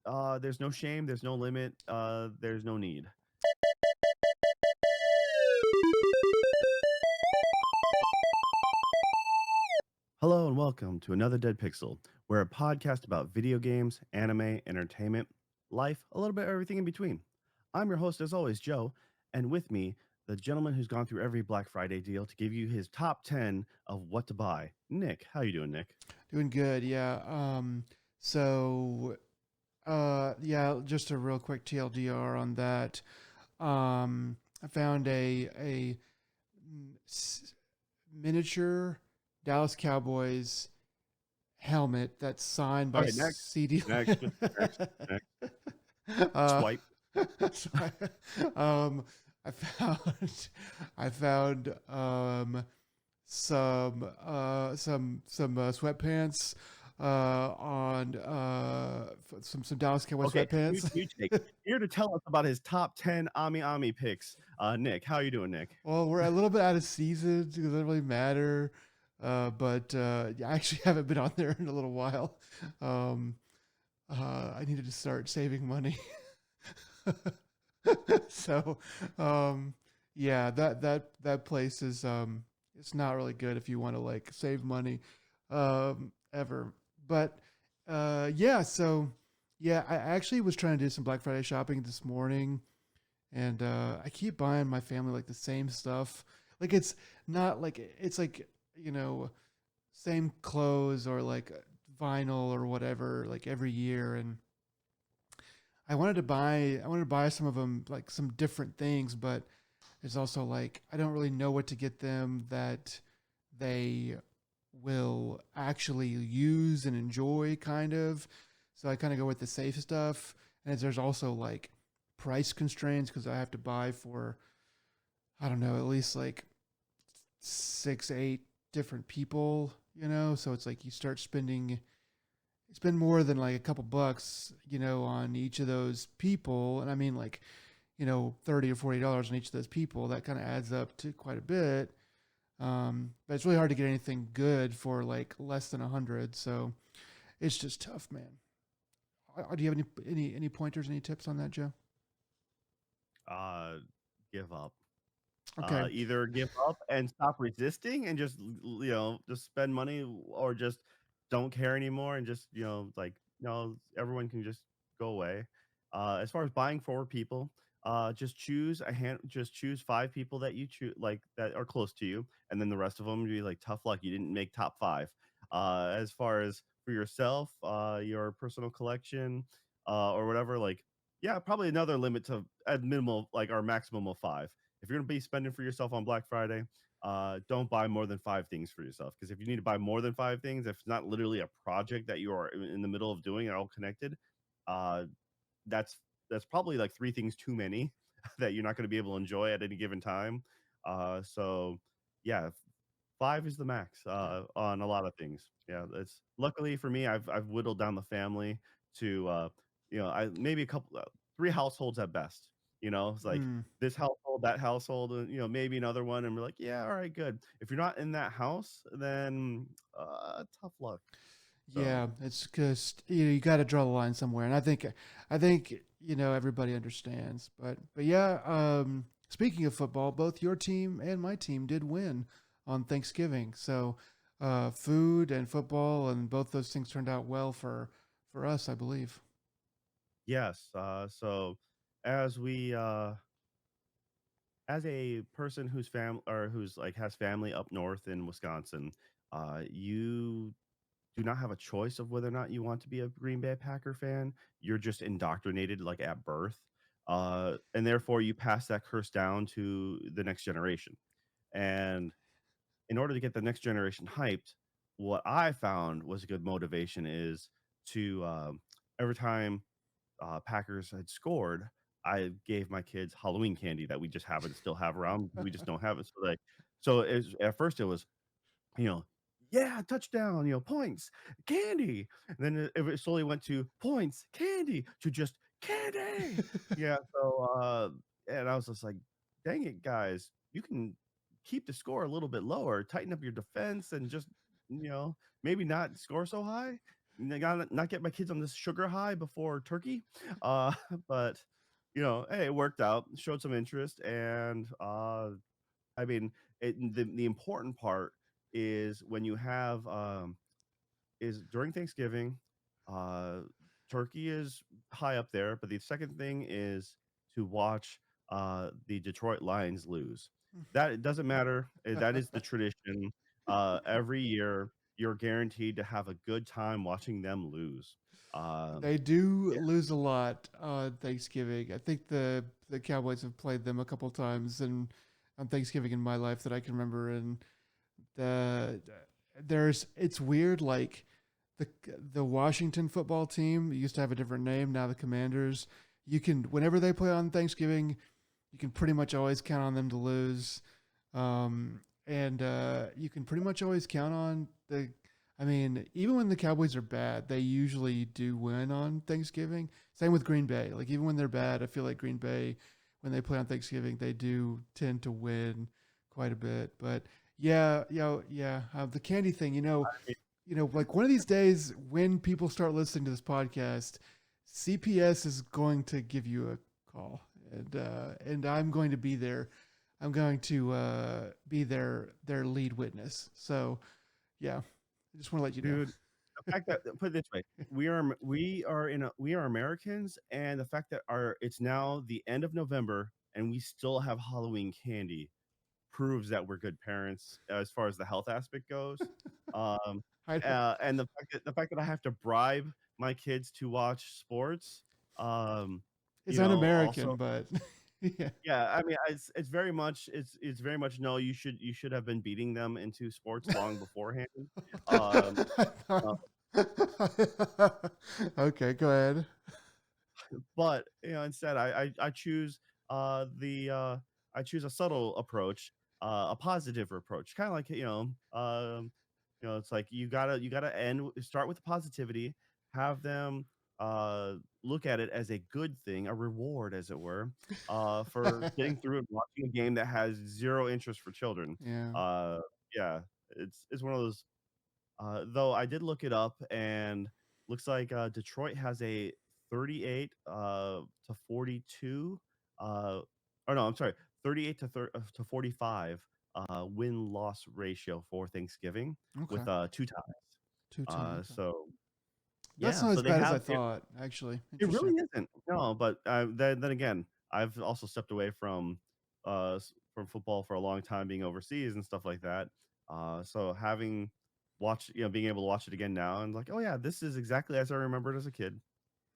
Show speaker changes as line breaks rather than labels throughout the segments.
There's no shame, there's no limit, there's no need. Hello and welcome to another Dead Pixel. We're a podcast about video games, anime, entertainment, life, a little bit of everything in between. I'm your host, as always, Joe, and with me, the gentleman who's gone through every Black Friday deal to give you his top 10 of what to buy. Nick, how you doing, Nick?
Doing good, yeah. So, yeah, just a real quick TLDR on that. I found a miniature Dallas Cowboys helmet that's signed
All
by
right, next,
CD.
next, next, next.
uh,
Swipe.
so um, I found, I found, some sweatpants on some Dallas Cowboys
Okay, new,
sweatpants.
new take. Here to tell us about his top 10 Ami Ami picks. Nick, how you doing, Nick?
Well, we're a little bit out of season, so it doesn't really matter. But yeah, I actually haven't been on there in a little while. Um, I needed to start saving money. So, um, yeah, that place is it's not really good if you want to like save money ever. But yeah, so yeah, I actually was trying to do some Black Friday shopping this morning, and I keep buying my family like the same stuff. Like it's not like it's like same clothes or like vinyl or whatever like every year, and I wanted to buy some of them like some different things, but there's also like I don't really know what to get them that they will actually use and enjoy kind of. So I kind of go with the safe stuff. And there's also like price constraints because I have to buy for I don't know, at least like 6, 8 different people, So it's like you start spend more than like a couple bucks, on each of those people. And I mean like, $30 or $40 on each of those people. That kind of adds up to quite a bit. But it's really hard to get anything good for like less than 100. So it's just tough, man. Do you have any pointers, any tips on that, Joe?
Uh, give up.
Okay.
Either give up and stop resisting and just just spend money, or just don't care anymore and just like no, everyone can just go away. As far as buying for people, just choose 5 people that you choose, like that are close to you, and then the rest of them be like tough luck, you didn't make top 5. As far as for yourself, your personal collection, or whatever, like yeah, probably another limit to at minimal like our maximum of 5. If you're going to be spending for yourself on Black Friday, don't buy more than 5 things for yourself. Because if you need to buy more than 5 things, if it's not literally a project that you are in the middle of doing and all connected, uh, that's that's probably like 3 things too many that you're not going to be able to enjoy at any given time. So yeah, 5 is the max on a lot of things. Yeah, it's luckily for me, I've whittled down the family to I maybe a couple 3 households at best. It's like
Hmm.
this household, that household, and maybe another one, and we're like, yeah, all right, good. If you're not in that house, then tough luck. So
Yeah, it's because you got to draw the line somewhere, and I think everybody understands. But yeah, speaking of football, both your team and my team did win on Thanksgiving. So food and football and both those things turned out well for us, I believe.
yes, so as we as a person whose fam or who's like has family up north in Wisconsin, you do not have a choice of whether or not you want to be a Green Bay Packer fan. You're just indoctrinated like at birth. And therefore you pass that curse down to the next generation. And in order to get the next generation hyped, what I found was a good motivation is to every time Packers had scored, I gave my kids Halloween candy that we just happen to still have around. We just don't have it. At first it was, you know, yeah, touchdown, points, candy. And then it slowly went to points, candy, to just candy. Yeah. And I was just like, dang it, guys, you can keep the score a little bit lower, tighten up your defense, and just, maybe not score so high. I gotta not get my kids on this sugar high before turkey. Uh, but, hey, it worked out, showed some interest, and, I mean, the important part is when you have, is during Thanksgiving, uh, turkey is high up there, but the second thing is to watch, the Detroit Lions lose. That it doesn't matter, that is the tradition. Every year, you're guaranteed to have a good time watching them lose. Um,
They do
yeah,
lose a lot on Thanksgiving. I think the Cowboys have played them a couple times and on Thanksgiving in my life that I can remember. And the there's it's weird. Like the Washington football team used to have a different name. Now the Commanders. You can whenever they play on Thanksgiving, you can pretty much always count on them to lose. And you can pretty much always count on the. I mean, even when the Cowboys are bad, they usually do win on Thanksgiving. Same with Green Bay. Like even when they're bad, I feel like Green Bay, when they play on Thanksgiving, they do tend to win quite a bit. But yeah, yeah. The candy thing, like one of these days when people start listening to this podcast, CPS is going to give you a call, and I'm going to be there. I'm going to be their lead witness. So yeah, I just want to let you know.
dude, the fact that put it this way, we are Americans, and the fact that our it's now the end of November and we still have Halloween candy proves that we're good parents as far as the health aspect goes. Um,
I know
and the fact that I have to bribe my kids to watch sports, um,
it's
also
un-American, but yeah.
yeah, I mean, it's very much no, you should have been beating them into sports long beforehand. Um, uh,
Okay, go ahead.
but instead I choose the I choose a subtle approach, a positive approach, kind of like it's like you gotta start with positivity, have them look at it as a good thing, a reward as it were, for getting through and watching a game that has zero interest for children.
Yeah.
uh yeah, it's one of those, though I did look it up and looks like Detroit has a 38 to 42 or no, I'm sorry, 38 to 45 win loss ratio for Thanksgiving
Okay.
with 2 ties.
2-2. Okay.
So
That's
yeah,
not
so
as
they
bad as I
have
thought, actually.
it really
Interesting.
isn't. No, but, then again, I've also stepped away from football for a long time being overseas and stuff like that. So having watched being able to watch it again now and like, "Oh, yeah, this is exactly as I remembered as a kid.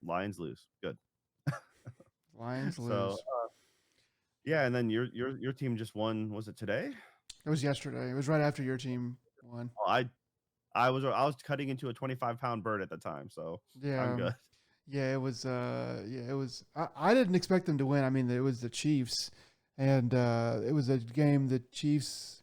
Lions lose. Good."
Lions
So,
lose.
yeah, and then your team just won, was it today?
It was yesterday. It was right after your team won.
Oh, I was cutting into a 25-pound bird at the time, so I'm
Yeah.
good.
Yeah, it was yeah, it was I didn't expect them to win. I mean, it was the Chiefs and it was a game the Chiefs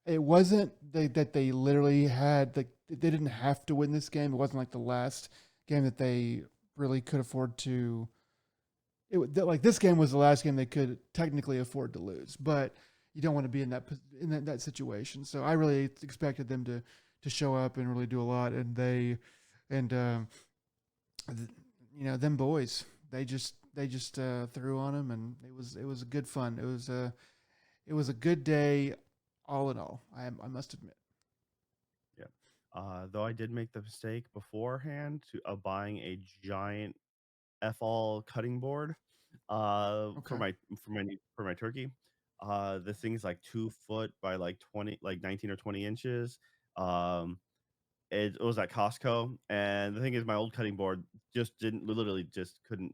it wasn't that they literally had like they didn't have to win this game. It wasn't like the last game that they really could afford to like this game was the last game they could technically afford to lose, but you don't want to be in that situation. So I really expected them to show up and really do a lot, and and th- them boys they just threw on them, and it was a good fun. It was a good day, all in all. I must admit.
Yeah. Though I did make the mistake beforehand of buying a giant F-all cutting board,
Okay,
for my turkey. The thing's like 2 foot by like 20, like 19 or 20 inches. Um, it was at Costco, and the thing is my old cutting board just didn't literally just couldn't,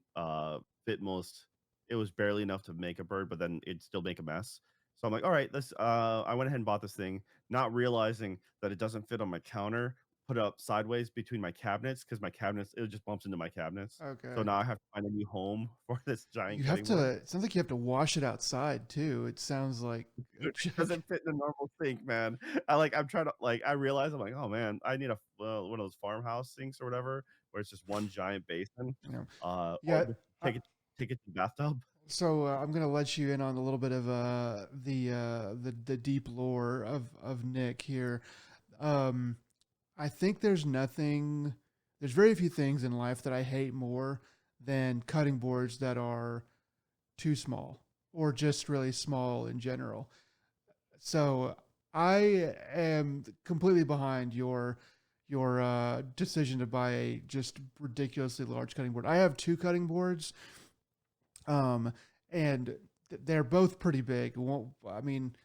fit most. It was barely enough to make a bird, but then it'd still make a mess. So I'm like, "Alright, I went ahead and bought this thing, not realizing that it doesn't fit on my counter, put it up sideways between my cabinets because my cabinets it just bumps into my cabinets. So
okay.
now I have to find a new home for this
You
giant
have
cutting
to.
board.
It sounds like you have to wash it outside too. It sounds like a
Dude, it doesn't fit in a normal sink, man. I'm trying to I realize I'm like, "Oh, man, I need one of those farmhouse sinks or whatever, where it's just one giant basin,
you know.
or
Yeah.
just take it to the bathtub."
So I'm gonna let you in on a little bit of the deep lore of Nick here. Um, I think there's very few things in life that I hate more than cutting boards that are too small or just really small in general. So I am completely behind your decision to buy a just ridiculously large cutting board. I have two cutting boards, um, and they're both pretty big. I mean,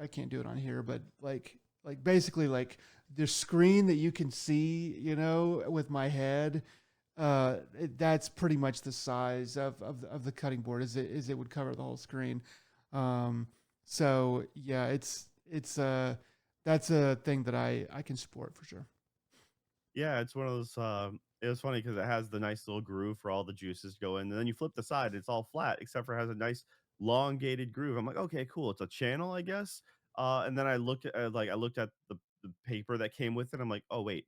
I can't do it on here, but like basically like the screen that you can see, with my head, that's pretty much the size of the cutting board as it would cover the whole screen. Um, so yeah, it's that's a thing that I can support for sure.
Yeah, it's one of those, it was funny because it has the nice little groove for all the juices to go in, and then you flip the side, it's all flat, except for it has a nice elongated groove. I'm like, "Okay, cool, it's a channel, I guess?" And then I looked at the paper that came with it, I'm like, "Oh, wait,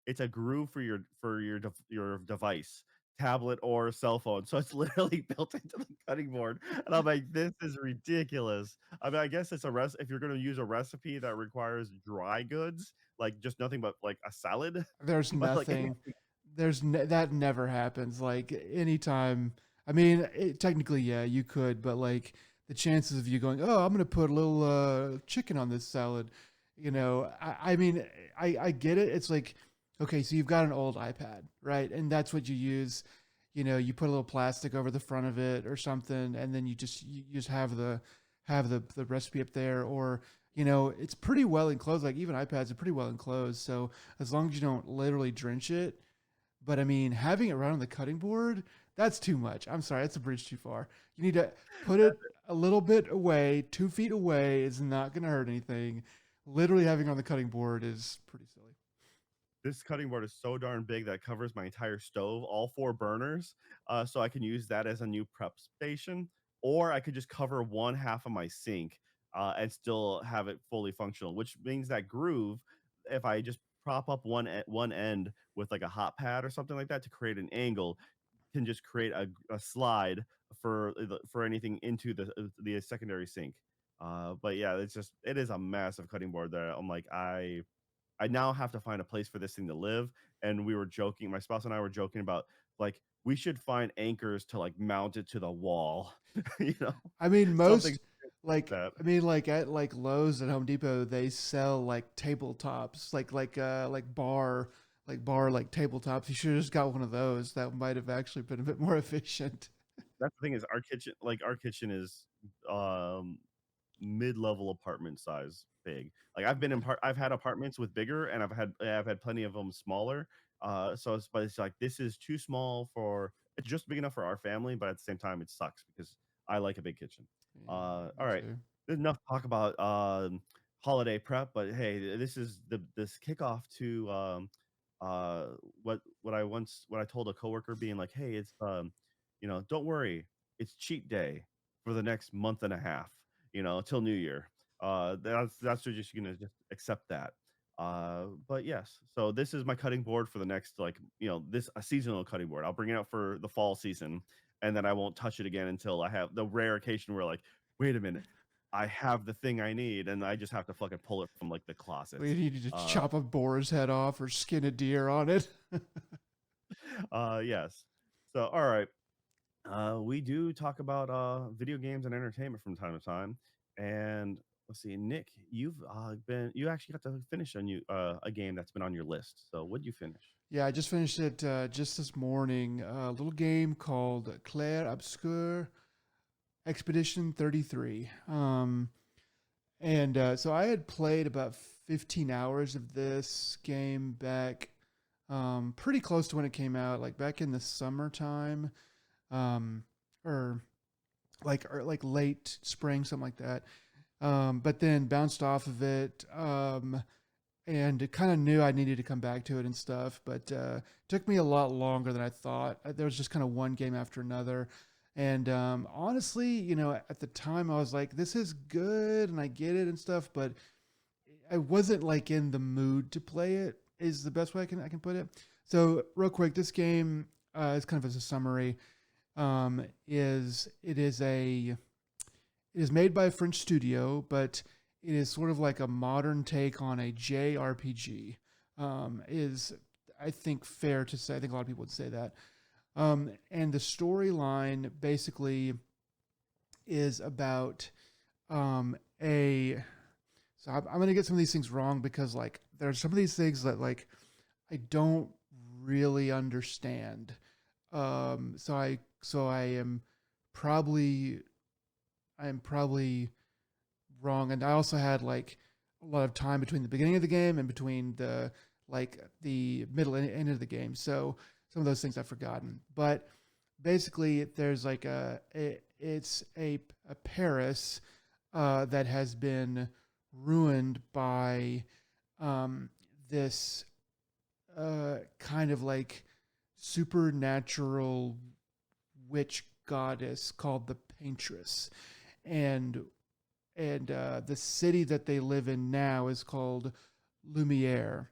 it's a groove for your device, tablet or cell phone, so it's literally built into the cutting board, and I'm like, "This is ridiculous." I mean, I guess it's a if you're gonna use a recipe that requires dry goods, like, just nothing but, like, a salad,
There's
but, like,
nothing. That never happens. Like anytime. I mean, technically, yeah, you could, but like the chances of you going, oh, I'm gonna put a little chicken on this salad. I mean, I get it. It's like, okay, so you've got an old iPad, right? And that's what you use. You put a little plastic over the front of it or something, and then you just have the recipe up there, or it's pretty well enclosed. Like even iPads are pretty well enclosed. So as long as you don't literally drench it. But I mean, having it right on the cutting board, that's too much. I'm sorry, that's a bridge too far. You need to put it a little bit away, 2 feet away is not going to hurt anything. Literally having it on the cutting board is pretty silly.
This cutting board is so darn big that it covers my entire stove, all 4 burners, so I can use that as a new prep station, or I could just cover one half of my sink, and still have it fully functional, which means that groove, if I just prop up one end with, like, a hot pad or something like that to create an angle, can just create a slide for anything into the secondary sink. But yeah, it is a massive cutting board that I'm like, I now have to find a place for this thing to live. And we were joking, my spouse and I were joking about like we should find anchors to like mount it to the wall, you know,
I mean,
something
most
like that.
like at like Lowe's and Home Depot, they sell like tabletops, like tabletops. You should have just got one of those. That might have actually been a bit more efficient.
That's the thing is our kitchen is um mid-level apartment size big. Like I've had apartments with bigger and I've had plenty of them smaller. But it's like this is too small for it's just big enough for our family, but at the same time it sucks because I like a big kitchen.
Yeah,
All
me
right.
too.
There's enough talk about holiday prep, but hey, this is this kickoff to uh what I told a coworker being like, "Hey, it's don't worry. It's cheat day for the next month and a half." Till New Year. That's just gonna just accept that. But yes, so this is my cutting board for the next this a seasonal cutting board. I'll bring it out for the fall season, and then I won't touch it again until I have the rare occasion where like, wait a minute, I have the thing I need, and I just have to fucking pull it from like the
We
closet.
need to just
Uh,
chop a boar's head off or skin a deer on it.
yes. So all right. We do talk about video games and entertainment from time to time. And let's see, Nick, you actually got to finish a game that's been on your list. So what'd you finish?
Yeah, I just finished it just this morning. A little game called Clair Obscur Expedition 33. And so I had played about 15 hours of this game back pretty close to when it came out, like back in the summertime, um, or like late spring, something like that. But then bounced off of it. And kind of knew I needed to come back to it and stuff, but took me a lot longer than I thought. There was just kind of one game after another, and honestly, at the time I was like, "This is good," and I get it and stuff, but I wasn't like in the mood to play it. Is the best way I can put it. So real quick, this game is kind of as a summary. Is it is a it is made by a French studio, but it is sort of like a modern take on a JRPG. is, I think, fair to say. I think a lot of people would say that. And the storyline basically is about a. So I'm going to get some of these things wrong because like there's some of these things that like I don't really understand. So I am probably wrong, and I also had like a lot of time between the beginning of the game and between the middle and end of the game. So some of those things I've forgotten. But basically, there's like it's a Paris that has been ruined by this kind of like supernatural witch goddess called the Paintress, and the city that they live in now is called Lumiere.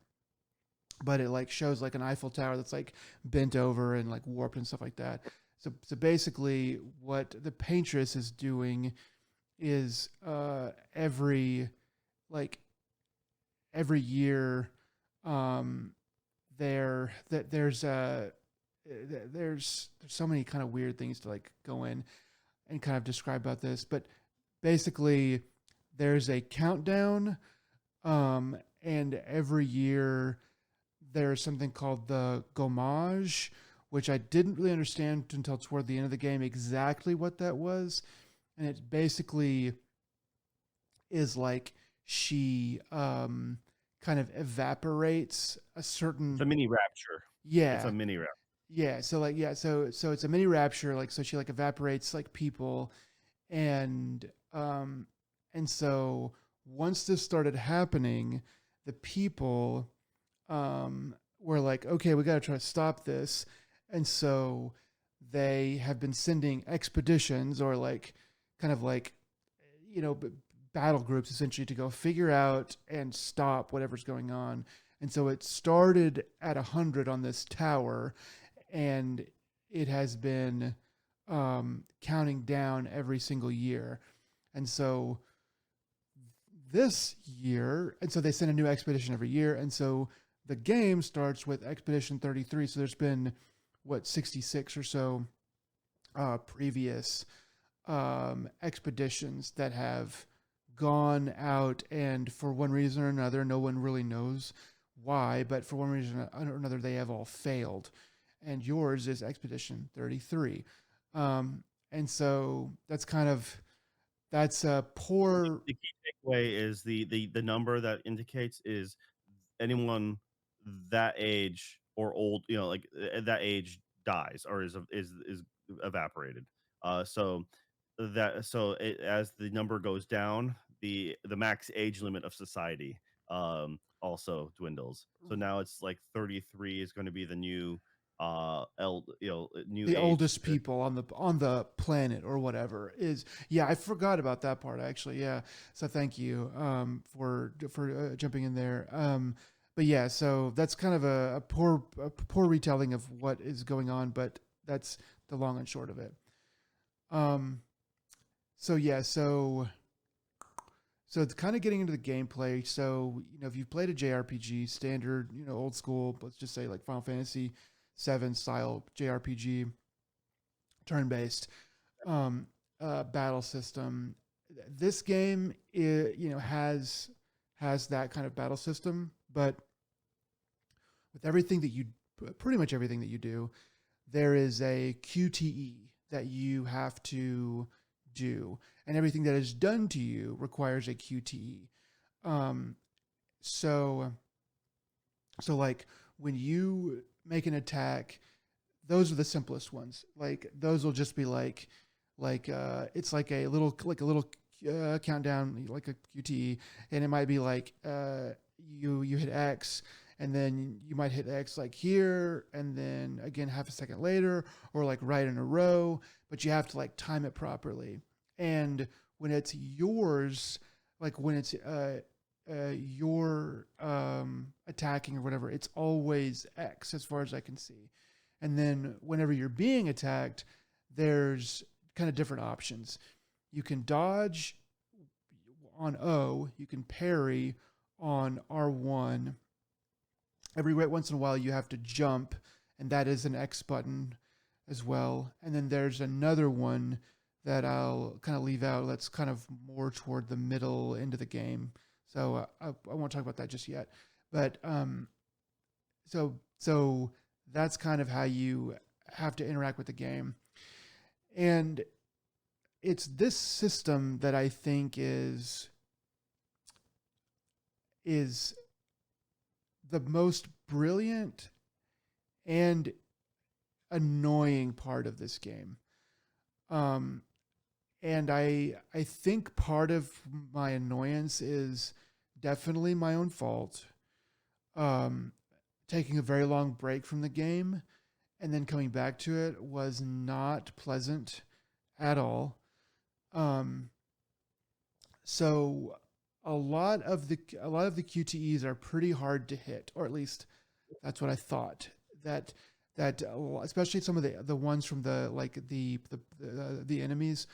But it like shows like an Eiffel Tower that's like bent over and like warped and stuff like that. So basically, what the Paintress is doing is like every year, um, there's so many kind of weird things to like go in and kind of describe about this, but basically there's a countdown, and every year there's something called the gommage, which I didn't really understand until toward the end of the game exactly what that was. And it basically is like she kind of evaporates a
It's
certain.
a mini rapture. It's a
Yeah,
mini rapture.
yeah. So like yeah, so it's a mini rapture, like so she like evaporates like people, and so once this started happening, the people were like, okay, we got to try to stop this. And so they have been sending expeditions or like kind of like, you know, battle groups essentially to go figure out and stop whatever's going on. And so it started at 100 on this tower, and it has been counting down every single year. And so this year, and so they send a new expedition every year. And so the game starts with Expedition 33. So there's been, what, 66 or so previous expeditions that have gone out, and for one reason or another, no one really knows why, but for one reason or another, they have all failed. And yours is Expedition 33. And so that's a poor.
The key takeaway is the number that indicates is anyone that age or old, like that age dies or is evaporated. As the number goes down, the max age limit of society also dwindles. So now it's like 33 is going to be the new new
The
age.
oldest people on the planet or whatever is. Yeah, I forgot about that part actually. Yeah, so thank you for jumping in there. But yeah, so that's kind of a poor retelling of what is going on, but that's the long and short of it. um so yeah, so it's kind of getting into the gameplay. So, if you've played a JRPG, standard, old school, let's just say like Final Fantasy 7 style JRPG, turn based battle system, this game has that kind of battle system, but with everything that you pretty much everything that you do, there is a QTE that you have to do, and everything that is done to you requires a QTE. Um, so, so like when you make an attack, those are the simplest ones. Like those will just be it's like a little countdown, like a QTE, and it might be like you hit X, and then you might hit X like here, and then again half a second later, or like right in a row. But you have to like time it properly. And when it's yours, like when it's your attacking or whatever, it's always X as far as I can see. And then whenever you're being attacked, there's kind of different options. You can dodge on O, you can parry on R1, every once in a while you have to jump, and that is an X button as well. And then there's another one that I'll kind of leave out. That's kind of more toward the middle end of the game. So I won't talk about that just yet. But so that's kind of how you have to interact with the game. And it's this system that I think is the most brilliant and annoying part of this game. Um, and I think part of my annoyance is definitely my own fault. Um, Taking a very long break from the game and then coming back to it was not pleasant at all. Um, so a lot of the QTEs are pretty hard to hit, or at least that's what I thought. That that especially some of the ones from the like the enemies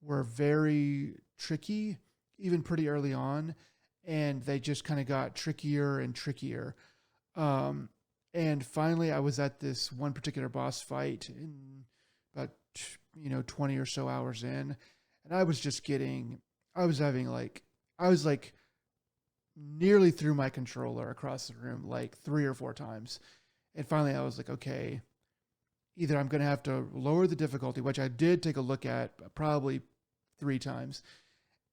were very tricky, even pretty early on, and they just kind of got trickier and trickier. Um, and finally, I was at this one particular boss fight in about 20 or so hours in, and I was just getting, I was having like, I was like nearly threw my controller across the room like 3 or 4 times, and finally I was like, okay, either I'm going to have to lower the difficulty, which I did take a look at probably 3 times,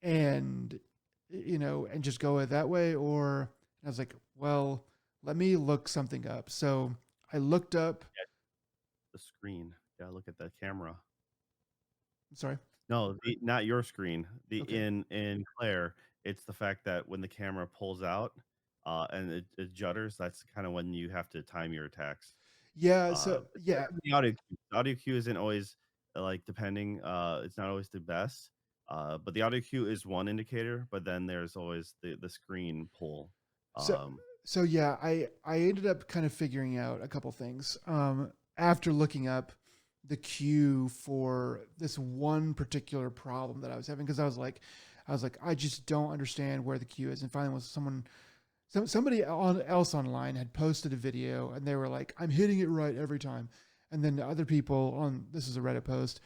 and and just go it that way, or I was like, well, let me look something up. So I looked up.
Yeah, the screen. Yeah, look at the camera.
Sorry.
No, not your screen. The
Okay.
in Claire, it's the fact that when the camera pulls out, and it judders, that's kind of when you have to time your attacks.
Yeah. So yeah.
Especially the audio cue. The audio cue isn't always like depending. It's not always the best. But the audio cue is one indicator, but then there's always the screen pull.
So
Um,
so yeah. I ended up kind of figuring out a couple things. After looking up the cue for this one particular problem that I was having, because I was like, I just don't understand where the cue is. And finally, was somebody else online had posted a video, and they were like, I'm hitting it right every time. And then other people on, this is a Reddit post,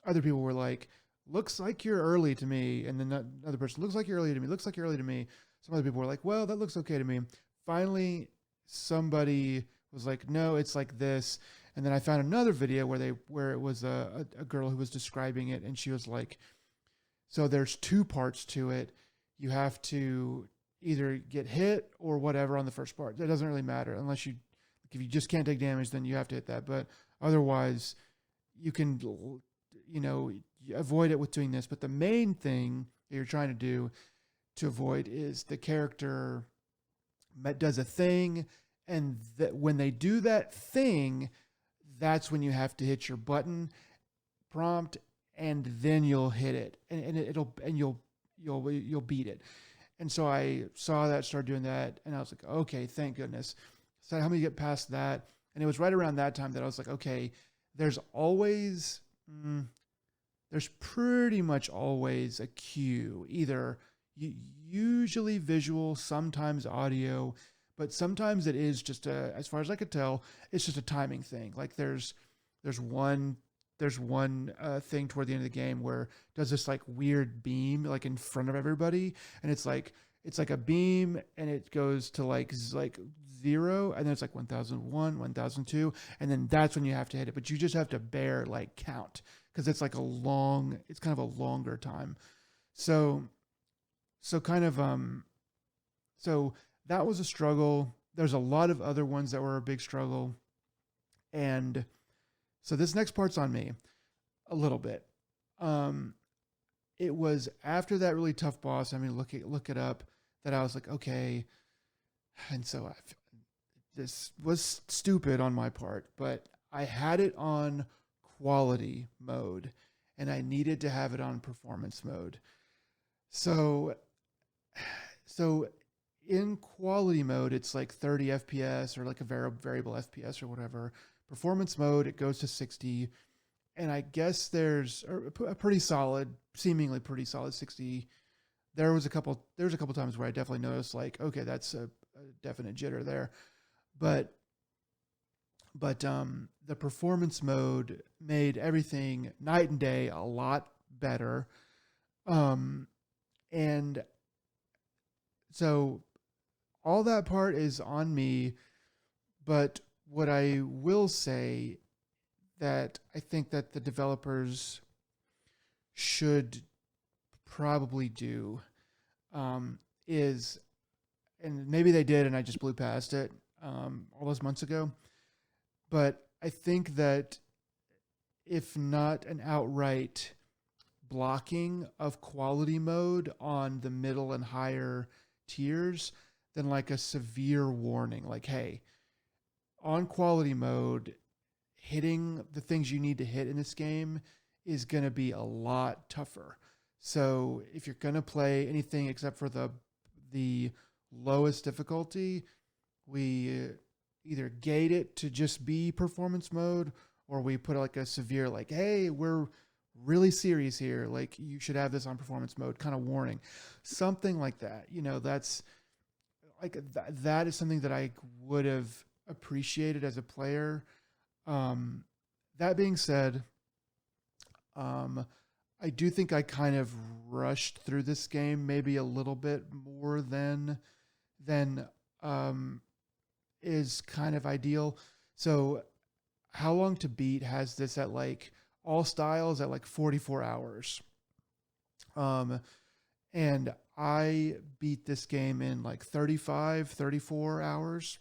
other people were like, looks like you're early to me. And then another person, looks like you're early to me, looks like you're early to me. Some other people were like, well, that looks okay to me. Finally, somebody was like, no, it's like this. And then I found another video where it was a girl who was describing it, and she was like, so there's 2 parts to it. You have to either get hit or whatever on the first part. That doesn't really matter unless if you just can't take damage, then you have to hit that. But otherwise, you can, avoid it with doing this. But the main thing that you're trying to do to avoid is the character does a thing, and that when they do that thing, that's when you have to hit your button prompt, and then you'll hit it, and you'll beat it. And so I saw that, started doing that, and I was like, okay, thank goodness. So how many get past that? And it was right around that time that I was like, okay, there's always, there's pretty much always a cue, either usually visual, sometimes audio, but sometimes it is just as far as I could tell, it's just a timing thing. Like there's one thing toward the end of the game where it does this like weird beam like in front of everybody, and it's like a beam, and it goes to like 0, and then it's like 1001, 1002, and then that's when you have to hit it. But you just have to bear like count, because it's like it's kind of a longer time. So kind of so that was a struggle. There's a lot of other ones that were a big struggle, and so this next part's on me a little bit. It was after that really tough boss. I mean, look it up, that I was like, okay. And so this was stupid on my part, but I had it on quality mode, and I needed to have it on performance mode. So in quality mode, it's like 30 FPS or like a variable FPS or whatever. Performance mode, it goes to 60. And I guess there's a pretty solid, seemingly pretty solid 60. There was a couple times where I definitely noticed like, okay, that's a definite jitter there. but the performance mode made everything night and day a lot better. Um, and so all that part is on me, but what I will say that I think that the developers should probably do is, and maybe they did and I just blew past it all those months ago, but I think that if not an outright blocking of quality mode on the middle and higher tiers, then like a severe warning, like, hey, on quality mode, hitting the things you need to hit in this game is going to be a lot tougher. So if you're going to play anything except for the lowest difficulty, we either gate it to just be performance mode, or we put like a severe, like, hey, we're really serious here, like you should have this on performance mode kind of warning, something like that. That's like that is something that I would have appreciated as a player. um that being said, um I do think I kind of rushed through this game maybe a little bit more than um is kind of ideal. So How Long to Beat has this at like all styles at like 44 hours. Um, and I beat this game in like 35, 34 hours.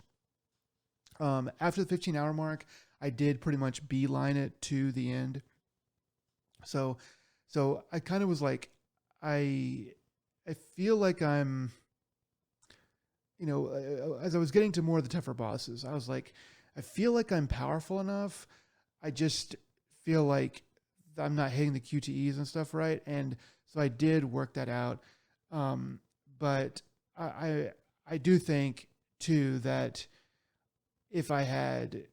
After the 15-hour mark, I did pretty much beeline it to the end. So, so I kind of was like, I, I feel like as I was getting to more of the tougher bosses, I was like, I feel like I'm powerful enough. I just feel like I'm not hitting the QTEs and stuff right. And so I did work that out. Um, but I do think too that if I had,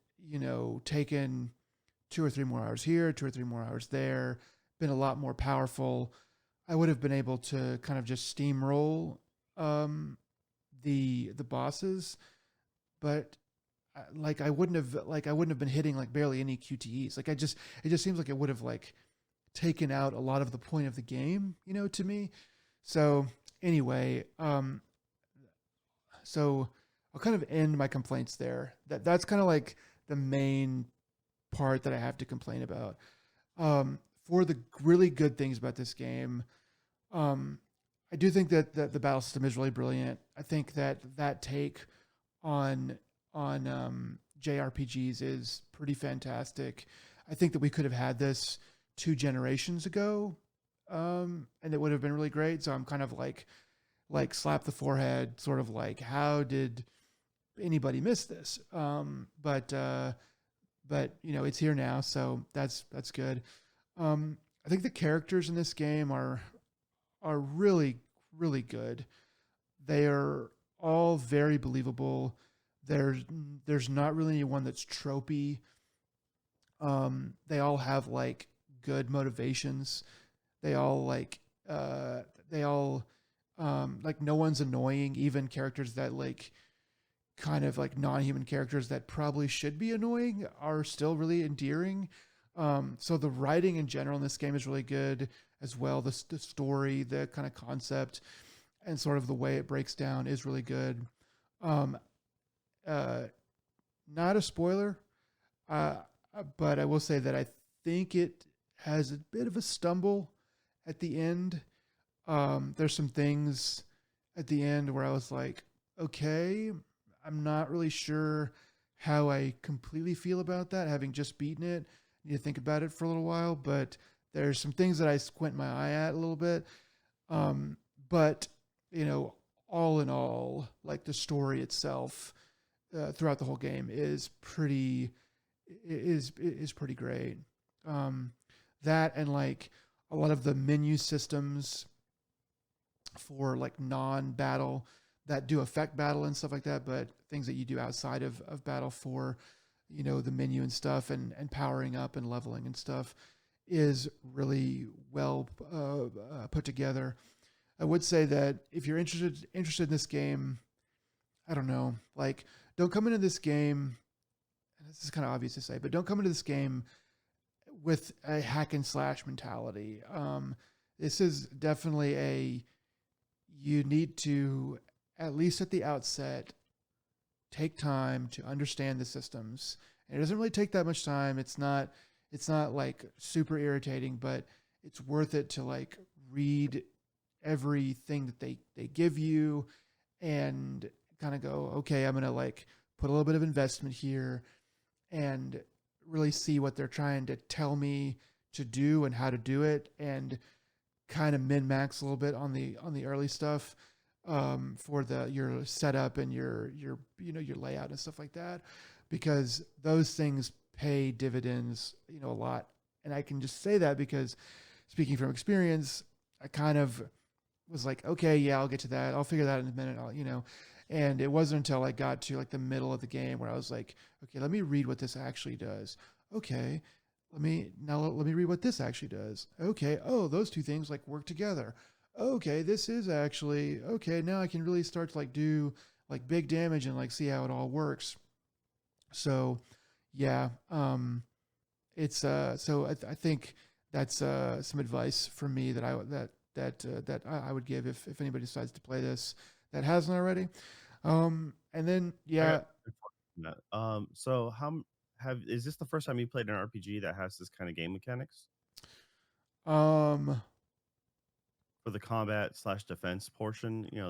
taken 2 or 3 more hours here, 2 or 3 more hours there, been a lot more powerful, I would have been able to kind of just steamroll um, the bosses. But I wouldn't have been hitting like barely any QTEs. Like it just seems like it would have like taken out a lot of the point of the game, to me. So anyway, so I'll kind of end my complaints there. That's kind of like the main part that I have to complain about. For the really good things about this game, um, I do think that the battle system is really brilliant. I think that take on JRPGs is pretty fantastic. I think that we could have had this 2 generations ago, and it would have been really great. So I'm kind of like slap the forehead, sort of like, how did anybody miss this? But it's here now, so that's good. I think the characters in this game are really really good. They are all very believable. There's there's not really anyone that's tropey. They all have like good motivations. They all they all like no one's annoying. Even characters that like kind of like non-human characters that probably should be annoying are still really endearing. So the writing in general in this game is really good as well. The story, the kind of concept, and sort of the way it breaks down is really good. Um, uh, Not a spoiler, uh, but I will say that I think it has a bit of a stumble at the end. There's some things at the end where I was like, okay, I'm not really sure how I completely feel about that, having just beaten it. I need to think about it for a little while, but there's some things that I squint my eye at a little bit. But you know, all in all, like the story itself throughout the whole game is pretty great. Um, that and like a lot of the menu systems for like non-battle that do affect battle and stuff like that, but things that you do outside of battle for, the menu and stuff, and powering up and leveling and stuff is really well put together. I would say that if you're interested in this game, I don't know, like don't come into this game. This is kind of obvious to say, but don't come into this game with a hack and slash mentality. This is definitely a you need to, at least at the outset, take time to understand the systems. And it doesn't really take that much time. It's not like super irritating, but it's worth it to like read everything that they give you and kind of go, okay, I'm gonna like put a little bit of investment here and really see what they're trying to tell me to do and how to do it, and kind of min max a little bit on the early stuff, for the your setup and your your layout and stuff like that, because those things pay dividends a lot. And I can just say that because, speaking from experience, I kind of was like, okay, yeah, I'll get to that. I'll figure that in a minute. And it wasn't until I got to like the middle of the game where I was like, okay, let me read what this actually does. Okay, let me read what this actually does. Okay, oh, those two things like work together. Okay, this is actually okay. Now I can really start to like do like big damage and like see how it all works. So, yeah, I think that's some advice from me that I would give if anybody decides to play this that hasn't already. And then
I got
yeah,
a question on that. So how have is this the first time you played an RPG that has this kind of game mechanics
um,
for the combat slash defense portion? You know,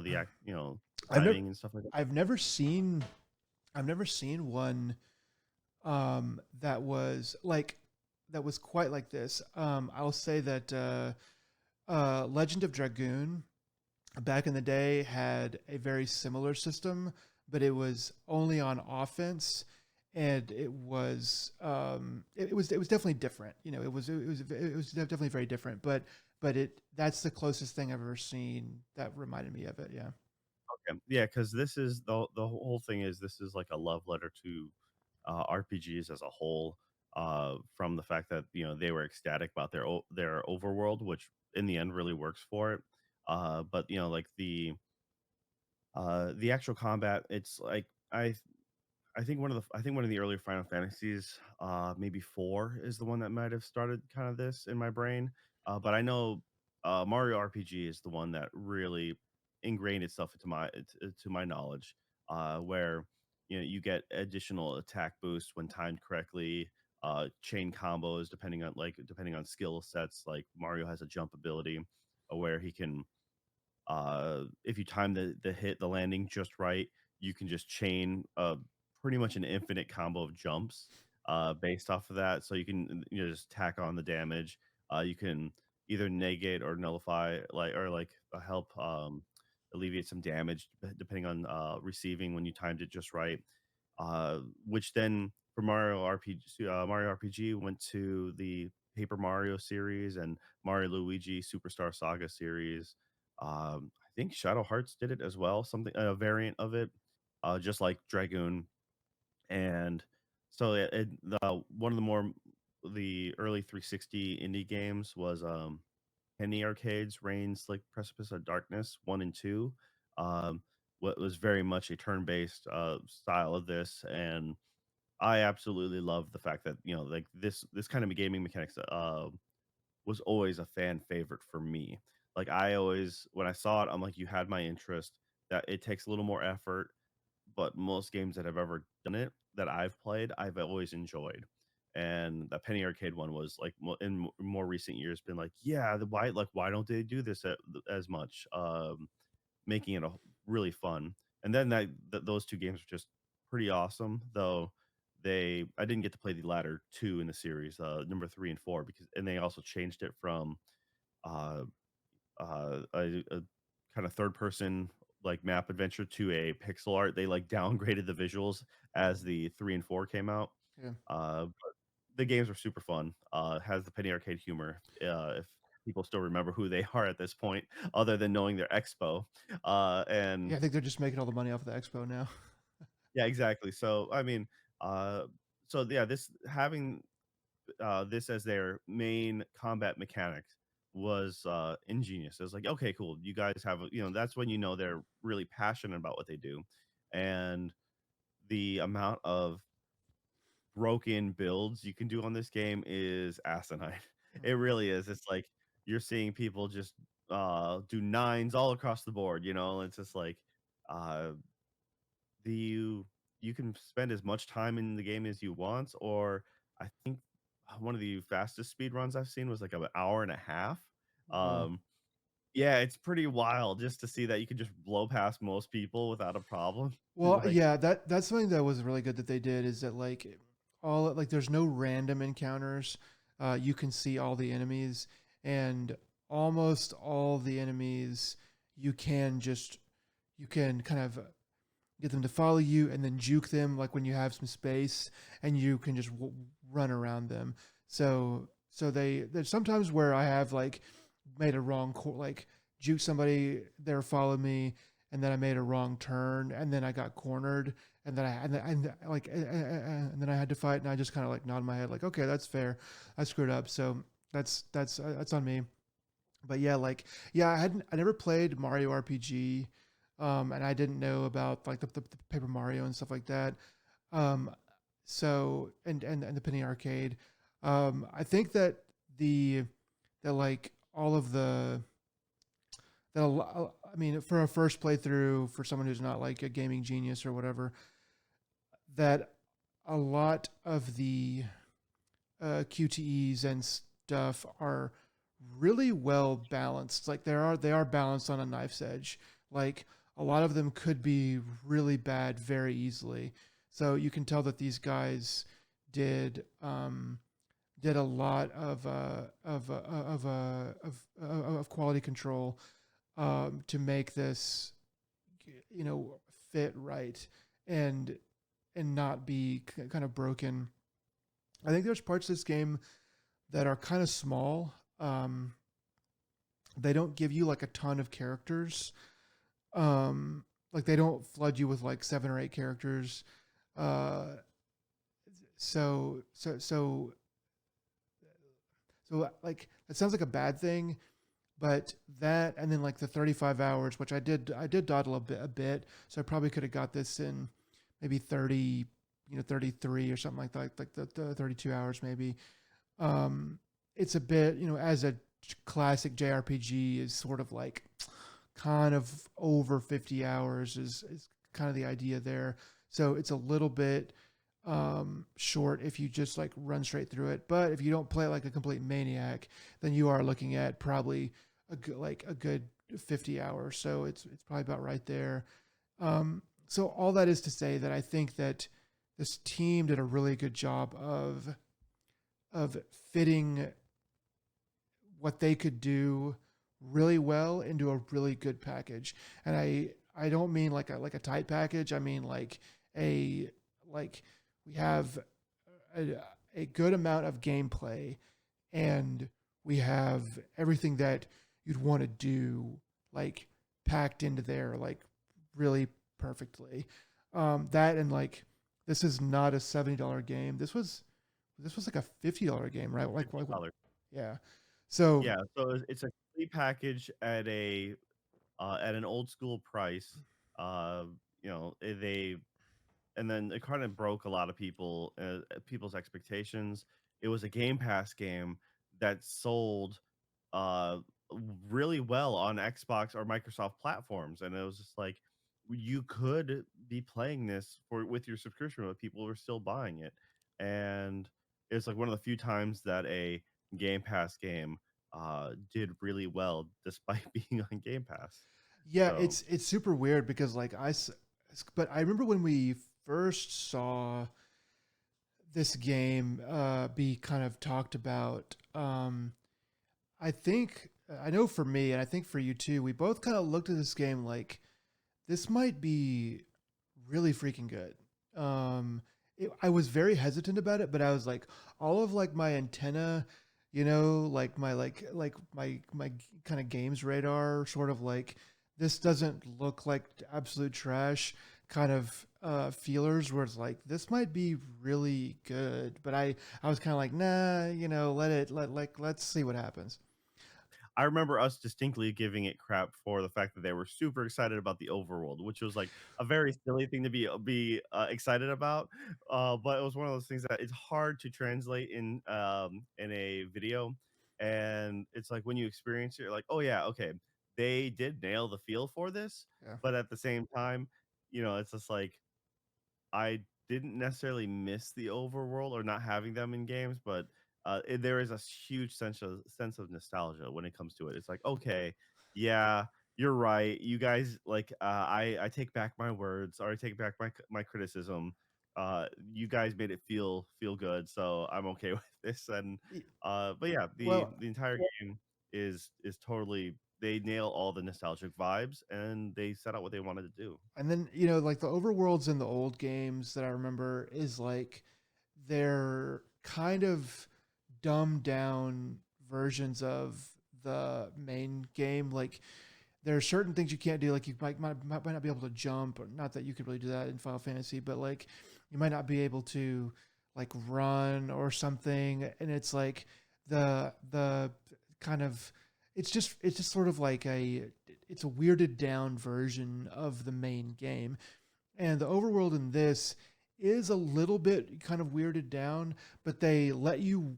I've never
fighting and stuff like that.
I've never seen I've never seen one that was like that was quite like this. I'll say that Legend of Dragoon back in the day had a very similar system, but it was only on offense, and it was definitely different. It was definitely very different. But that's the closest thing I've ever seen that reminded me of it. Yeah.
Okay. Yeah, because this is the whole thing is this is like a love letter to RPGs as a whole. From the fact that they were ecstatic about their overworld, which in the end really works for it. But like the actual combat, it's like I think one of the earlier Final Fantasies, maybe 4 is the one that might have started kind of this in my brain. But I know Mario RPG is the one that really ingrained itself to my knowledge, where you get additional attack boosts when timed correctly, chain combos depending on skill sets. Like Mario has a jump ability, where he can if you time the landing just right, you can just chain pretty much an infinite combo of jumps based off of that. So you can just tack on the damage. You can either negate or nullify help alleviate some damage depending on receiving when you timed it just right. Which then for Mario RPG went to the Paper Mario series and Mario Luigi Superstar Saga series. I think Shadow Hearts did it as well, something a variant of it, just like Dragoon. And so one of the early 360 indie games was Penny Arcade's Rain Slick Precipice of Darkness 1 and 2. What was very much a turn-based style of this, and I absolutely love the fact that like this kind of gaming mechanics was always a fan favorite for me. Like I always when I saw it, I'm like, you had my interest. That it takes a little more effort, but most games that have ever done it that I've played, I've always enjoyed. And the Penny Arcade one was like more recent years been like, yeah, why don't they do this as much? Making it really fun. And then those two games are just pretty awesome, though I didn't get to play the latter two in the series, number 3 and 4, because and they also changed it from uh a kind of third person like map adventure to a pixel art. They like downgraded the visuals as the 3 and 4 came out.
Yeah.
But the games are super fun. Has the Penny Arcade humor. If people still remember who they are at this point, other than knowing their expo. And
Yeah, I think they're just making all the money off of the expo now.
yeah, exactly. So I mean, uh, so yeah, this having this as their main combat mechanics was ingenious. It was like, okay, cool. You guys have, that's when they're really passionate about what they do, and the amount of broken builds you can do on this game is asinine. It really is. It's like you're seeing people just do nines all across the board, you know? It's just like uh the you can spend as much time in the game as you want, or I think one of the fastest speed runs I've seen was like an hour and a half.
Whoa.
Um yeah, it's pretty wild just to see that you can just blow past most people without a problem.
Well,
Like,
yeah, that's something that was really good that they did is that like all like there's no random encounters. You can see all the enemies and almost all the enemies you can just you can kind of get them to follow you and then juke them like when you have some space and you can just run around them. So there's sometimes where I have like made a wrong like juke somebody, they're following me, and then I made a wrong turn and then I got cornered and then like and then I had to fight and I just kind of like nod my head like okay that's fair, I screwed up, so that's on me. But yeah, like yeah, I never played Mario RPG, and I didn't know about like the Paper Mario and stuff like that. Um, so and the Penny Arcade. I think that the that like all of the that I mean for a first playthrough for someone who's not like a gaming genius or whatever, that a lot of the QTEs and stuff are really well balanced. Like they are balanced on a knife's edge. Like a lot of them could be really bad very easily. So you can tell that these guys did did a lot of quality control to make this fit right and not be kind of broken. I think there's parts of this game that are kind of small. They don't give you like a ton of characters. Like they don't flood you with like 7 or 8 characters. Uh, so like that sounds like a bad thing, but that and then like the 35 hours, which I did dawdle a bit, so I probably could have got this in maybe 30, 33 or something like that, like the 32 hours maybe. Um, it's a bit, as a classic JRPG is sort of like kind of over 50 hours is kind of the idea there. So it's a little bit short if you just like run straight through it. But if you don't play it like a complete maniac, then you are looking at probably a good 50 hours. So it's probably about right there. So all that is to say that I think that this team did a really good job of fitting what they could do really well into a really good package. And I don't mean like a tight package. I mean a like we have a, a good amount of gameplay and we have everything that you'd want to do like packed into there like really perfectly. That and like this is not a $70 game. This was like a $50 game, right? Like
$50.
yeah. So
Yeah, so it's a complete package at an old school price. Uh, they and then it kind of broke a lot of people's expectations. It was a Game Pass game that sold uh really well on Xbox or Microsoft platforms, and it was just like you could be playing this for with your subscription, but people were still buying it, and it's like one of the few times that a Game Pass game did really well despite being on Game Pass.
yeah,
So
it's super weird because but I remember when we first saw this game be kind of talked about. I think I know for me, and I think for you too, we both kind of looked at this game like this might be really freaking good. I was very hesitant about it, but I was like, all of like my antenna, like my kind of games radar, sort of like this doesn't look like absolute trash kind of feelers where it's like this might be really good, but I was kind of like nah, let's see what happens.
I remember us distinctly giving it crap for the fact that they were super excited about the overworld, which was like a very silly thing to be excited about. But it was one of those things that it's hard to translate in a video, and it's like when you experience it, you're like, oh yeah, okay, they did nail the feel for this,
Yeah.
but at the same time, it's just like I didn't necessarily miss the overworld or not having them in games, but there is a huge sense of nostalgia when it comes to it. It's like, okay, yeah, you're right. You guys like I take back my words or I take back my criticism. You guys made it feel good, so I'm okay with this. And
Y-
but yeah, the
Well,
the entire game is totally they nail all the nostalgic vibes and they set out what they wanted to do.
and then like the overworlds in the old games that I remember is like they're kind of dumbed down versions of the main game. Like there are certain things you can't do. Like you might not be able to jump, or not that you could really do that in Final Fantasy, but like you might not be able to like run or something. And it's like the kind of it's just sort of like it's a weirded down version of the main game. And the overworld in this is a little bit kind of weirded down, but they let you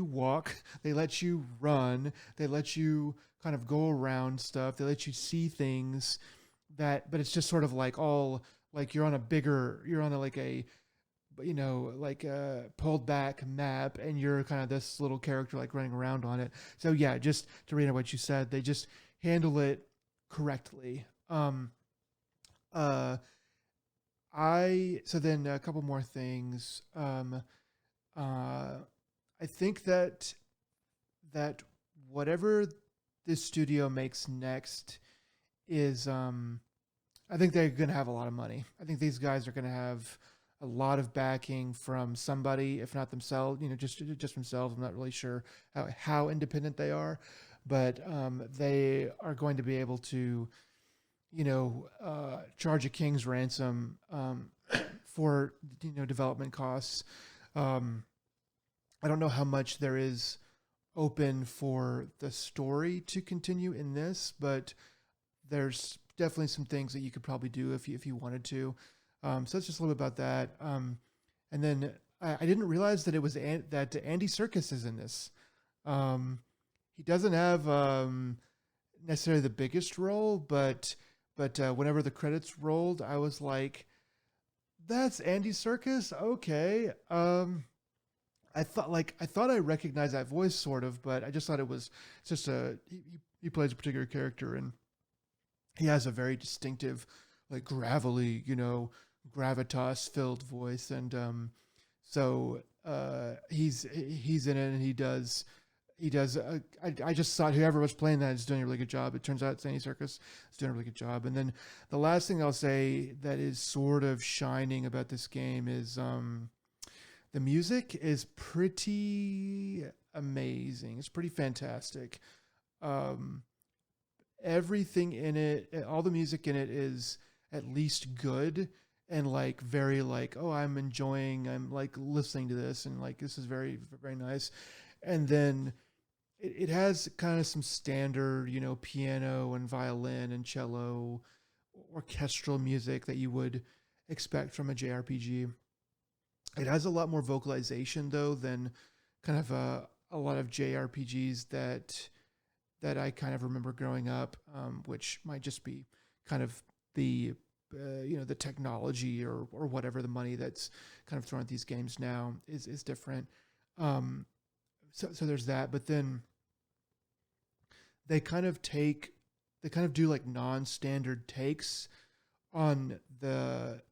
walk, they let you run, they let you kind of go around stuff, they let you see things but it's just sort of like all like you're on a like a like a pulled back map, and you're kind of this little character like running around on it. So yeah, just to read what you said, they just handle it correctly. Uh I so then a couple more things. Uh, I think that whatever this studio makes next is I think they're gonna have a lot of money. I think these guys are gonna have a lot of backing from somebody, if not themselves. Just themselves. I'm not really sure how independent they are, but they are going to be able to charge a king's ransom for development costs. Um, I don't know how much there is open for the story to continue in this, but there's definitely some things that you could probably do if you wanted to. So that's just a little bit about that. And then I didn't realize that that Andy Serkis is in this. Um, he doesn't have necessarily the biggest role, but whenever the credits rolled, I was like, "That's Andy Serkis." Okay. I thought I recognized that voice sort of, but I just thought it was it's just he plays a particular character, and he has a very distinctive, like gravelly, gravitas filled voice, and he's in it, and he does. I just thought whoever was playing that is doing a really good job. It turns out Sandy Circus is doing a really good job. And then the last thing I'll say that is sort of shining about this game is the music is pretty amazing. It's pretty fantastic. Um, Everything in it, all the music in it is at least good, and like very like, oh, I'm like listening to this, and like this is very very nice. And then it has kind of some standard, piano and violin and cello, orchestral music that you would expect from a JRPG. It has a lot more vocalization though than kind of a lot of JRPGs that I kind of remember growing up, which might just be kind of the the technology or whatever, the money that's kind of thrown at these games now is different. Um, so there's that, but then they kind of do like non-standard takes on the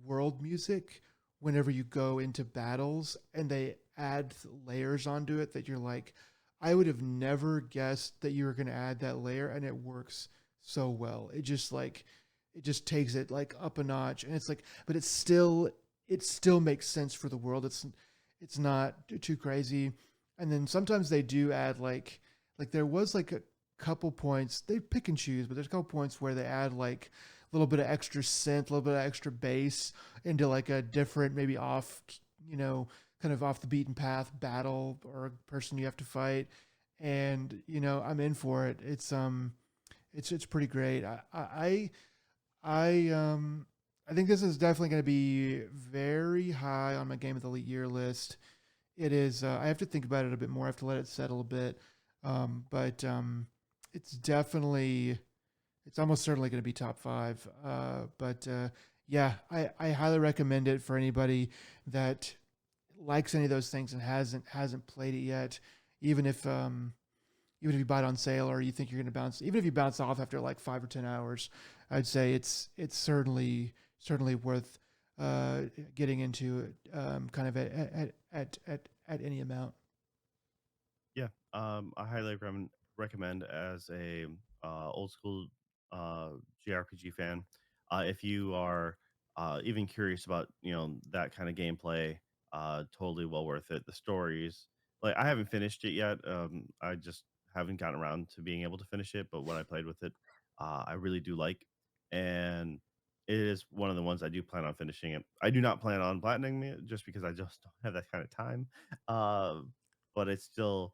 world music whenever you go into battles, and they add layers onto it that you're like, I would have never guessed that you were going to add that layer, and it works so well. It just takes it like up a notch, and it's like, but it still makes sense for the world. It's not too crazy. And then sometimes they do add like there was like a couple points, they pick and choose, but there's a couple points where they add like a little bit of extra synth, a little bit of extra bass into like a different, maybe you know kind of off the beaten path battle or a person you have to fight. and I'm in for it. It's pretty great. I I think this is definitely going to be very high on my game of the year list. It is. I have to think about it a bit more. I have to let it settle a bit. But it's definitely, it's almost certainly going to be top five. But yeah, I highly recommend it for anybody that likes any of those things and hasn't played it yet. Even if even if you buy it on sale or you think you're going to bounce, even if you bounce off after like 5 or 10 hours, I'd say it's certainly worth getting into kind of at any amount.
Yeah, I highly recommend as a old school uh, JRPG fan. If you are even curious about that kind of gameplay, totally well worth it. The stories, like I haven't finished it yet. I just haven't gotten around to being able to finish it. But what I played with it, I really do like, and it is one of the ones I do plan on finishing it. I do not plan on platinum it just because I just don't have that kind of time. Uh, but it's still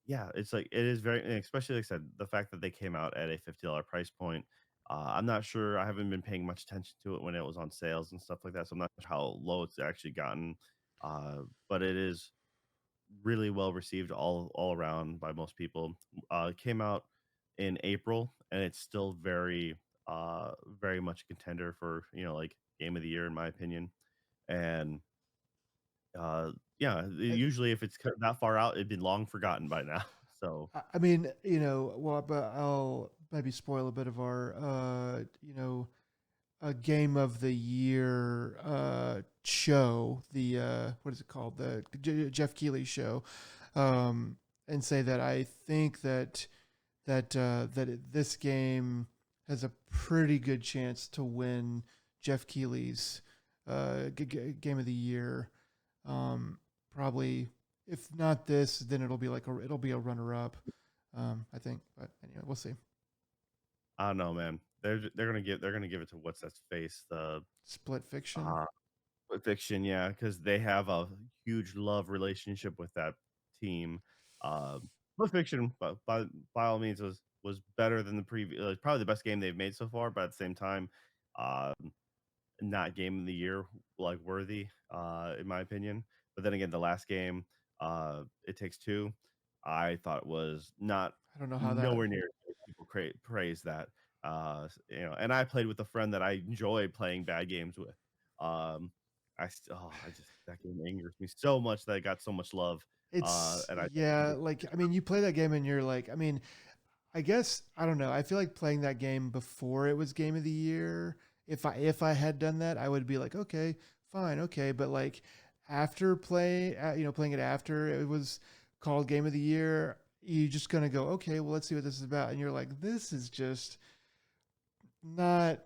yeah, it's like it is very and especially like I said, the fact that they came out at a $50 price point. I'm not sure. I haven't been paying much attention to it when it was on sales and stuff like that, so I'm not sure how low it's actually gotten. But it is really well received all around by most people. It came out in April, and it's still very much a contender for like game of the year in my opinion. And yeah,
I,
usually if it's that far out, it'd been long forgotten by now. So
I mean, well, but I'll maybe spoil a bit of our, a game of the year show. The what is it called? The Jeff Keighley show, um, and say that I think that this game has a pretty good chance to win Jeff Keighley's game of the year. Um, Probably, if not this, then it'll be a runner up. I think, but anyway, we'll see.
I don't know, man. They're gonna give it to what's that face the
Split Fiction.
uh fiction, yeah, because they have a huge love relationship with that team. Uh, Split Fiction, but by all means, was better than the previous. Probably the best game they've made so far, but at the same time, uh, not game of the year like worthy, in my opinion. But then again, the last game, It Takes Two, I thought was not
I don't know how that.
nowhere near as good as people praise that. And I played with a friend that I enjoy playing bad games with. Um, I just that game angers me so much that it got so much love.
It's
And I
yeah, like I mean, you play that game and you're like, I mean, I guess I don't know. I feel like playing that game before it was game of the year. If I had done that, I would be like, okay, fine, okay. But like after playing it after it was called game of the year, you just gonna go, okay, well, let's see what this is about, and you're like, this is just not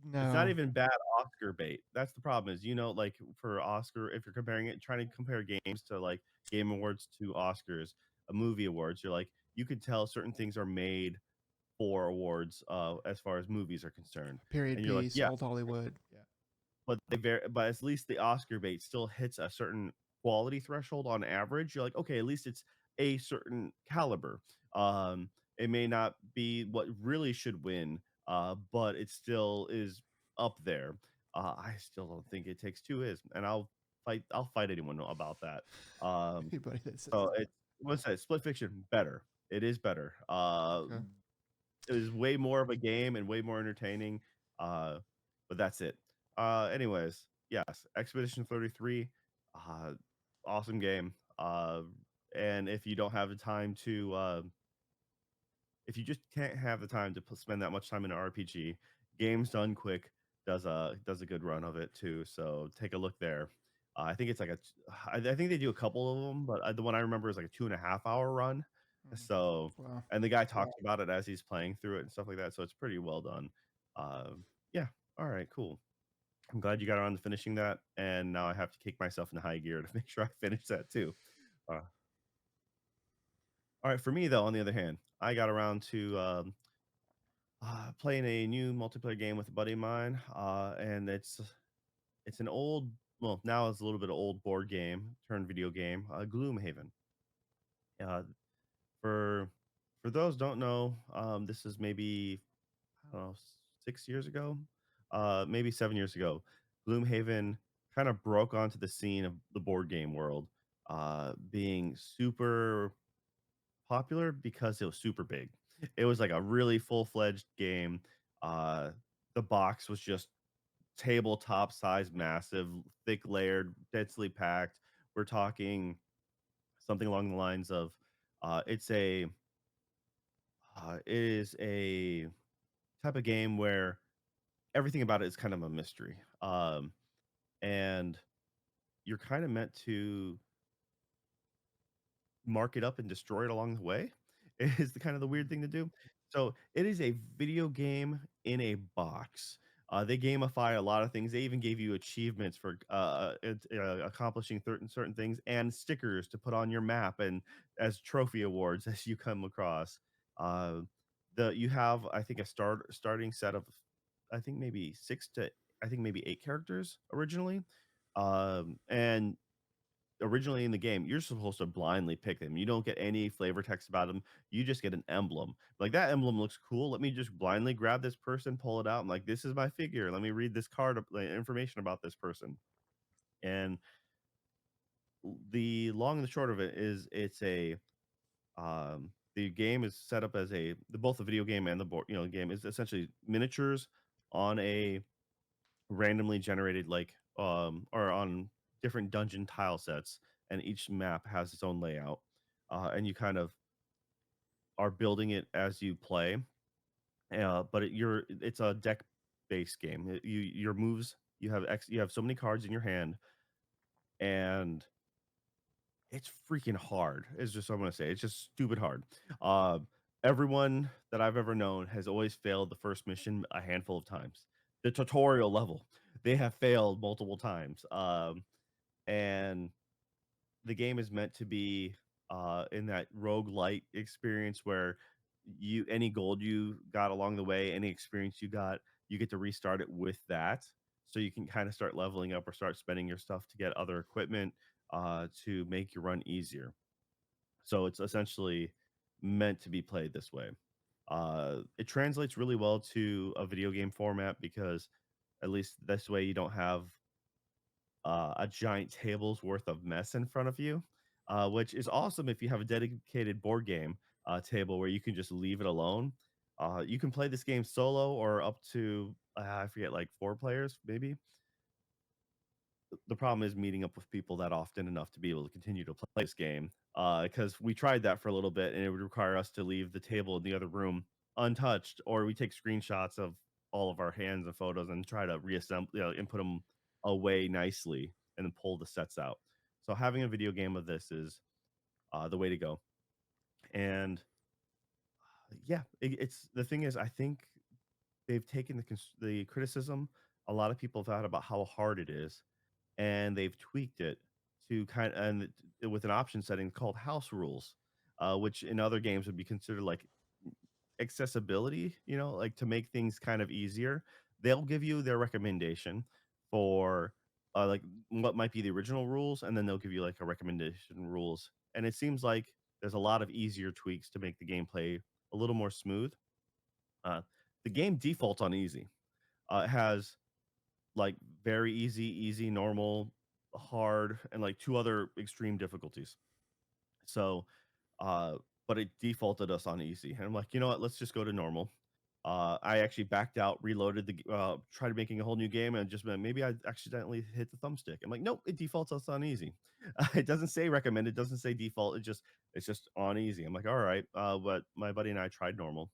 It's not
no.
even bad Oscar bait. That's the problem is, like for Oscar, if you're comparing it, trying to compare games to like Game Awards to Oscars, movie awards, you're like, you could tell certain things are made for awards, as far as movies are concerned.
Period
And you're like,
piece,
yeah,
old Hollywood. Yeah,
but at least the Oscar bait still hits a certain quality threshold on average. You're like, okay, at least it's a certain caliber. Um, it may not be what really should win, but it still is up there. I still don't think It Takes Two is, and I'll fight anyone about that. Um,
anybody that says
so
that.
it's what's that? Split Fiction better. It is better.
Okay.
It was way more of a game and way more entertaining. Uh, but that's it. Anyways, yes, Expedition 33, uh, awesome game. And if you don't have the time to, if you just can't have the time to spend that much time in an RPG, Games Done Quick does a good run of it too. So take a look there. I think it's like I think they do a couple of them, but the one I remember is like a 2.5 hour run.
Mhm.
So,
Wow.
and the guy talks about it as he's playing through it and stuff like that. So it's pretty well done. Yeah. All right. Cool. I'm glad you got around to finishing that, and now I have to kick myself in high gear to make sure I finish that too. Uh, all right. For me though, on the other hand, I got around to playing a new multiplayer game with a buddy of mine, and it's an old, well, now it's a little bit of old board game turned video game, Gloomhaven. Uh, for for those don't know, this is maybe I don't know 6 years ago, maybe 7 years ago. Gloomhaven kind of broke onto the scene of the board game world, being super popular because it was super big. It was like a really full-fledged game. Uh, the box was just tabletop size, massive, thick layered, densely packed. We're talking something along the lines of it is a type of game where everything about it is kind of a mystery. And you're kind of meant to mark it up and destroy it along the way is the kind of the weird thing to do. So it is a video game in a box. They gamify a lot of things. They even gave you achievements for accomplishing certain things and stickers to put on your map and as trophy awards as you come across. Uh, the you have I think a starting set of I think maybe I think maybe 8 characters originally, and originally in the game, you're supposed to blindly pick them. You don't get any flavor text about them. You just get an emblem. Like that emblem looks cool. Let me just blindly grab this person, pull it out. I'm like, this is my figure. Let me read this card, information about this person. And the long and the short of it is, the game is set up as both the video game and the board, game is essentially miniatures on a randomly generated or on different dungeon tile sets, and each map has its own layout, and you kind of are building it as you play. But it's a deck based game. Your moves, you have so many cards in your hand, and it's freaking hard. Is just what I'm gonna say. It's just stupid hard. Uh, Everyone that I've ever known has always failed the first mission a handful of times. The tutorial level, they have failed multiple times. And the game is meant to be in that roguelite experience where any gold you got along the way, any experience you got, you get to restart it with that. So you can kind of start leveling up or start spending your stuff to get other equipment to make your run easier. So it's essentially meant to be played this way. It translates really well to a video game format because at least this way you don't have a giant table's worth of mess in front of you, which is awesome if you have a dedicated board game table where you can just leave it alone. You can play this game solo or up to I forget, like 4 players maybe. The problem is meeting up with people that often enough to be able to continue to play this game. Because we tried that for a little bit, and it would require us to leave the table in the other room untouched, or we take screenshots of all of our hands and photos and try to reassemble, and put them away nicely, and then pull the sets out. So having a video game of this is the way to go. And yeah, it's the thing is, I think they've taken the criticism a lot of people have had about how hard it is, and they've tweaked it to with an option setting called house rules, which in other games would be considered like accessibility, like to make things kind of easier. They'll give you their recommendation for like what might be the original rules, and then they'll give you like a recommendation rules. And it seems like there's a lot of easier tweaks to make the gameplay a little more smooth. Uh, the game defaults on easy. It has like very easy, normal, hard, and like 2 other extreme difficulties. So, uh, but it defaulted us on easy, and I'm like, you know what? Let's just go to normal. I actually backed out, reloaded tried making a whole new game, and just maybe I accidentally hit the thumbstick. I'm like, nope, it defaults us on easy. It doesn't say recommended, it doesn't say default. It's just on easy. I'm like, all right. But my buddy and I tried normal,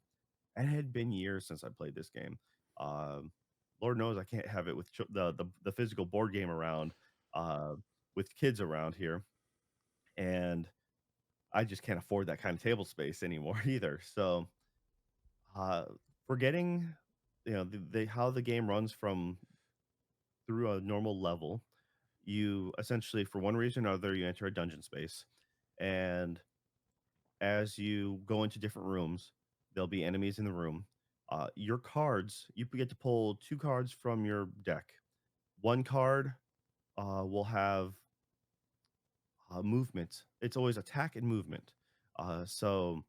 and it had been years since I played this game. Um, Lord knows I can't have it with the physical board game around uh, with kids around here, and I just can't afford that kind of table space anymore either. So, uh, forgetting, how the game runs from through a normal level, you essentially, for one reason or another, you enter a dungeon space, and as you go into different rooms, there'll be enemies in the room. Your cards, you get to pull 2 cards from your deck. One card will have movement. It's always attack and movement. So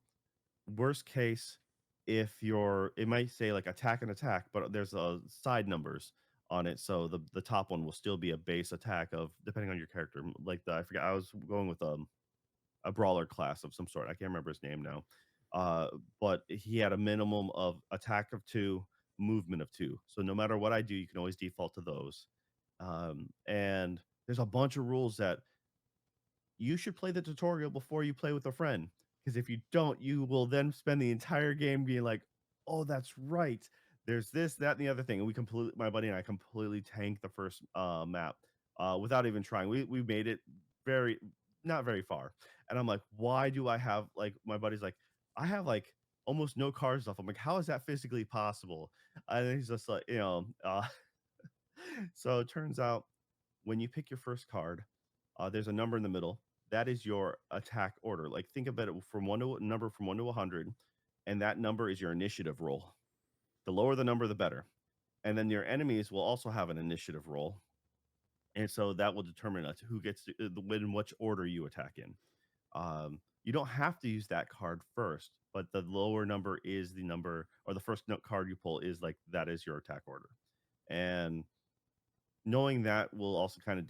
worst case, if you're it might say like attack and attack, but there's side numbers on it. So the top one will still be a base attack of depending on your character. Like I forget, I was going with a brawler class of some sort. I can't remember his name now. Uh, but he had a minimum of attack of 2, movement of 2. So no matter what I do, you can always default to those. And there's a bunch of rules that you should play the tutorial before you play with a friend. Because if you don't, you will then spend the entire game being like, "Oh, that's right. There's this, that, and the other thing." And my buddy and I completely tanked the first map without even trying. We made it very not very far, and I'm like, "Why do I have like?" My buddy's like, "I have like almost no cards left." I'm like, "How is that physically possible?" And he's just like, so it turns out when you pick your first card, there's a number in the middle. That is your attack order. Like think about it from one to 100, and that number is your initiative roll. The lower the number, the better. And then your enemies will also have an initiative roll, and so that will determine who gets to, in which order you attack in. You don't have to use that card first, but the lower number is the number, or the first card you pull is like that is your attack order. And knowing that will also kind of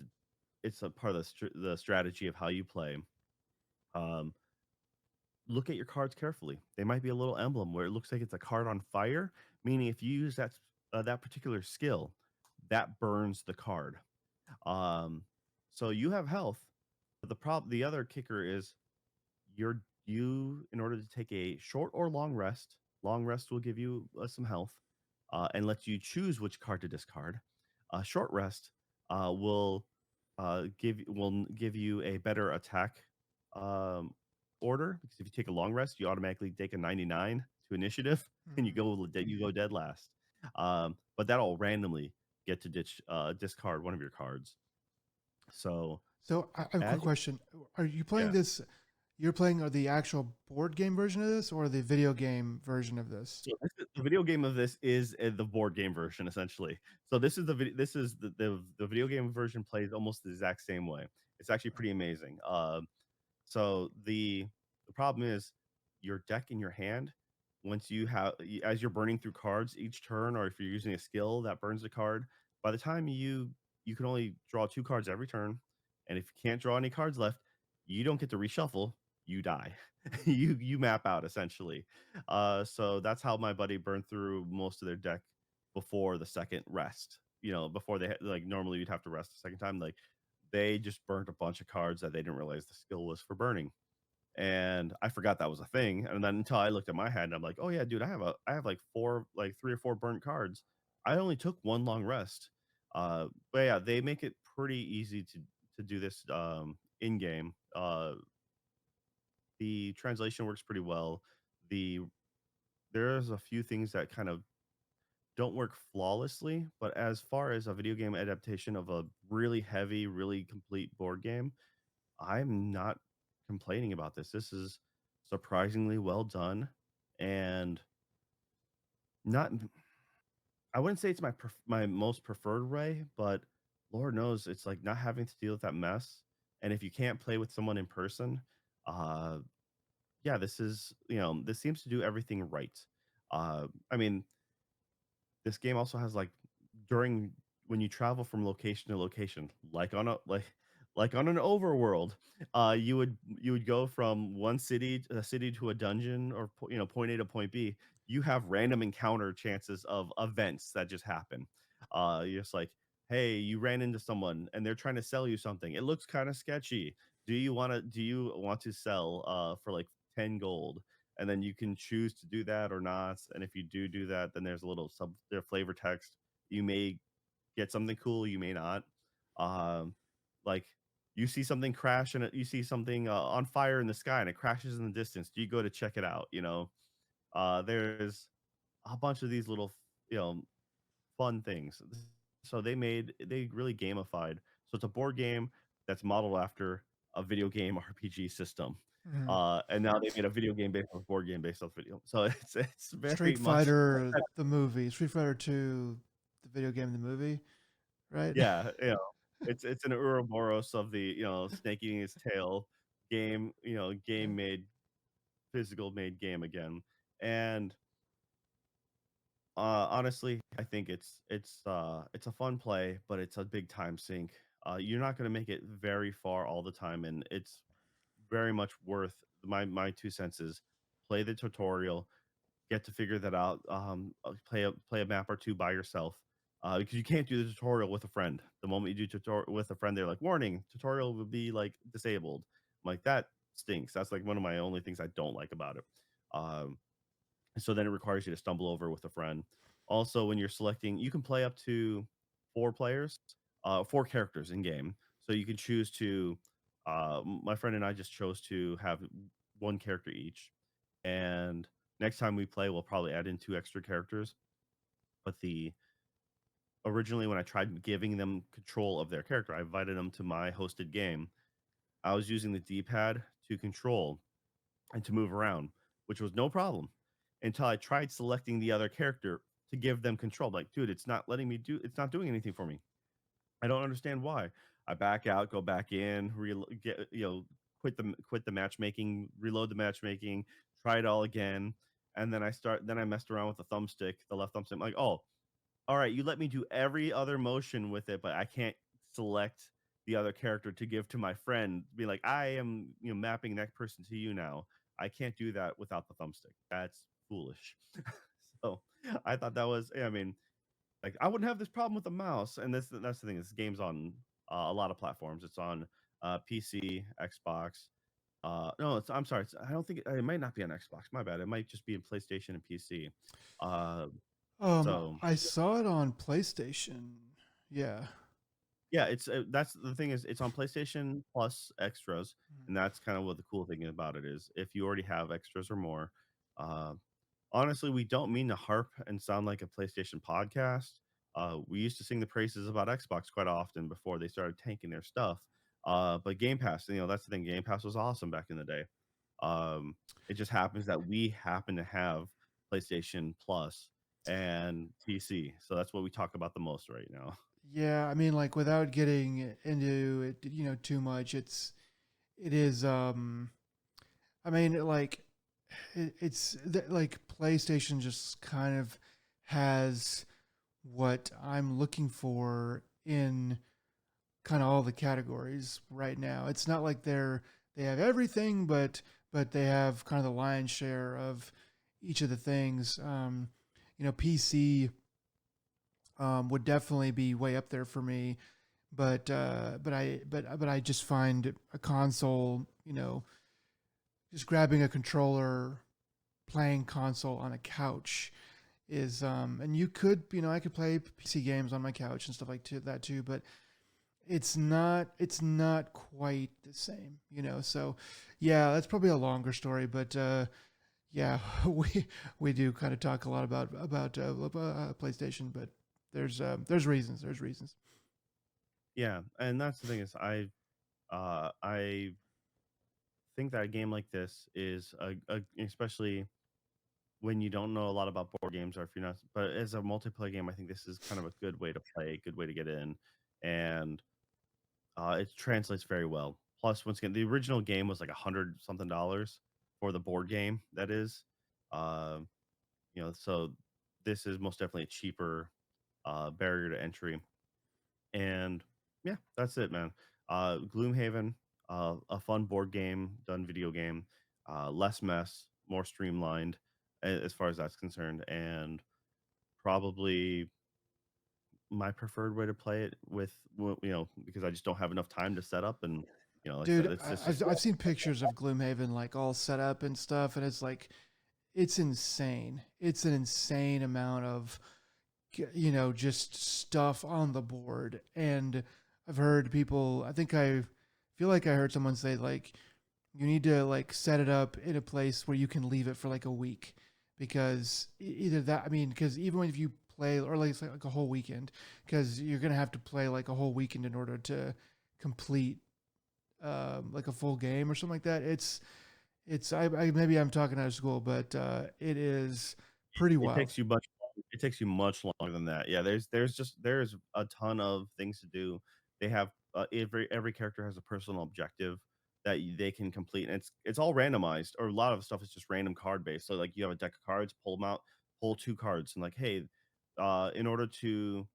it's a part of the strategy of how you play. Um, Look at your cards carefully. They might be a little emblem where it looks like it's a card on fire, meaning if you use that particular skill, that burns the card. Um, so you have health, but the other kicker is you in order to take a short or long rest will give you some health and lets you choose which card to discard. Short rest will give you a better attack um, order because if you take a long rest, you automatically take a 99 to initiative and
Mm.
you go dead last. But that'll randomly get to discard one of your cards. So
So I have a quick
as
question. Are you playing
yeah,
this? You're playing the actual board game version of this or the video game version of this?
so the video game of this is the board game version essentially. So this is the video game version plays almost the exact same way. It's actually pretty amazing. So the problem is your deck in your hand. Once as you're burning through cards each turn, or if you're using a skill that burns the card, by the time you can only draw 2 cards every turn, and if you can't draw any cards left, you don't get to reshuffle. You die.
Mm.
You map out essentially. So that's how my buddy burned through most of their deck before the second rest. Before like normally you'd have to rest the second time. Like they just burnt a bunch of cards that they didn't realize the skill was for burning. And I forgot that was a thing. And then until I looked at my hand, I'm like, oh yeah, dude, I have like three or four burnt cards. I only took one long rest. But yeah, they make it pretty easy to do this in game. The translation works pretty well. The There's a few things that kind of don't work flawlessly, but as far as a video game adaptation of a really heavy, really complete board game, I'm not complaining about this. This is surprisingly well done and not I wouldn't say it's my most preferred way, but Lord knows it's like not having to deal with that mess. And if you can't play with someone in person, uh yeah, this seems to do everything right. I mean, this game also has like during when you travel from location to location, like on an overworld, you would go from one city to a dungeon or point A to point B. You have random encounter chances of events that just happen. You're just like, hey, you ran into someone and they're trying to sell you something. It looks kind of sketchy. Do you want to sell for like 10 gold? And then you can choose to do that or not. And if you do that, then there's a little their flavor text. You may get something cool, you may not. Um, like you see something crash and you see something on fire in the sky and it crashes in the distance. Do you go to check it out? There's a bunch of these little fun things. So they really gamified. So it's a board game that's modeled after a video game RPG system.
Mm.
And now they made a video game based on board game based on video. So it's very
Street
much
Fighter the movie, Street Fighter 2, the video game, the movie, right?
yeah, it's an Ouroboros of the snake eating its tail game, game made. physical made game again. And honestly, I think it's a fun play, but it's a big time sink. You're not going to make it very far all the time, and it's very much worth my 2 cents is play the tutorial, get to figure that out, play a map or 2 by yourself, because you can't do the tutorial with a friend. The moment you do tutorial with a friend, they're like, "Warning, tutorial will be, like, disabled." I'm like, "That stinks." That's, like, one of my only things I don't like about it. Um, so then it requires you to stumble over with a friend. Also, when you're selecting you can play up to 4 players, 4 characters in game. So you can choose to my friend and I just chose to have 1 character each. And next time we play, we'll probably add in 2 extra characters. But the originally when I tried giving them control of their character, I invited them to my hosted game. I was using the D-pad to control and to move around, which was no problem until I tried selecting the other character to give them control. Like, dude, it's not doing anything for me. I don't understand why. I back out, go back in, get quit the matchmaking, reload the matchmaking, try it all again, and then I messed around with the thumbstick, the left thumbstick. I'm like, oh, all right, you let me do every other motion with it, but I can't select the other character to give to my friend. Be like, I am, mapping that person to you now. I can't do that without the thumbstick. That's foolish. So I thought that was, I mean, like I wouldn't have this problem with the mouse. And that's the thing. This game's on a lot of platforms. It's on PC, Xbox. No, I'm sorry. I don't think it might not be on Xbox. My bad. It might just be in PlayStation and PC. Uh, so
I saw it on PlayStation. Yeah.
Yeah, that's the thing is it's on PlayStation Plus extras, and that's kind of what the cool thing about it is. If you already have extras or more, uh, honestly, we don't mean to harp and sound like a PlayStation podcast. We used to sing the praises about Xbox quite often before they started tanking their stuff. But Game Pass, that's the thing. Game Pass was awesome back in the day. Um, it just happens that we happen to have PlayStation Plus and PC, so that's what we talk about the most right now.
Yeah, I mean, like without getting into it, too much, it is I mean, like like PlayStation just kind of has what I'm looking for in kind of all the categories right now. It's not like they have everything, but they have kind of the lion's share of each of the things. PC would definitely be way up there for me, but I just find a console, just grabbing a controller, playing console on a couch is and you could I could play PC games on my couch and stuff that too, but it's not quite the same, so yeah, that's probably a longer story, but yeah, we do kind of talk a lot about PlayStation, but there's reasons.
Yeah, and that's the thing is I think that a game like this is especially when you don't know a lot about board games or if you're not but as a multiplayer game, I think this is kind of a good way to play, good way to get in. And it translates very well. Plus, once again, the original game was like 100 something dollars for the board game, that is. Um, so this is most definitely a cheaper barrier to entry. And yeah, that's it, man. Gloomhaven, a fun board game, done video game, less mess, more streamlined as far as that's concerned, and probably my preferred way to play it because I just don't have enough time to set up and like I said,
Dude,
it's
I've
just
I've seen pictures of Gloomhaven like all set up and stuff, and it's like it's insane. It's an insane amount of just stuff on the board. And I've heard people, I feel like I heard someone say like you need to like set it up in a place where you can leave it for like a week, because either that, I mean, because even if you play or like, it's like a whole weekend, because you're gonna have to play like a whole weekend in order to complete like a full game or something like that. I maybe I'm talking out of school, but it is pretty
it
wild.
takes you much it takes you much longer than that. Yeah, there's a ton of things to do. They have every character has a personal objective that they can complete, and it's all randomized, or a lot of stuff is just random card based. So like you have a deck of cards, pull them out, pull 2 cards, and like, hey, in order to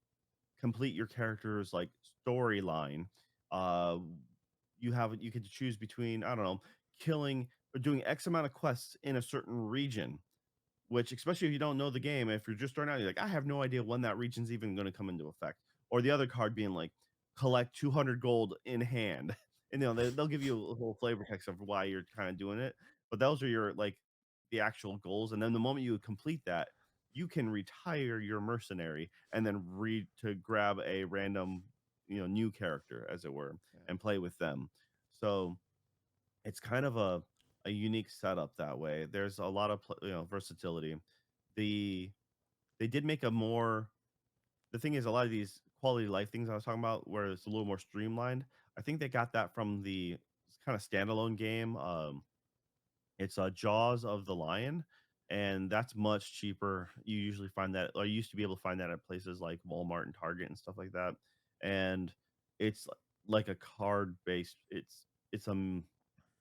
complete your character's like storyline, uh, you could choose between, I don't know, killing or doing X amount of quests in a certain region, which, especially if you don't know the game, if you're just starting out, you're like, I have no idea when that region's even going to come into effect. Or the other card being like, collect 200 gold in hand. And they'll give you a whole flavor text of why you're kind of doing it. But those are your like the actual goals. And then the moment you complete that, you can retire your mercenary and then read to grab a random, new character, as it were,
Yeah.
and play with them. So it's kind of a unique setup that way. There's a lot of versatility. The they did make a more the thing is, a lot of these quality of life things I was talking about, where it's a little more streamlined. I think they got that from the kind of standalone game. It's Jaws of the Lion, and that's much cheaper. You usually find that, or you used to be able to find that at places like Walmart and Target and stuff like that. And it's like a card based. It's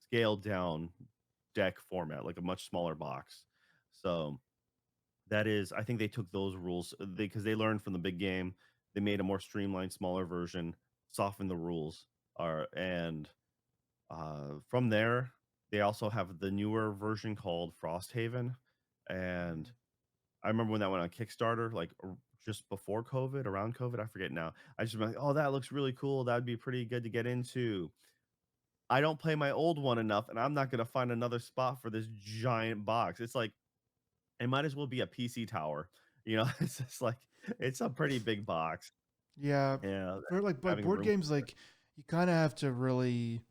scaled down deck format, like a much smaller box. So that is, I think they took those rules because they learned from the big game. They made a more streamlined, smaller version, softened the rules, and from there they also have the newer version called Frosthaven, and
Mhm.
I remember when that went on Kickstarter, like just before COVID, around COVID, I forget now. I just remember, oh, that looks really cool. That'd be pretty good to get into. I don't play my old one enough, and I'm not gonna find another spot for this giant box. It's like it might as well be a PC tower. It's just like it's a pretty big box.
Yeah,
Yeah,
for like
having
board
room.
games, like you kind of have to really,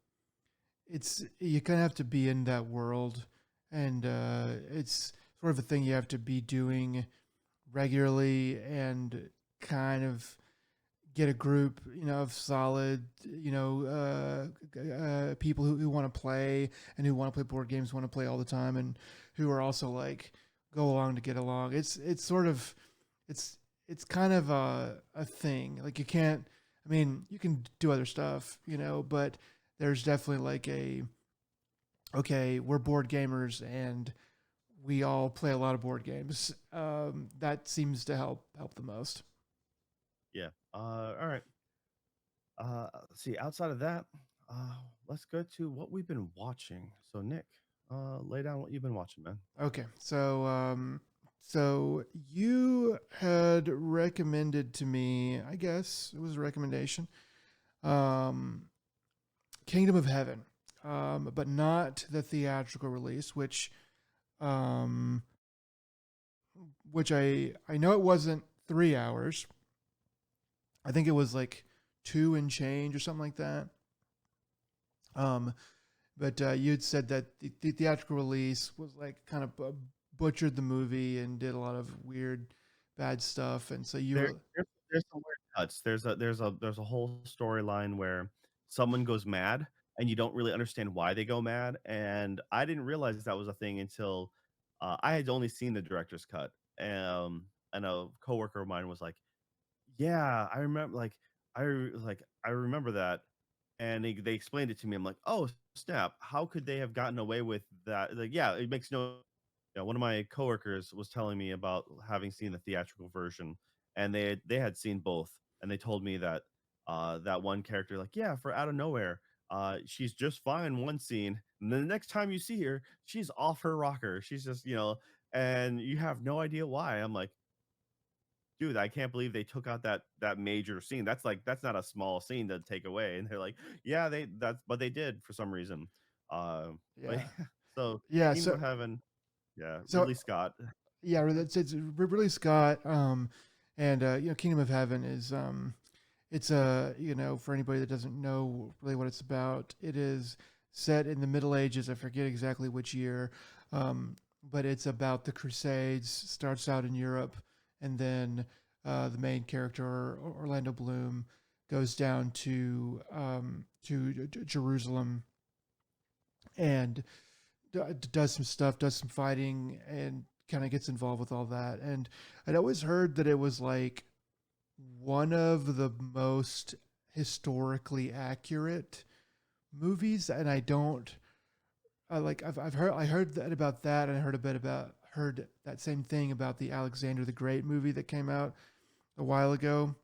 you kind of have to be in that world, and it's sort of a thing you have to be doing regularly, and kind of get a group, of solid, people who want to play and who want to play board games, want to play all the time, and who are also like go along to get along. It's sort of it's it's kind of a thing. Like you can't. I mean, you can do other stuff, but there's definitely like a okay, we're board gamers and we all play a lot of board games. That seems to help the most.
Yeah. All right. Let's see. Outside of that, uh, let's go to what we've been watching. So, Nick, lay down what you've been watching, man.
Okay, so you had recommended to me, I guess it was a recommendation, um, Kingdom of Heaven, but not the theatrical release, um, which I know it wasn't 3 hours. I think it was like two and change or something like that. Um, but you had said that the theatrical release was like kind of butchered the movie and did a lot of weird, bad stuff, and so you
There,
were
there's some weird cuts. There's a whole storyline where someone goes mad, and you don't really understand why they go mad. And I didn't realize that was a thing until I had only seen the director's cut. And a coworker of mine was like, yeah, I remember, I remember that, and they explained it to me. I'm like, "Oh, snap. How could they have gotten away with that?" Like, yeah, it makes no one of my coworkers was telling me about having seen the theatrical version, and they had seen both, and they told me that that one character, like, yeah, for out of nowhere, she's just fine one scene, and then the next time you see her, she's off her rocker. She's just, and you have no idea why. I'm like, dude, I can't believe they took out that major scene. That's not a small scene to take away. And they're like, yeah, but they did for some reason. But
yeah
yeah, so
yeah
Kingdom
so
of Heaven, yeah,
so
Ridley Scott.
yeah it's Ridley Scott, and Kingdom of Heaven is it's for anybody that doesn't know really what it's about, it is set in the Middle Ages. I forget exactly which year, but it's about the Crusades. Starts out in Europe, and then the main character Orlando Bloom goes down to Jerusalem and does some stuff, does some fighting, and kind of gets involved with all that. And I'd always heard that it was like one of the most historically accurate movies, and I don't like I heard that about that, and I heard a bit about heard that same thing about the Alexander the Great movie that came out a while ago.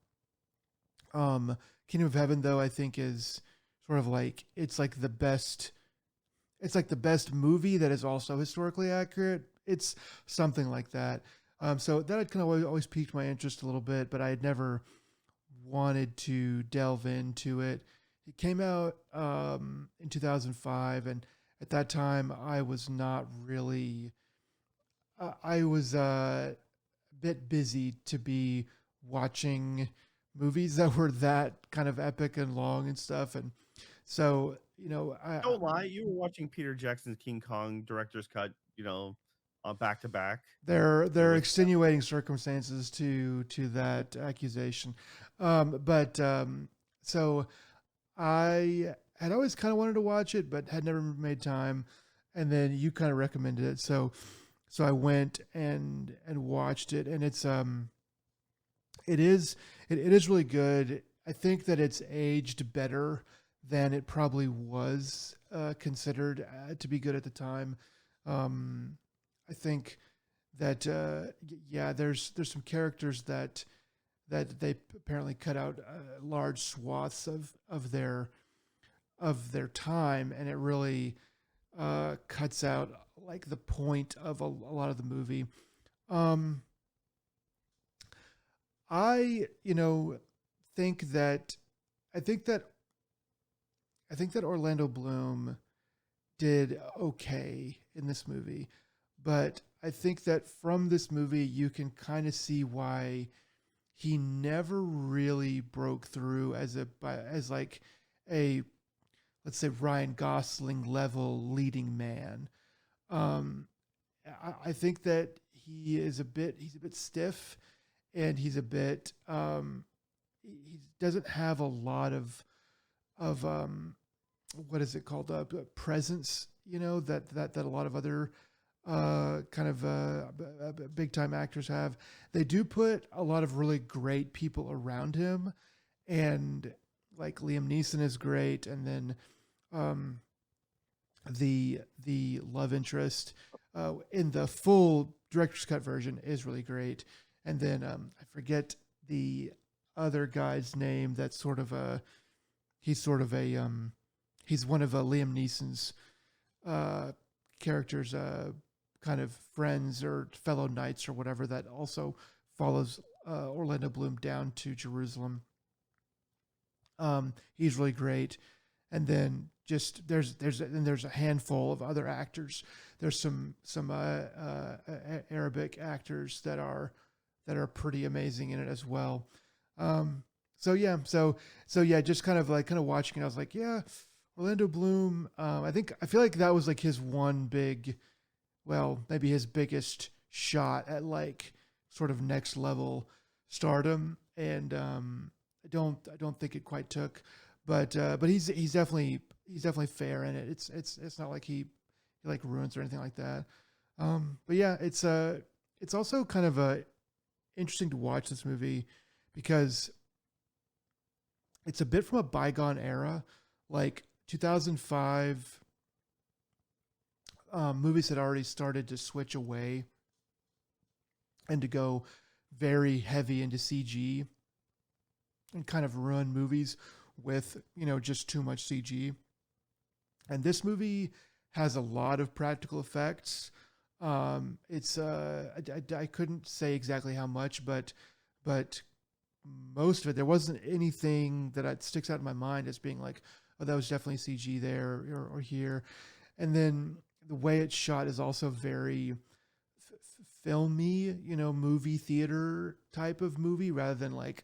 Um, Kingdom of Heaven, though, I think is sort of like it's like the best. It's like the best movie that is also historically accurate. It's something like that. So that had kind of always piqued my interest a little bit, but I had never wanted to delve into it. It came out in 2005, and at that time, I was not really. I was a bit busy to be watching movies that were that kind of epic and long and stuff, and so
Don't lie, you were watching Peter Jackson's King Kong director's cut, back to back. It
there are
was
extenuating circumstances to that accusation, but so I had always kind of wanted to watch it, but had never made time. And then you kind of recommended it, so I went and watched it, and it is it is really good. I think that it's aged better than it probably was considered to be good at the time. Um, I think that yeah, there's some characters that they apparently cut out large swaths of their time, and it really cuts out like the point of a lot of the movie. Um, I think that I think that I think that Orlando Bloom did okay in this movie, but I think that from this movie you can kind of see why he never really broke through as like a, let's say, Ryan Gosling level leading man. Um, I think that he's a bit stiff, and he's a bit he doesn't have a lot of what is it called, presence, that a lot of other kind of big time actors have. They do put a lot of really great people around him, and like Liam Neeson is great, and then um, the love interest in the full director's cut version is really great, and then I forget the other guy's name. That's sort of a he's sort of a he's one of Liam Neeson's uh, characters, kind of friends or fellow knights or whatever, that also follows Orlando Bloom down to Jerusalem. He's really great, and then just there's a handful of other actors. There's some Arabic actors that are pretty amazing in it as well. So yeah, so yeah, just kind of watching it, I was like, yeah, Orlando Bloom. I feel like that was like his one big, well, maybe his biggest shot at like sort of next level stardom, and I don't think it quite took, but he's definitely fair in it. It's not like he like ruins or anything like that. But yeah, it's also kind of interesting to watch this movie because it's a bit from a bygone era, like 2005. Movies had already started to switch away and to go very heavy into CG and kind of ruin movies with just too much CG. And this movie has a lot of practical effects. It's I couldn't say exactly how much, but most of it, there wasn't anything that sticks out in my mind as being like, oh, that was definitely CG there or here. And then the way it's shot is also very filmy, movie theater type of movie, rather than like,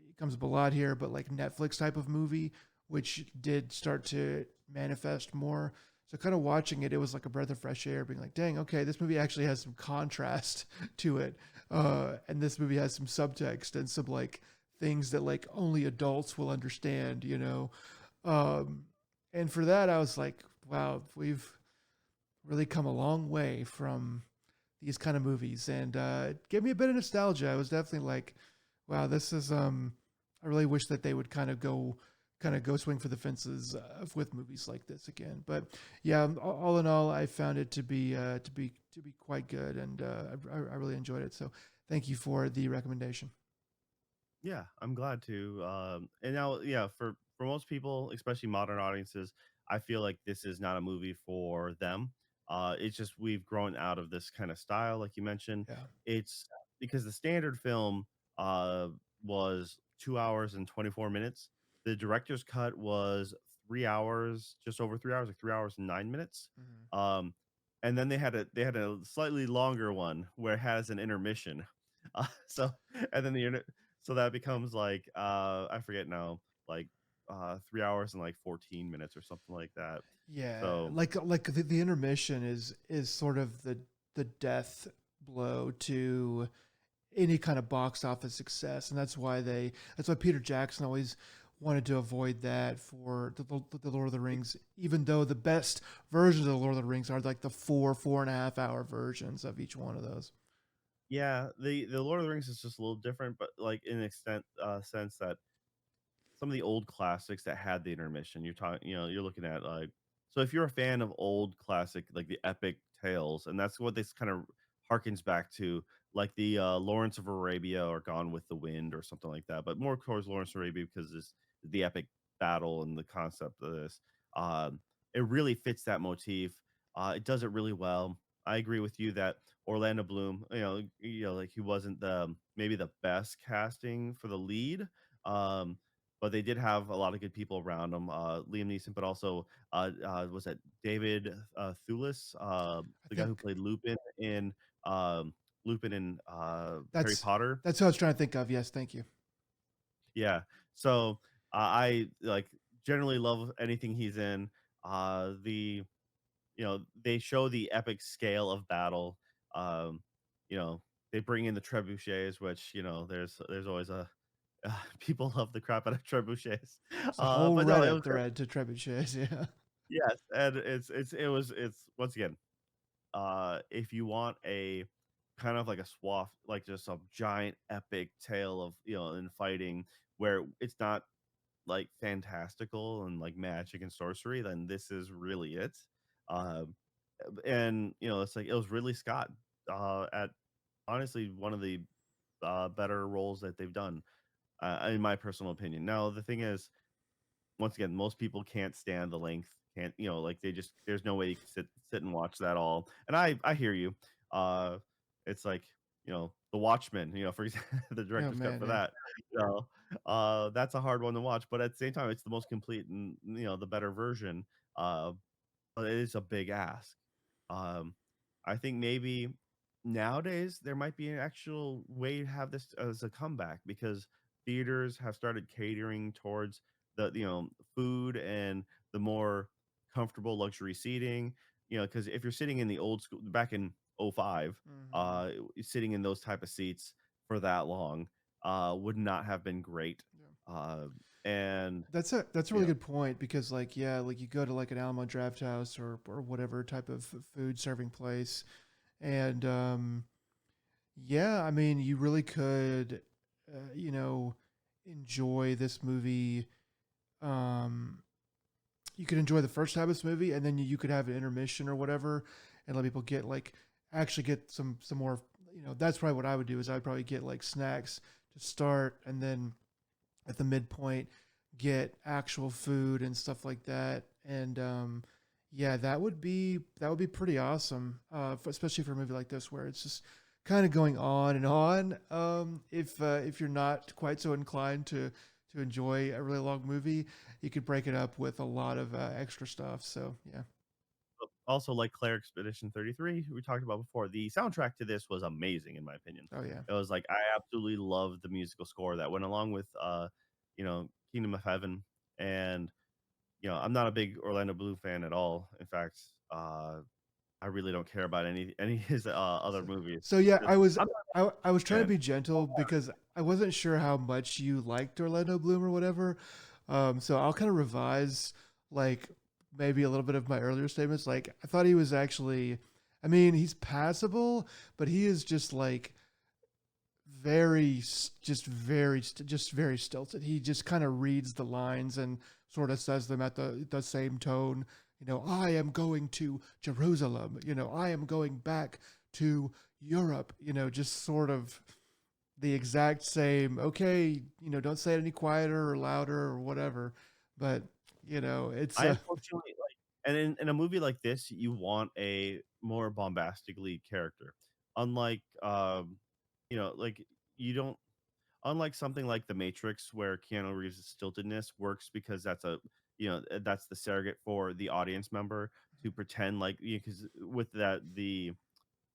it comes up a lot here, but like Netflix type of movie, which did start to manifest more. So kind of watching it, it was like a breath of fresh air, being like, dang, okay, this movie actually has some contrast to it. And this movie has some subtext and some like things that like only adults will understand. And for that, I was like, wow, we've really come a long way from these kind of movies, and it gave me a bit of nostalgia. I was definitely like, wow, this is I really wish that they would kind of go swing for the fences with movies like this again. But yeah, all in all, I found it to be quite good, and I really enjoyed it. So thank you for the recommendation.
Yeah, I'm glad to. And now, yeah, for most people, especially modern audiences, I feel like this is not a movie for them. It's just we've grown out of this kind of style, like you mentioned.
Yeah.
It's because the standard film uh, was 2 hours and 24 minutes. The director's cut was 3 hours, just over 3 hours, like 3 hours and 9 minutes.
Mhm.
Um, and then they had a slightly longer one where it has an intermission. So and then so that becomes like I forget now, like 3 hours and like 14 minutes or something like that.
Yeah,
So
like the intermission is sort of the death blow to any kind of box office success, and that's why Peter Jackson always wanted to avoid that for the Lord of the Rings, even though the best versions of the Lord of the Rings are like the 4.5 hour versions of each one of those.
yeah, the Lord of the Rings is just a little different, but like in an extent sense that some of the old classics that had the intermission. You're talking, you're looking at like, so if you're a fan of old classic, like the epic tales, and that's what this kind of harkens back to, like the Lawrence of Arabia or Gone with the Wind or something like that, but more towards Lawrence of Arabia because it's the epic battle and the concept of this. Um, it really fits that motif. It does it really well. I agree with you that Orlando Bloom, like he wasn't the maybe the best casting for the lead. Um, but they did have a lot of good people around him. Liam Neeson, but also was that David Thewlis,
I
the guy who
think
played um, Lupin in Harry
that's
Potter.
that's what I was trying to think of. Yes, thank you.
Yeah, so I like generally love anything he's in. The they show the epic scale of battle. Um, you know they bring in the trebuchets, which there's always a people love the crap out of trebuchets.
There's a whole
But no, it was
Reddit thread to trebuchets. Yeah.
yes, and it's once again, if you want a kind of like a swath, like just a giant epic tale of in fighting where it's not like fantastical and like magic and sorcery, then this is really it. Um, and it's like it was Ridley Scott at honestly one of the better roles that they've done, in my personal opinion. Now the thing is, once again, most people can't stand the length. Can't like they just there's no way you can sit and watch that all. And I hear you. Uh, it's like The Watchmen. For example, the
Oh
director's cut
man,
for
yeah.
that. That's a hard one to watch, but at the same time, it's the most complete and the better version. Uh, but it is a big ask. Um, I think maybe nowadays there might be an actual way to have this as a comeback because theaters have started catering towards the food and the more comfortable luxury seating. Because if you're sitting in the old school back in '05,
Hmm.
sitting in those type of seats for that long would not have been great.
Yeah.
Uh, and
That's a
you
really
know,
good point because like yeah, like you go to like an Alamo Draft House or whatever type of food serving place, and yeah, I mean you really could, you know, enjoy this movie. Um, you could enjoy the first half of this movie, and then you could have an intermission or whatever, and let people get like actually get some more. You know, that's probably what I would do is I'd probably get like snacks to start, and then at the midpoint get actual food and stuff like that. And yeah, that would be pretty awesome, especially for a movie like this where it's just kind of going on and on. If you're not quite so inclined to enjoy a really long movie, you could break it up with a lot of extra stuff. So yeah.
also like Clair Expedition 33, we talked about before. The soundtrack to this was amazing, in my opinion.
Oh yeah.
It was like I absolutely loved the musical score that went along with Kingdom of Heaven. And I'm not a big Orlando Bloom fan at all. In fact, I really don't care about any of his other
So,
movies.
so yeah,
Just I'm not
I was
a
trying to
fan.
be gentle because I wasn't sure how much you liked Orlando Bloom or whatever. So I'll kind of revise like maybe a little bit of my earlier statements. Like I thought he was actually, I mean, he's passable, but he is just like just very stilted. He just kind of reads the lines and sort of says them at the same tone. I am going to Jerusalem. I am going back to Europe. Just sort of the exact same. Okay, don't say it any quieter or louder or whatever. But it's
I unfortunately like, and in a movie like this, you want a more bombastic lead character. Unlike, like, you don't unlike something like The Matrix, where Keanu Reeves' stiltedness works because that's the surrogate for the audience member to pretend like, because with the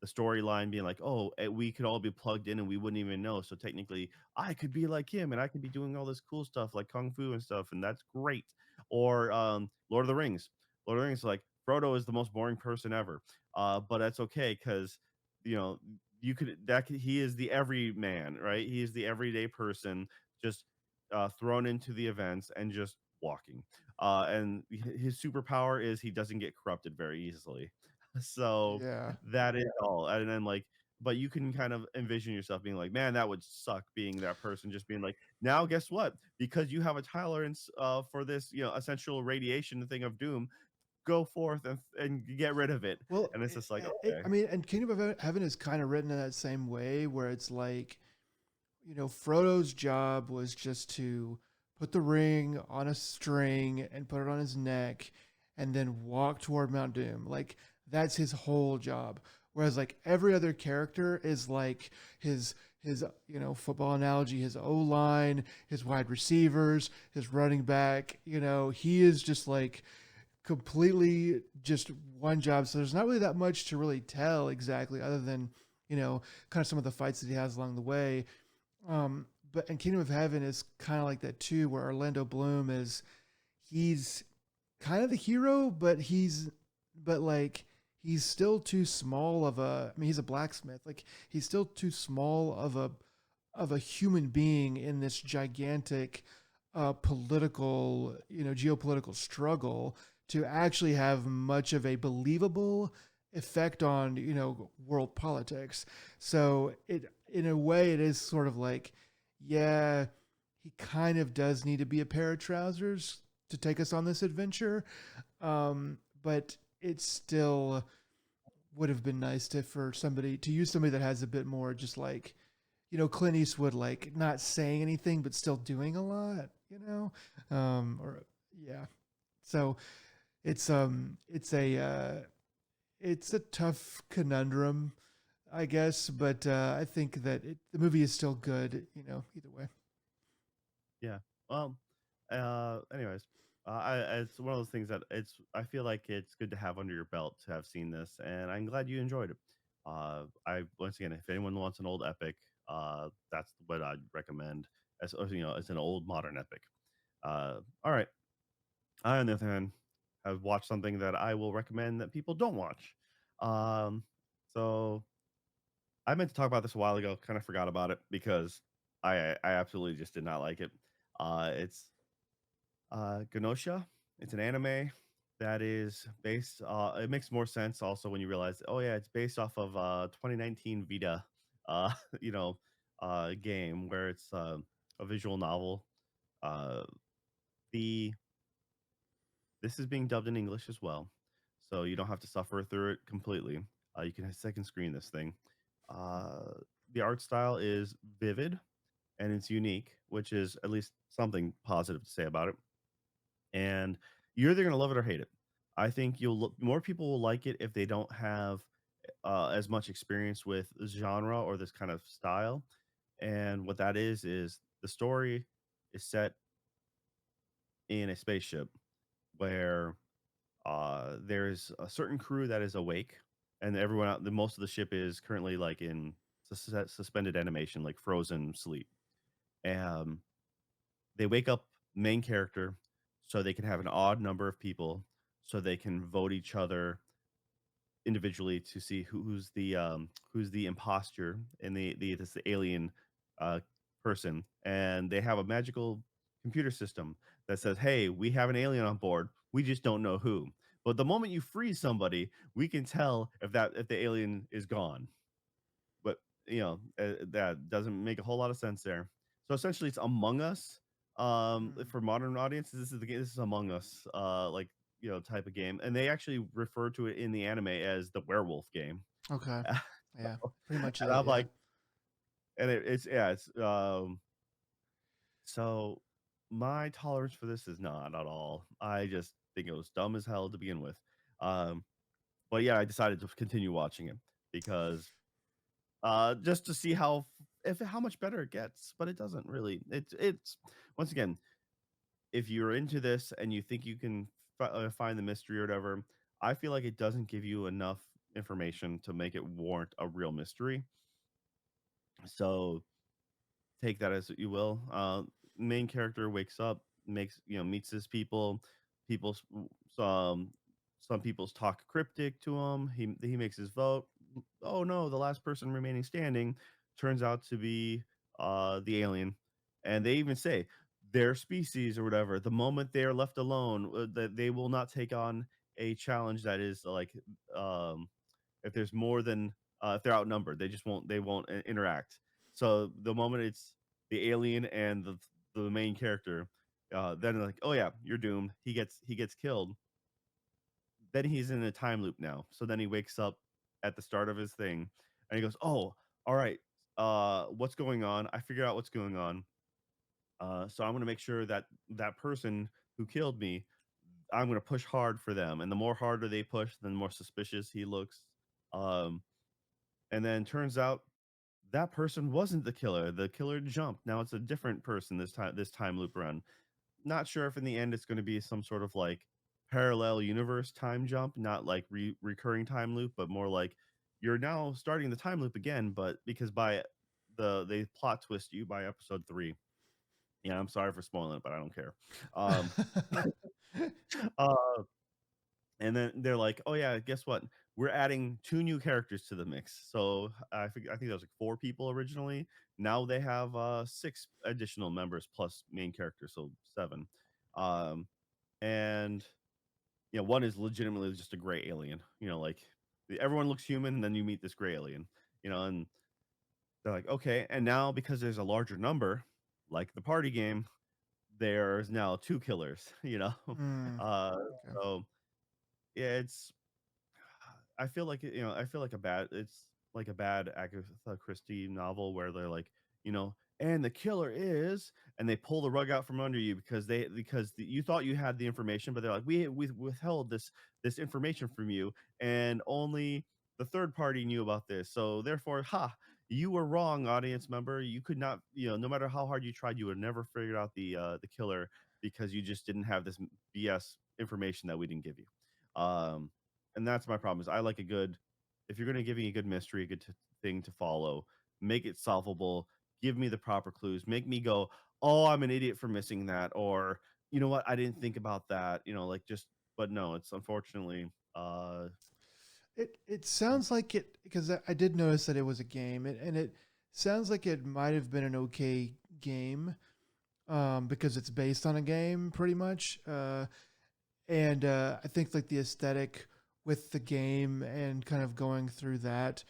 storyline being like, "Oh, we could all be plugged in and we wouldn't even know." So technically, I could be like him and I could be doing all this cool stuff like kung fu and stuff, and that's great. Or Lord of the Rings. Lord of the Rings, like Frodo is the most boring person ever, but that's okay because you know he is the everyman, right? He is the everyday person, just thrown into the events and just walking. And his superpower is he doesn't get corrupted very easily. So
yeah.
that is all, and then, like, but you can kind of envision yourself being like, "Man, that would suck," being that person, just being like, "Now guess what? Because you have a tolerance, for this, essential radiation thing of doom, go forth and get rid of it."
Well,
And it's just like, "Okay."
I mean, and Kingdom of Heaven is kind of written in that same way, where it's like, Frodo's job was just to put the ring on a string and put it on his neck and then walk toward Mount Doom. Like, that's his whole job. Whereas, like, every other character is like his football analogy, his O line, his wide receivers, his running back. He is just like completely just one job. So there's not really that much to really tell exactly, other than kind of some of the fights that he has along the way. But and Kingdom of Heaven is kind of like that too, where Orlando Bloom he's kind of the hero, but like he's still too small of a. I mean, he's a blacksmith. Like, he's still too small of a human being in this gigantic political, geopolitical struggle to actually have much of a believable effect on, world politics. So in a way, it is sort of like, yeah, he kind of does need to be a pair of trousers to take us on this adventure. But it still would have been nice for somebody to use somebody that has a bit more, just like, Clint Eastwood, like not saying anything but still doing a lot, or yeah. So it's a tough conundrum, I guess, but I think that the movie is still good, either way.
Yeah. Well, anyways, it's one of those things that I feel like it's good to have under your belt to have seen this, and I'm glad you enjoyed it. I Once again, if anyone wants an old epic, that's what I'd recommend as an old modern epic. All right. I, on the other hand, have watched something that I will recommend that people don't watch. Um, so I meant to talk about this a while ago, kind of forgot about it because I absolutely just did not like it. It's Gnosia. It's an anime that is based. It makes more sense also when you realize, oh yeah, it's based off of 2019 Vita, uh, you know, game where it's a visual novel. Uh, the This is being dubbed in English as well, so you don't have to suffer through it completely. You can second screen this thing. Uh, the art style is vivid and it's unique, which is at least something positive to say about it. And you're either gonna love it or hate it. I think more people will like it if they don't have as much experience with this genre or this kind of style. And what that is the story is set in a spaceship where there's a certain crew that is awake, and everyone out. The most of the ship is currently like in suspended animation, like frozen sleep. Um, they wake up main character so they can have an odd number of people, so they can vote each other individually to see who's the imposter and the alien uh person, and they have a magical computer system that says, hey, we have an alien on board, we just don't know who. But the moment you freeze somebody, we can tell if the alien is gone. But that doesn't make a whole lot of sense there. So essentially, it's Among Us.
Mm,
For modern audiences, this is the game. This is Among Us, like type of game, and they actually refer to it in the anime as the werewolf game.
okay. Yeah,
So,
pretty much
and
it.
I'm
Yeah.
like, and it's yeah, it's so my tolerance for this is not at all. I just think it was dumb as hell to begin with. Um, but yeah, I decided to continue watching it because just to see how much better it gets, but it doesn't really. It's once again, if you're into this and you think you can find the mystery or whatever, I feel like it doesn't give you enough information to make it warrant a real mystery. So take that as you will. Main character wakes up, meets his people. People's some people's talk cryptic to him. He makes his vote. Oh no, the last person remaining standing turns out to be the alien, and they even say their species or whatever. The moment they are left alone, that they will not take on a challenge that is like um if there's more than if they're outnumbered, they won't interact. So the moment it's the alien and the main character, then they're like, oh yeah, you're doomed. He gets killed. Then he's in a time loop now. So then he wakes up at the start of his thing, and he goes, oh, all right, what's going on? I figured out what's going on. So I'm gonna make sure that that person who killed me, I'm gonna push hard for them, and the more harder they push, the more suspicious he looks. Um, and then turns out that person wasn't the killer. The killer jumped. Now it's a different person this time loop run. Not sure if in the end it's going to be some sort of like parallel universe time jump, not like recurring time loop, but more like you're now starting the time loop again, but because by they plot twist you by episode 3. Yeah, I'm sorry for spoiling it, but I don't care. Um uh and then they're like, "Oh yeah, guess what? We're adding 2 new characters to the mix." So, I think there was, like, 4 people originally. Now they have, 6 additional members plus main character, so 7. Um, and, 1 is legitimately just a gray alien, like, everyone looks human, and then you meet this gray alien, and they're like, "Okay," and now because there's a larger number, like the party game, there's now 2 killers, you know?
Mm,
Uh,
okay.
so, yeah, I feel like it's like a bad Agatha Christie novel where they're like, and the killer is, and they pull the rug out from under you you thought you had the information, but they're like, we withheld this information from you, and only the third party knew about this. So therefore, you were wrong, audience member. You could not, no matter how hard you tried, you would never figure out the killer because you just didn't have this BS information that we didn't give you. Um, and that's my problem is I like a good if you're going to give me a good mystery, a good thing to follow, make it solvable, give me the proper clues, make me go, "Oh, I'm an idiot for missing that," or "You know what? I didn't think about that." Like just but no, it's unfortunately
It sounds like it because I did notice that it was a game, and it sounds like it might have been an okay game, because it's based on a game pretty much. And I think like the aesthetic with the game and kind of going through that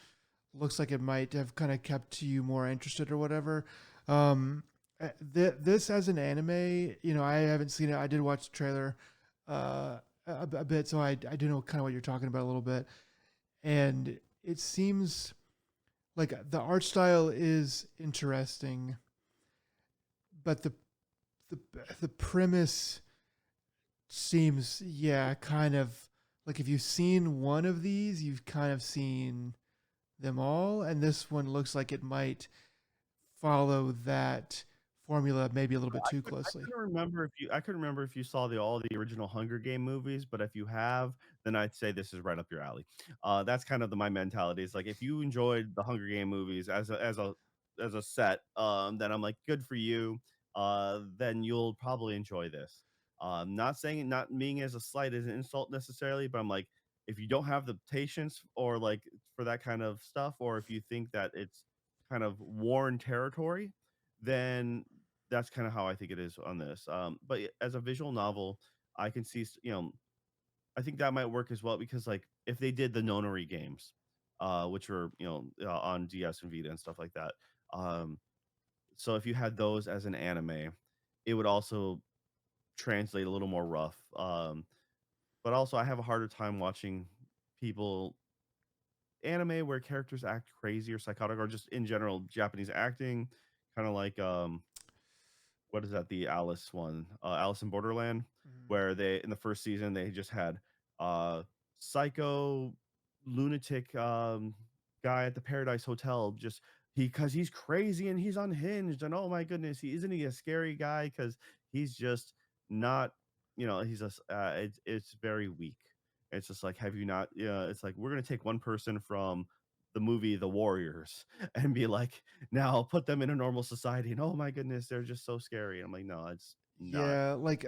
looks like it might have kind of kept you more interested or whatever. This as an anime, I haven't seen it. I did watch the trailer a bit, so I do know kind of what you're talking about a little bit. And it seems like the art style is interesting, but the the premise seems, yeah, kind of like if you've seen one of these, you've kind of seen them all, and this one looks like it might follow that formula maybe a little bit too
I
closely.
couldn't remember if you saw all the original Hunger Game movies, but if you have, then I'd say this is right up your alley. That's kind of my mentality. Is like if you enjoyed the Hunger Game movies as a set, then I'm like, good for you. Then you'll probably enjoy this. Not saying it not meaning as a slight as an insult necessarily, but I'm like, if you don't have the patience or like for that kind of stuff, or if you think that it's kind of worn territory, then that's kind of how I think it is on this. But as a visual novel, I can see, I think that might work as well because like if they did the Nonary games, which were on DS and Vita and stuff like that. Um, so if you had those as an anime, it would also translate a little more rough. But also, I have a harder time watching people anime where characters act crazy or psychotic, or just in general Japanese acting, kind of like what is that? The Alice one, Alice in Borderland,
Mhm.
where they in the first season they just had uh psycho lunatic guy at the Paradise Hotel just because he's crazy and he's unhinged and oh my goodness, he isn't he a scary guy because he's just not he's just it's very weak. It's just like have you not yeah, it's like we're gonna take one person from the movie The Warriors and be like, now put them in a normal society, and oh my goodness, they're just so scary. I'm like, no, it's not.
Yeah, like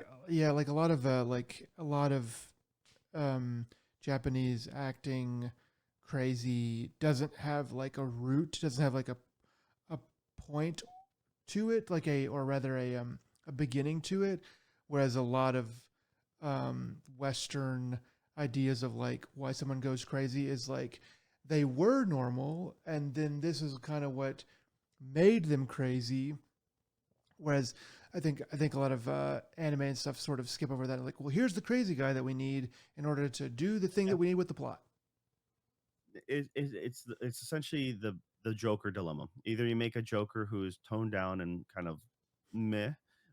a lot of um, Japanese acting crazy doesn't have like a root, doesn't have like a point to it, like or rather a beginning to it, whereas a lot of Western ideas of like why someone goes crazy is like they were normal and then this is kind of what made them crazy. Whereas I think a lot of anime and stuff sort of skip over that. Like, well, here's the crazy guy that we need in order to do the thing
Yeah,
that we need with the plot.
it's essentially the Joker dilemma. Either you make a Joker who is toned down and kind of meh,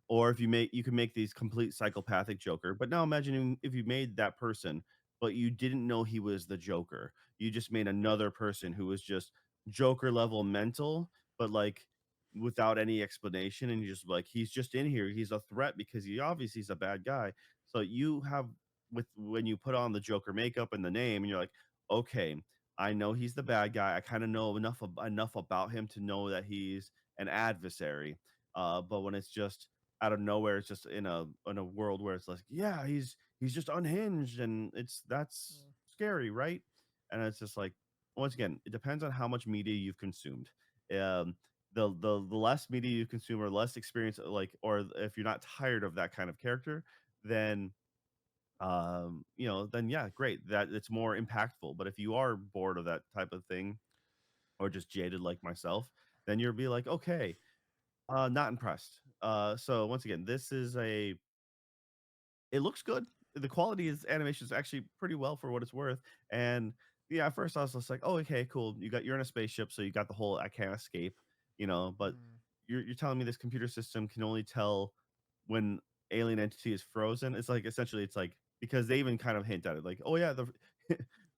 or if you can make these complete psychopathic Joker. But now imagine if you made that person, but you didn't know he was the Joker. You just made another person who was just Joker level mental, but like without any explanation, and you just like he's just in here. He's a threat because he obviously he's a bad guy. So you have with when you put on the Joker makeup and the name, and you're like, okay, I know he's the bad guy. I kind of know enough about him to know that he's an adversary. But when it's just out of nowhere, it's just in a world where it's like, yeah, he's just unhinged, and that's scary, right? And it's just like, once again, it depends on how much media you've consumed. Um, the less media you consume or less experience, like, or if you're not tired of that kind of character, then then yeah, great. That it's more impactful. But if you are bored of that type of thing or just jaded like myself, then you'll be like, okay, not impressed. So once again, this is a it looks good. The quality is animation is actually pretty well for what it's worth. And yeah, at first I was just like, oh, okay, cool. You're in a spaceship, so you got the whole I can't escape, but
Mm.
you're telling me this computer system can only tell when alien entity is frozen. It's like essentially it's like because they even kind of hint at it, like, oh yeah, the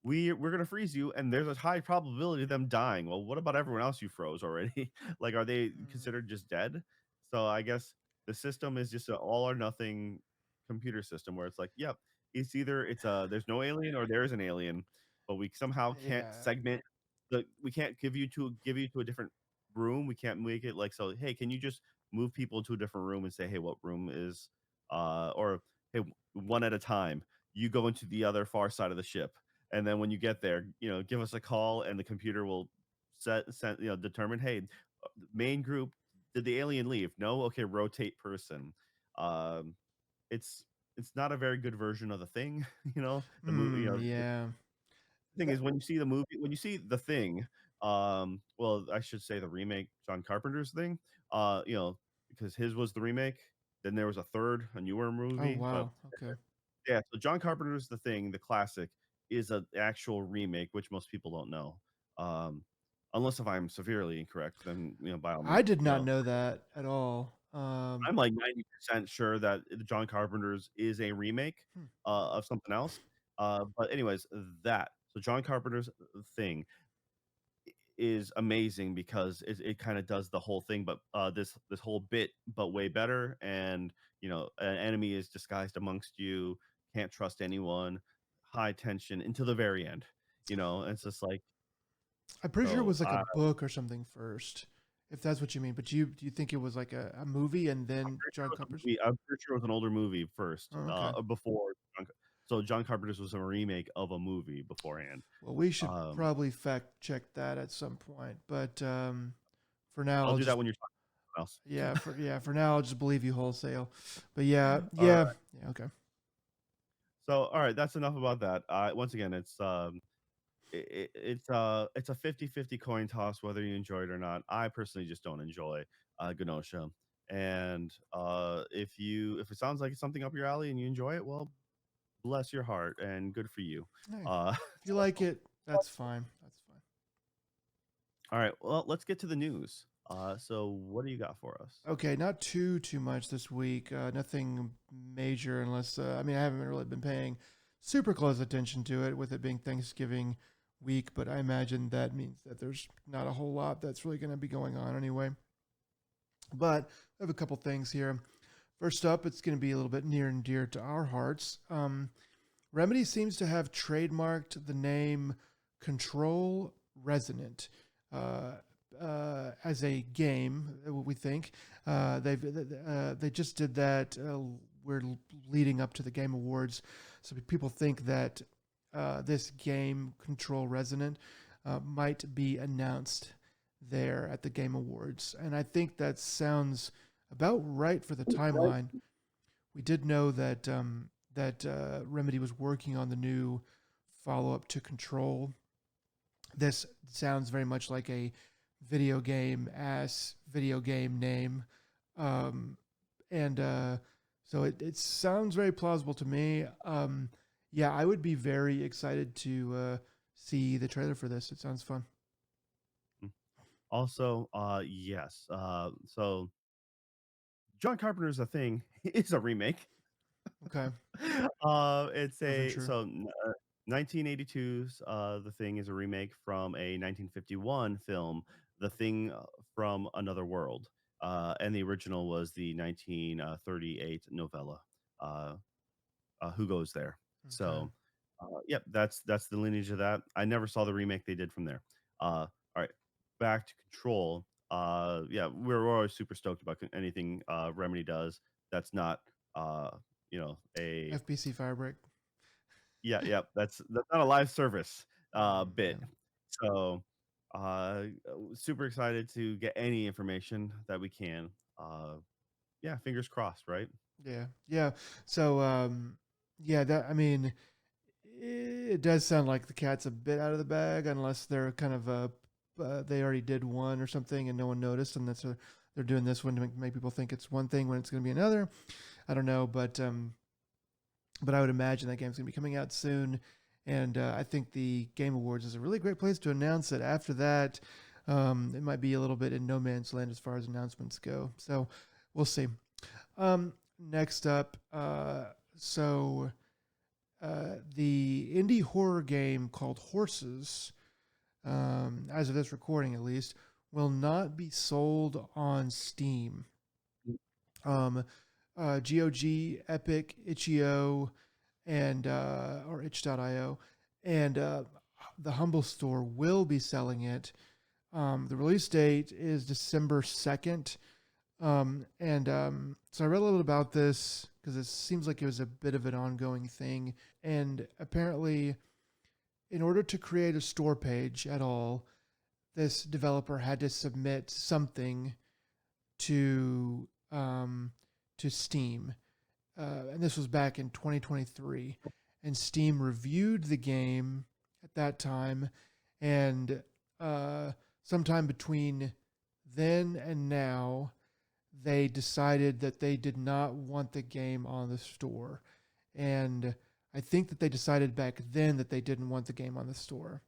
we're gonna freeze you, and there's a high probability of them dying. Well, what about everyone else you froze already? Like, are they
Mm.
considered just dead? So I guess the system is just an all or nothing computer system where it's like, yep, it's either there's no alien or there is an alien, but we somehow can't
Yeah.
segment we can't give you to a different room. We can't make it like so. Hey, can you just move people to a different room and say, hey, what room is or hey, one at a time. You go into the other far side of the ship, and then when you get there, give us a call, and the computer will determine, hey, main group, did the alien leave? No, okay, rotate person. Um, it's it's not a very good version of the thing, the movie,
Yeah.
thing
That,
is when you see the thing, well, I should say the remake, John Carpenter's thing, because his was the remake, then there was a third, a newer
oh
movie, but
wow. Okay.
yeah, so John Carpenter's The Thing, the classic, is an actual remake, which most people don't know. Um, unless if I'm severely incorrect, then by all
I
means,
did not know that at all.
I'm like 90% sure that John Carpenter's is a remake
Hmm.
of something else. But anyways, that so John Carpenter's Thing is amazing because it kind of does the whole thing, but this whole bit, but way better. And an enemy is disguised amongst you, can't trust anyone, high tension until the very end. It's just like
I'm pretty sure it
so.
was like a book or something first, if that's what you mean. But do you think it was like a movie and then John Carpenter's?
I'm pretty sure it was an older movie first,
Oh, okay.
before. So John Carpenter's was a remake of a movie beforehand.
Well, we should
Um,
probably fact check that at some point. But for now,
I'll
I'll
do that
just
when you're talking else.
for now, I'll just believe you wholesale. But
All right.
yeah, okay.
So all right, that's enough about that. Once again, it's it's a 50-50 coin toss whether you enjoy it or not. I personally just don't enjoy Gnosia. And if it sounds like it's something up your alley and you enjoy it, well, bless your heart and good for you.
Hey,
Uh,
if you like it, that's fine. That's fine.
all right, well, let's get to the news. So what do you got for us?
Okay, not too much this week. Nothing major, unless I mean I haven't really been paying super close attention to it, with it being Thanksgiving week. But I imagine that means that there's not a whole lot that's really going to be going on anyway. But I have a couple things here. First up, it's going to be a little bit near and dear to our hearts. Remedy seems to have trademarked the name Control Resonant as a game. We think they just did that. We're leading up to the Game Awards, so people think that this game Control Resonant might be announced there at the Game Awards, and I think that sounds about right for the timeline. We did know that Remedy was working on the new follow up to Control. This sounds very much like a video game name, um, and so it sounds very plausible to me. Yeah, I would be very excited to see the trailer for this. It sounds fun.
Mm. Also, yes. So John Carpenter's A Thing is a remake.
Okay,
It's
proven
a
true.
1982's The Thing is a remake from a 1951 film, The Thing from Another World. And the original was the 1938 novella, uh, Who Goes There?
Okay.
So, yep, that's the lineage of that. I never saw the remake they did from there. All right, back to Control. Yeah, we're always super stoked about anything Remedy does that's not uh, a
FBC Firebreak.
yeah, that's not a live service
Yeah.
bit. So, super excited to get any information that we can. Yeah, fingers crossed, right?
Yeah. Yeah. So, yeah, that, I mean, it does sound like the cat's a bit out of the bag, unless they're kind of, they already did one or something and no one noticed. And they're doing this one to make people think it's one thing when it's going to be another. I don't know. But I would imagine that game's going to be coming out soon. And I think the Game Awards is a really great place to announce it. After that, it might be a little bit in no man's land as far as announcements go. So we'll see. Next up, the indie horror game called Horses, as of this recording at least, will not be sold on Steam. Um, GOG, Epic, Itch.io, and or itch.io, and the Humble Store will be selling it. The release date is December 2nd. So I read a little bit about this because it seems like it was a bit of an ongoing thing. And apparently, in order to create a store page at all, this developer had to submit something to Steam, and this was back in 2023. And Steam reviewed the game at that time, and sometime between then and now, they decided that they did not want the game on the store. And I think that they decided back then that they didn't want the game on the store.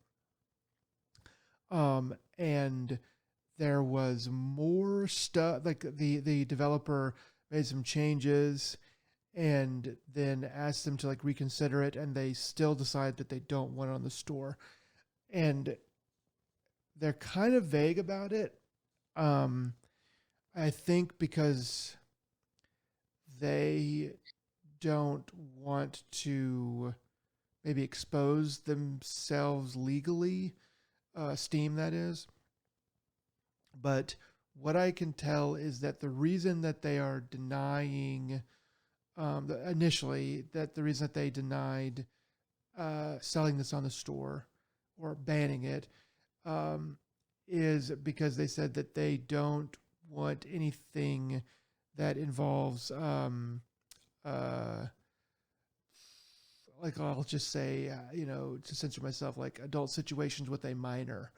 And there was more stuff, like the developer made some changes and then asked them to like reconsider it, and they still decide that they don't want it on the store. And they're kind of vague about it. Um, I think because they don't want to maybe expose themselves legally, Steam that is. But what I can tell is that the reason that they are denying, initially, that the reason that they denied selling this on the store or banning it, um, is because they said that they don't want anything that involves uh, like I'll just say, to censor myself, like adult situations with a minor,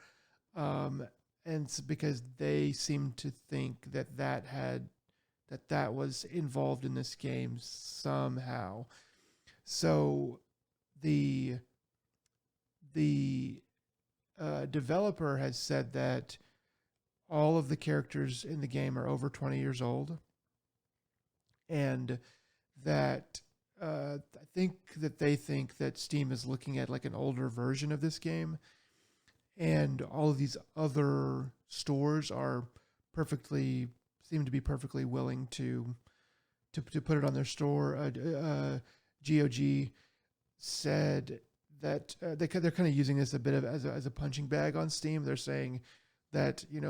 um, and it's because they seem to think that was involved in this game somehow. So the the developer has said that all of the characters in the game are over 20 years old, and that I think that they think that Steam is looking at like an older version of this game, and all of these other stores are perfectly seem to be perfectly willing to put it on their store. GOG said that they're kind of using this a bit of as a punching bag on Steam. They're saying that we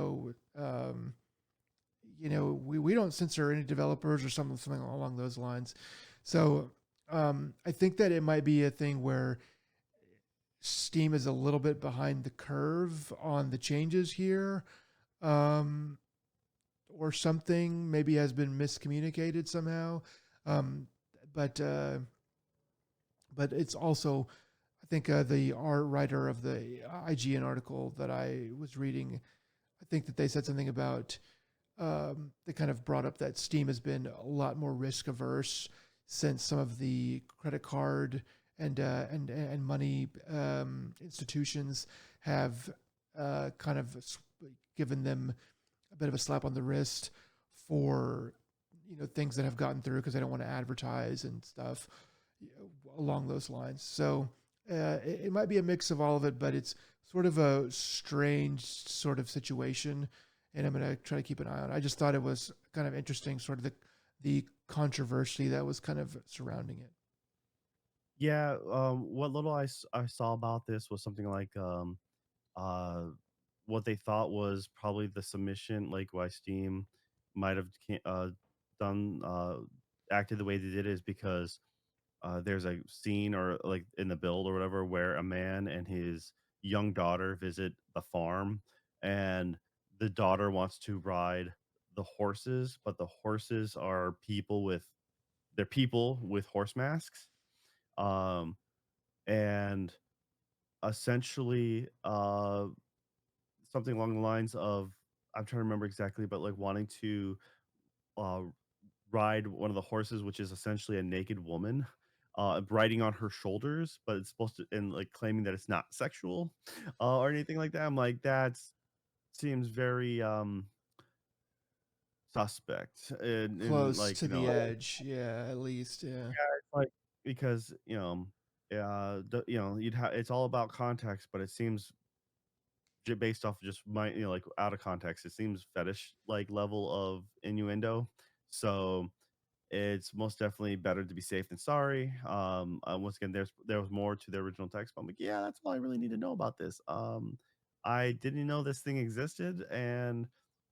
don't censor any developers or something along those lines. So I think that it might be a thing where Steam is a little bit behind the curve on the changes here, um, or something maybe has been miscommunicated somehow. Um, but uh, but it's also, I think the art writer of the IGN article that I was reading, I think that they said something about they kind of brought up that Steam has been a lot more risk averse since some of the credit card and money institutions have kind of given them a bit of a slap on the wrist for things that have gotten through because they don't want to advertise and stuff along those lines. So it might be a mix of all of it, but it's sort of a strange sort of situation, and I'm going to try to keep an eye on it. I just thought it was kind of interesting, sort of the controversy that was kind of surrounding it.
Yeah, what little I saw about this was something like, uh, what they thought was probably the submission, like why Steam might have done acted the way they did is because there's a scene or like in the build or whatever where a man and his young daughter visit the farm, and the daughter wants to ride the horses, but the horses are people with horse masks. Um, and essentially, something along the lines of, I'm trying to remember exactly, but like wanting to uh, ride one of the horses, which is essentially a naked woman, riding on her shoulders, but it's supposed to, and like claiming that it's not sexual or anything like that. I'm like, that seems very suspect, and
Close
like,
to the edge, yeah, at least, yeah.
it's like, because you'd have, it's all about context, but it seems based off of just my, like out of context, it seems fetish like level of innuendo. So it's most definitely better to be safe than sorry. Once again, there was more to the original text, but I'm like, yeah, that's all I really need to know about this. I didn't know this thing existed, and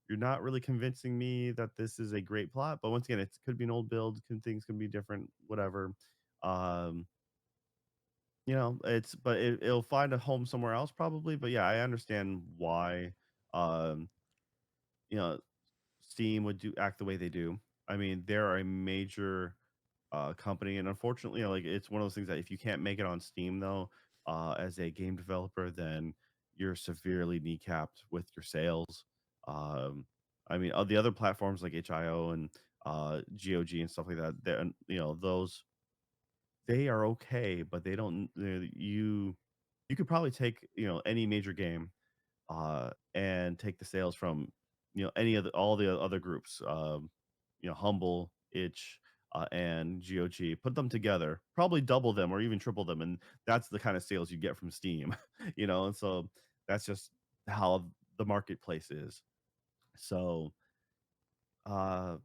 you're not really convincing me that this is a great plot. But once again, it could be an old build, things can be different, whatever. Um, it'll find a home somewhere else probably. But yeah, I understand why. Um, you know, Steam would do act the way they do. I mean, they're a major company, and unfortunately, like it's one of those things that if you can't make it on Steam though, as a game developer, then you're severely kneecapped with your sales. Um, I mean, the other platforms like HIO and GOG and stuff like that, those they are okay, but they don't. You could probably take any major game and take the sales from any of all the other groups, Humble, Itch, and GOG, put them together, probably double them or even triple them, and that's the kind of sales you get from Steam, and so that's just how the marketplace is. So uh,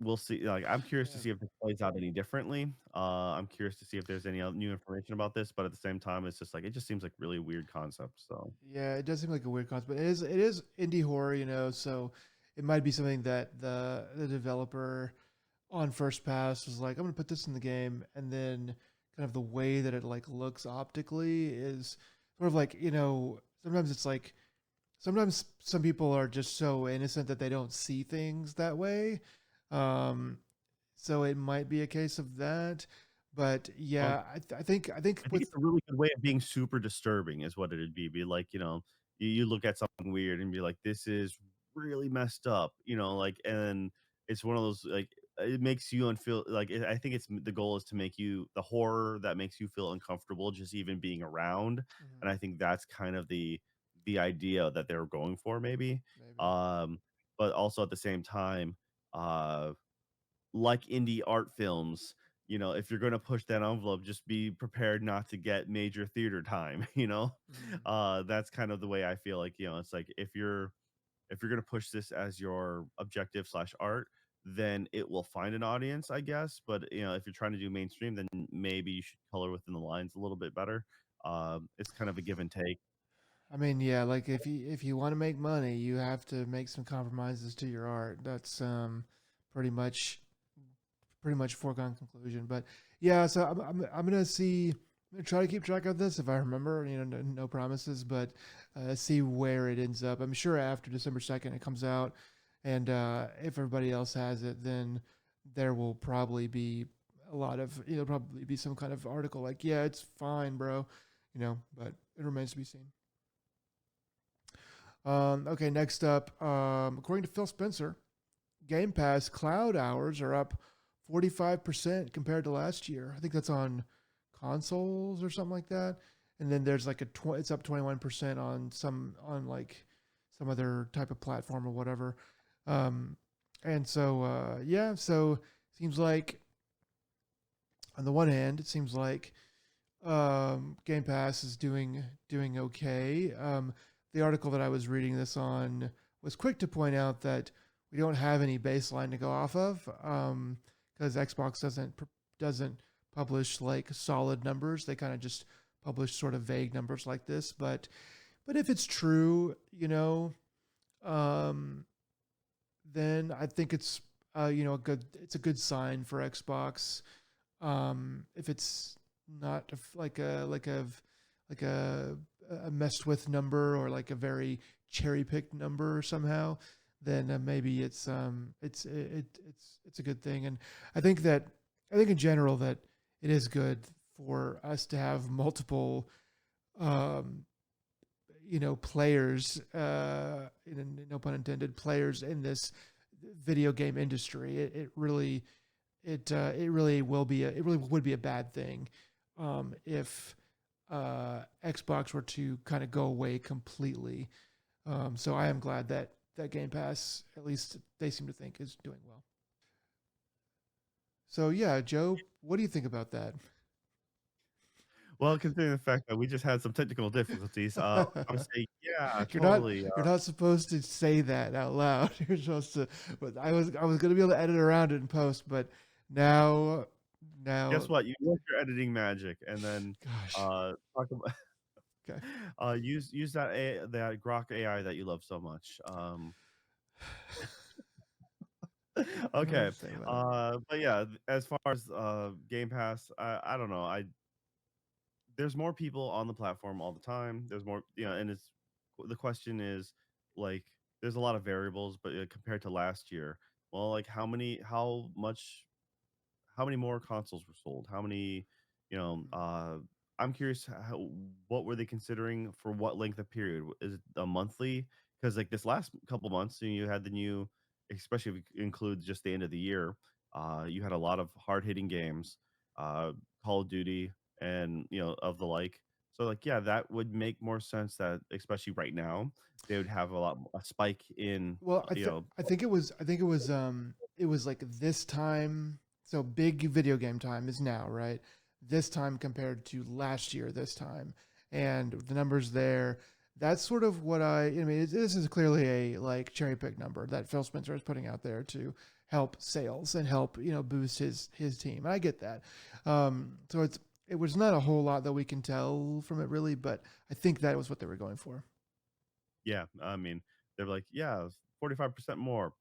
we'll see. Like, I'm curious to
Yeah.
see if this plays out any differently. I'm curious to see if there's any new information about this, but at the same time, it's just like it just seems like really weird concept. So.
Yeah, it does seem like a weird concept, but it is indie horror, so it might be something that the developer on first pass was like, I'm gonna put this in the game, and then kind of the way that it like looks optically is sort of like, sometimes it's like sometimes some people are just so innocent that they don't see things that way. Um, so it might be a case of that, But
Well,
yeah, I think
I think
with
it's a really good way of being super disturbing is what it'd be. Be like, you look at something weird and be like, "This is really messed up," like, and it's one of those, like, it makes you unfeel like, I think it's the goal is to make you the horror that makes you feel uncomfortable just even being around,
Mhm,
and I think that's kind of the idea that they were going for maybe,
maybe.
um, but also at the same time, uh like indie art films, if you're gonna push that envelope, just be prepared not to get major theater time, you know?
Mhm.
That's kind of the way I feel like, it's like if you're gonna push this as your objective slash art, then it will find an audience, I guess. But if you're trying to do mainstream, then maybe you should color within the lines a little bit better. It's kind of a give and take.
I mean, yeah, like if you want to make money, you have to make some compromises to your art. That's pretty much pretty much foregone conclusion. But yeah, so I'm gonna see. I'm gonna try to keep track of this if I remember. No promises, but see where it ends up. I'm sure after December 2nd it comes out, and if everybody else has it, then there will probably be a lot of probably be some kind of article like, yeah, it's fine, bro. But it remains to be seen. Okay, next up, according to Phil Spencer, Game Pass cloud hours are up 45% compared to last year. I think that's on consoles or something like that. And then there's like it's up 21% on like some other type of platform or whatever. Um, and so yeah, so seems like on the one hand, it seems like Game Pass is doing okay. The article that I was reading this on was quick to point out that we don't have any baseline to go off of because Xbox doesn't publish like solid numbers. They kind of just publish sort of vague numbers like this. But if it's true, um, then I think it's a good sign for Xbox. If it's not like a messed with number or like a very cherry picked number somehow, then maybe it's a good thing. And I think that I think in general that it is good for us to have multiple um, players, no pun intended, players in this video game industry. It really will be it really would be a bad thing if Xbox were to kind of go away completely. So I am glad that Game Pass, at least they seem to think, is doing well. So yeah, Joe, what do you think about that?
Well, considering the fact that we just had some technical difficulties, I'm saying, yeah,
you're not
totally.
you're not supposed to say that out loud. You're supposed to. But I was gonna be able to edit around it in post, but now
Guess
now,
what? You work your editing magic, and then
gosh,
talk about
okay.
use that Grok AI that you love so much.
I'm gonna
Okay,
have to think about it.
but yeah, as far as Game Pass, I don't know. There's more people on the platform all the time. There's more, and the question is like there's a lot of variables, but compared to last year, well, like how many more consoles were sold? How many, you know,
Mhm.
uh, I'm curious what were they considering for what length of period? Is it a monthly? Because like this last couple months, you had the new, especially if you include just the end of the year, you had a lot of hard hitting games, uh, Call of Duty, and of the like. So like yeah, that would make more sense that especially right now they would have a spike in
Well, it was like this time. So big video game time is now, right? This time compared to last year, this time, and the numbers there. That's sort of what I mean. This is clearly a like cherry pick number that Phil Spencer is putting out there to help sales and help boost his team. And I get that. So it was not a whole lot that we can tell from it really, but I think that was what they were going for.
yeah, I mean they're like yeah 45% more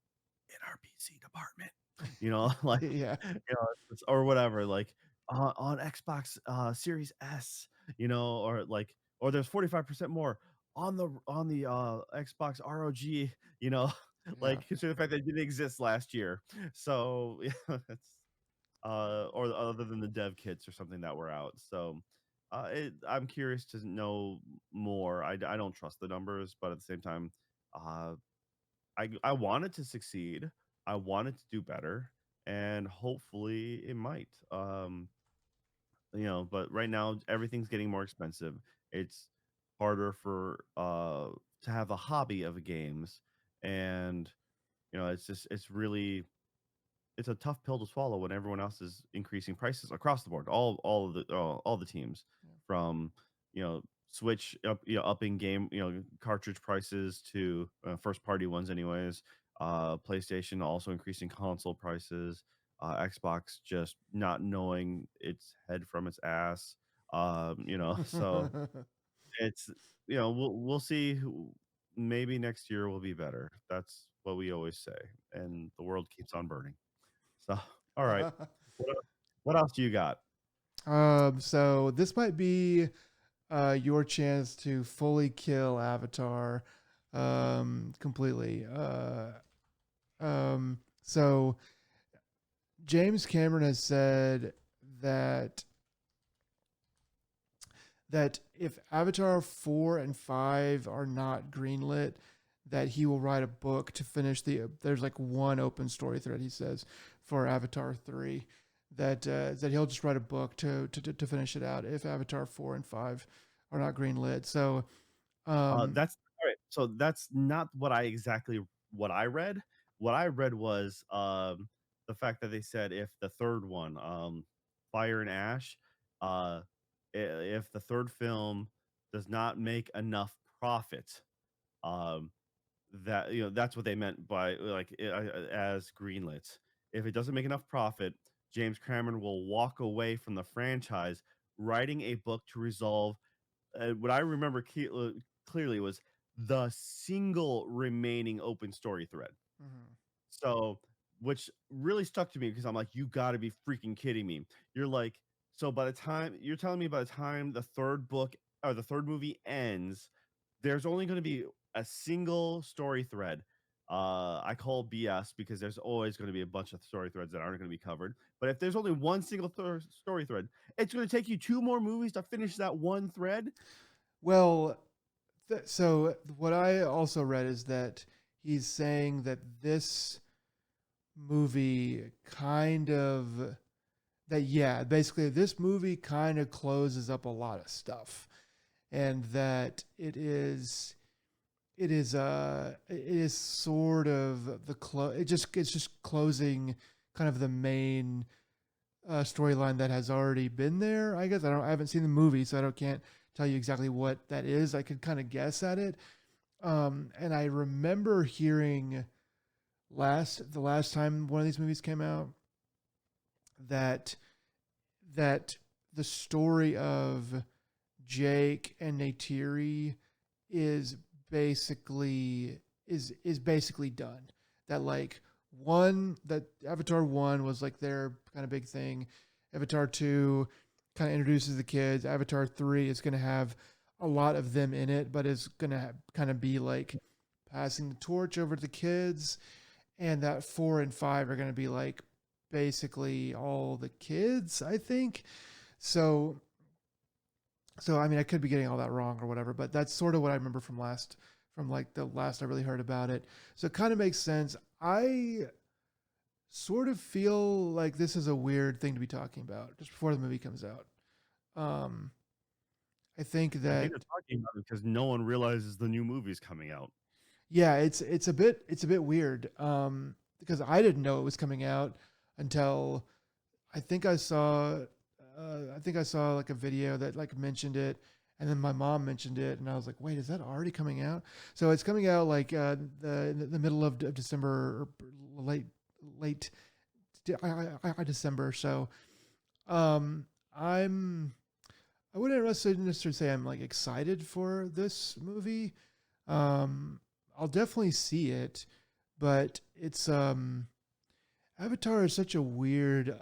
in our PC department, like,
Yeah,
or whatever, like on Xbox Series S, or there's 45% more on the Xbox ROG,
yeah.
like consider the fact that it didn't exist last year. So yeah, or other than the dev kits or something that were out. So, I'm curious to know more. I don't trust the numbers, but at the same time, uh, I want it to succeed. I want it to do better, and hopefully it might. But right now everything's getting more expensive. It's harder for to have a hobby of games, and it's really it's a tough pill to swallow when everyone else is increasing prices across the board. All the teams
Yeah.
from Switch upping game cartridge prices to first party ones anyways. PlayStation also increasing console prices. Xbox just not knowing its head from its ass. So it's we'll see. Maybe next year will be better. That's what we always say, and the world keeps on burning. So, all right. What else do you got?
So this might be your chance to fully kill Avatar completely. So James Cameron has said that that if Avatar 4 and 5 are not greenlit, that he will write a book to finish there's like one open story thread he says for Avatar 3 that he'll just write a book to finish it out if Avatar 4 and 5 are not greenlit. So um
That's all right. So that's not what I read. What I read was the fact that they said if the third one, Fire and Ash, uh, if the third film does not make enough profit, um, that's what they meant by as greenlit. If it doesn't make enough profit, James Cameron will walk away from the franchise, writing a book to resolve what I remember clearly was the single remaining open story thread.
mhm.
So, which really stuck to me because I'm like, you got to be freaking kidding me. You're like, so by the time you're telling me by the time the third book or the third movie ends, there's only going to be a single story thread. I call BS because there's always going to be a bunch of story threads that aren't going to be covered. But if there's only one single story thread, it's going to take you two more movies to finish that one thread.
Well, so what I also read is that he's saying that this movie kind of that yeah, basically this movie kind of closes up a lot of stuff, and that it is sort of it's just closing kind of the main storyline that has already been there. I guess I haven't seen the movie, so can't tell you exactly what that is. I could kind of guess at it. And I remember hearing the last time one of these movies came out that that the story of Jake and Neytiri is is basically done. That like one that Avatar 1 was like their kind of big thing. Avatar 2 kind of introduces the kids. Avatar 3 is going to have a lot of them in it, but is going to kind of be like passing the torch over to the kids, and that 4 and 5 are going to be like basically all the kids, I think. So I mean, I could be getting all that wrong or whatever, but that's sort of what I remember from like the last I really heard about it. So it kind of makes sense. I sort of feel like this is a weird thing to be talking about just before the movie comes out. Um, I think
I think
that
they're talking about it because no one realizes the new movie's coming out.
yeah, it's a bit weird. Because I didn't know it was coming out until I think I think I saw like a video that like mentioned it, and then my mom mentioned it, and I was like, wait, is that already coming out? So it's coming out like the middle of December or late late December. So um, I'm I wouldn't necessarily say I'm like excited for this movie. Um, I'll definitely see it, but it's Avatar is such a weird,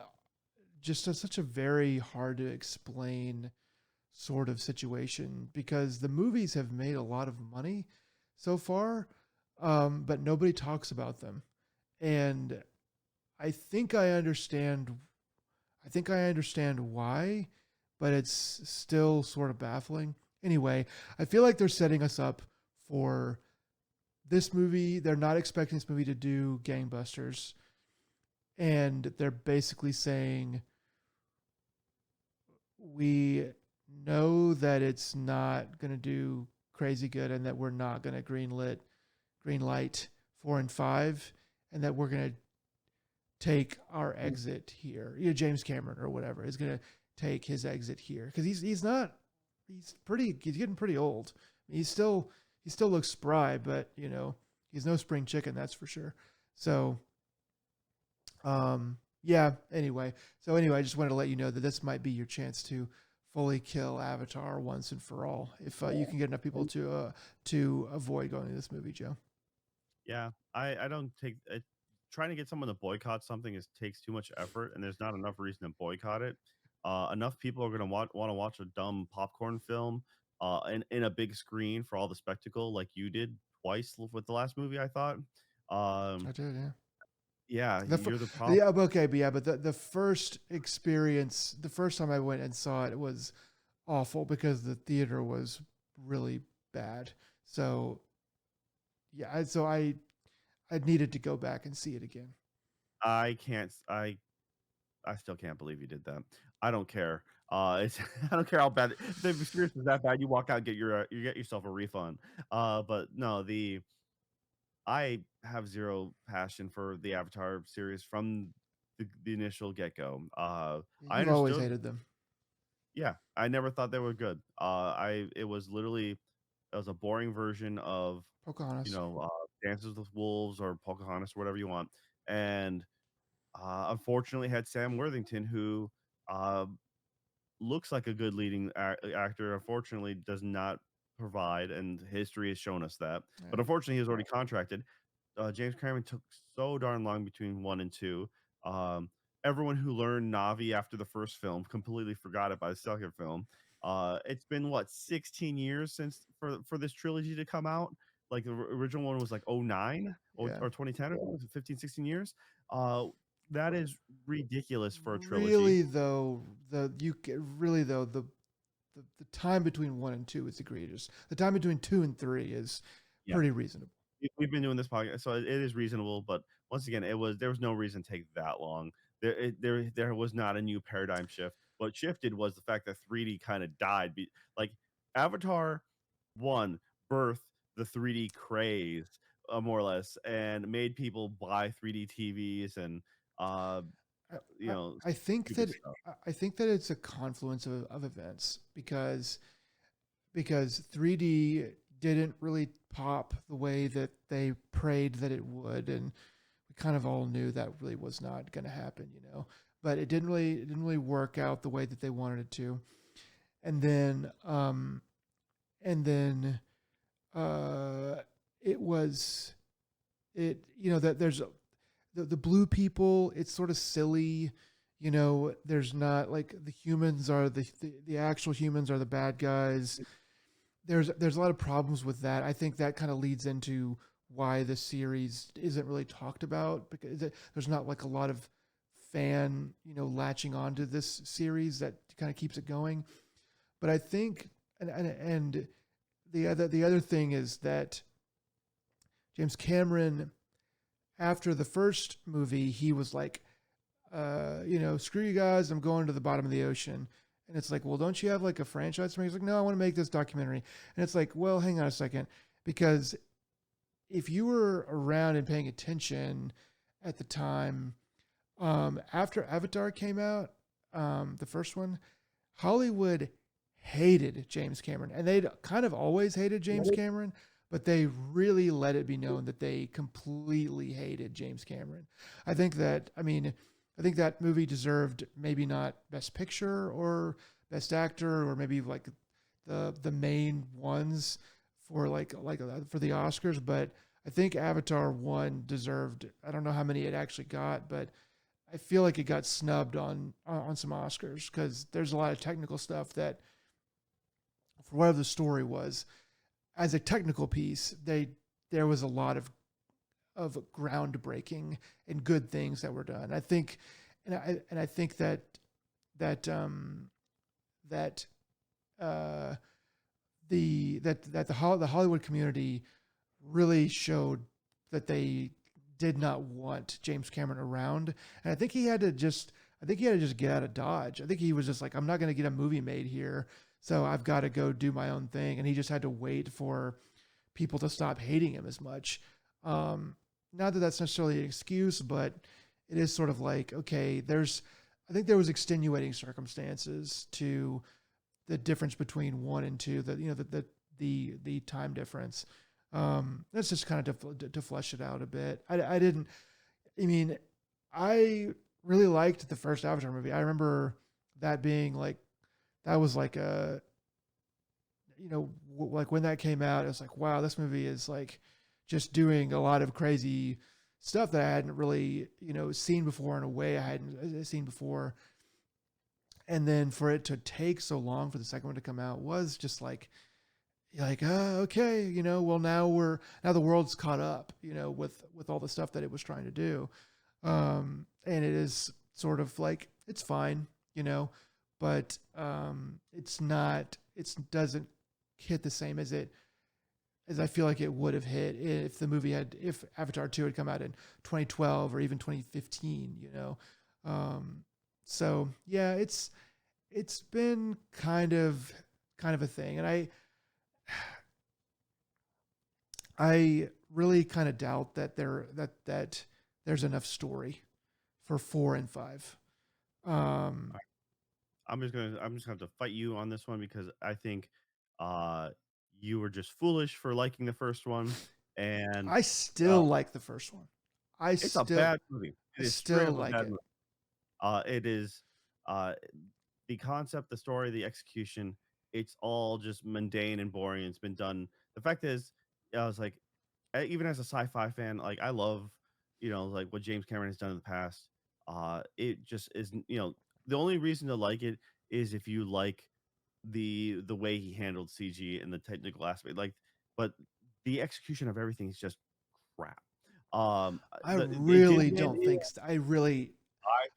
such a very hard to explain sort of situation because the movies have made a lot of money so far, but nobody talks about them. And I think I understand I think I understand why, but it's still sort of baffling. Anyway, I feel like they're setting us up for this movie. They're not expecting this movie to do gangbusters, and they're basically saying we know that it's not going to do crazy good, and that we're not going to green light 4 and 5, and that we're going to take our exit here. You know, James Cameron or whatever is going to take his exit here because he's getting pretty old. He still looks spry, but he's no spring chicken, that's for sure. So yeah. Anyway, I just wanted to let you know that this might be your chance to fully kill Avatar once and for all if you can get enough people to avoid going to this movie, Joe.
Yeah, I don't take trying to get someone to boycott something takes too much effort, and there's not enough reason to boycott it. Enough people are going to want to watch a dumb popcorn film in a big screen for all the spectacle, like you did twice with the last movie. I thought,
I
um,
did, yeah.
yeah,
The fir-
you're the problem.
yeah, okay, but yeah, but the first experience, the first time I went and saw it was awful because the theater was really bad. So yeah, I needed to go back and see it again.
I can't. I still can't believe you did that. I don't care. It's I don't care how bad if the experience is that bad. You walk out, and get you get yourself a refund. But no, I have zero passion for the Avatar series from the initial get go. I
You've always
understood.
hated them.
Yeah, I never thought they were good. I it was literally it was a boring version of
Pocahontas.
Dances with Wolves or Pocahontas or whatever you want, and unfortunately had Sam Worthington who uh, looks like a good leading actor. Unfortunately, does not provide, and history has shown us that. But
Yeah,
unfortunately, he's already contracted. James Cameron took so darn long between one and two. Um, Everyone who learned Navi after the first film completely forgot it by the second film. It's been what 16 years since for this trilogy to come out. Like the original one was like '09
yeah.
or 2010 or something, 15, 16 years. Uh, that is ridiculous for a trilogy.
Really though, the time between 1 and 2 is egregious. The time between 2 and 3 is
Yeah.
pretty reasonable.
We've been doing this podcast, so it is reasonable. But once again, there was no reason to take that long. There was not a new paradigm shift. What shifted was the fact that 3D kind of died. Like Avatar one birthed the 3D craze, more or less, and made people buy 3D TVs and uh,
I,
you
I,
know
I think
stupid
that
stuff.
I think that it's a confluence of events because 3D didn't really pop the way that they prayed that it would, and we kind of all knew that really was not going to happen. But it didn't really work out the way that they wanted it to, and then and then uh, it was it that there's the blue people. It's sort of silly. There's not like the humans are the actual humans are the bad guys. There's a lot of problems with that. I think that kind of leads into why the series isn't really talked about because there's not like a lot of fan latching onto this series that kind of keeps it going. But I think and the other thing is that James Cameron, after the first movie, he was like, screw you guys, I'm going to the bottom of the ocean. And it's like, well, don't you have like a franchise? He's like, no, I want to make this documentary. And it's like, well, hang on a second, because if you were around and paying attention at the time, after Avatar came out, the first one, Hollywood hated James Cameron, and they'd kind of always hated James Cameron, but they really let it be known that they completely hated James Cameron. I think that movie deserved maybe not Best Picture or Best Actor or maybe like the main ones for the Oscars, but I think Avatar one deserved. I don't know how many it actually got, but I feel like it got snubbed on some Oscars because there's a lot of technical stuff that, for whatever the story was, as a technical piece, there was a lot of groundbreaking and good things that were done. I think, and I think that that that uh, the Hollywood community really showed that they did not want James Cameron around, and I think he had to just get out of Dodge. I think he was just like, I'm not going to get a movie made here, so I've got to go do my own thing, and he just had to wait for people to stop hating him as much. Not that that's necessarily an excuse, but it is sort of like, okay, I think there was extenuating circumstances to the difference between one and two, the time difference. That's just kind of to flesh it out a bit. I didn't, I mean, I really liked the first Avatar movie. I remember that being like, that was like a, like when that came out, it was like, wow, this movie is like just doing a lot of crazy stuff that I hadn't really, seen before in a way I hadn't seen before. And then for it to take so long for the second one to come out was just like, okay, well, now the world's caught up, with all the stuff that it was trying to do. And it is sort of like, it's fine, but it doesn't hit the same as I feel like it would have hit if Avatar 2 had come out in 2012 or even 2015, So yeah, it's been kind of a thing. And I really kind of doubt that there's enough story for 4 and 5. Um,
I'm just gonna have to fight you on this one because I think uh you were just foolish for liking the first one, and
I
uh
still like the first one. I
it's a
still
bad movie.
I
It is straight
still
up a
like
bad
it.
movie. It is uh the concept, the story, the execution, it's all just mundane and boring. It's been done. The fact is, I was like, even as a sci-fi fan, like I love, like what James Cameron has done in the past. It just is, the only reason to like it is if you like the way he handled CG and the technical aspect. Like, but the execution of everything is just crap.
I
It did
really
win.
don't think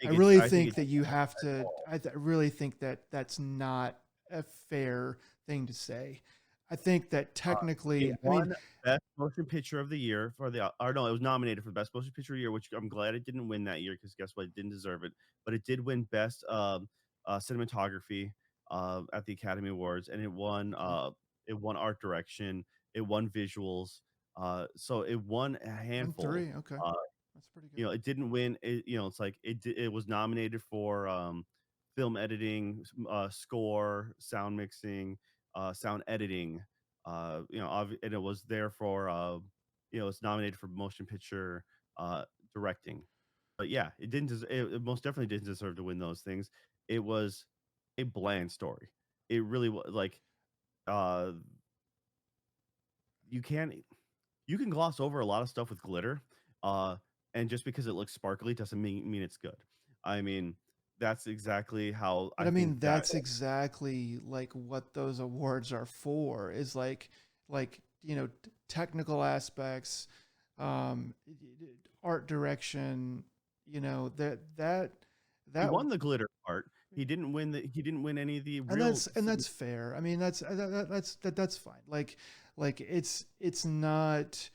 I
It's
really
I think
think
it's
that you have to. Really think that that's not a fair thing to say. I think that
It
technically, I mean,
won Best Motion Picture of the Year for the or no, it was nominated for Best Motion Picture of the Year, which I'm glad it didn't win that year because guess what? It didn't deserve it. But it did win Best Cinematography at the Academy Awards, and
okay,
it won Art Direction, it won Visuals, so it won a
one
handful.
three. Okay,
Uh,
that's pretty good.
it didn't win. It's like it was nominated for film editing, score, sound mixing, sound editing. And it was there for it's nominated for motion picture uh, directing. But yeah, it didn't. It most definitely didn't deserve to win those things. It was a bland story. It really was like uh, you can't you can gloss over a lot of stuff with glitter, uh, and just because it looks sparkly doesn't mean it's good. I mean, that's exactly how
But
I
I mean,
think that
that's exactly like what those awards are for. Is like technical aspects, um, art direction.
he
That
won the glitter part. He didn't win any of the real
and that's fair. I mean, that's fine. Like it's not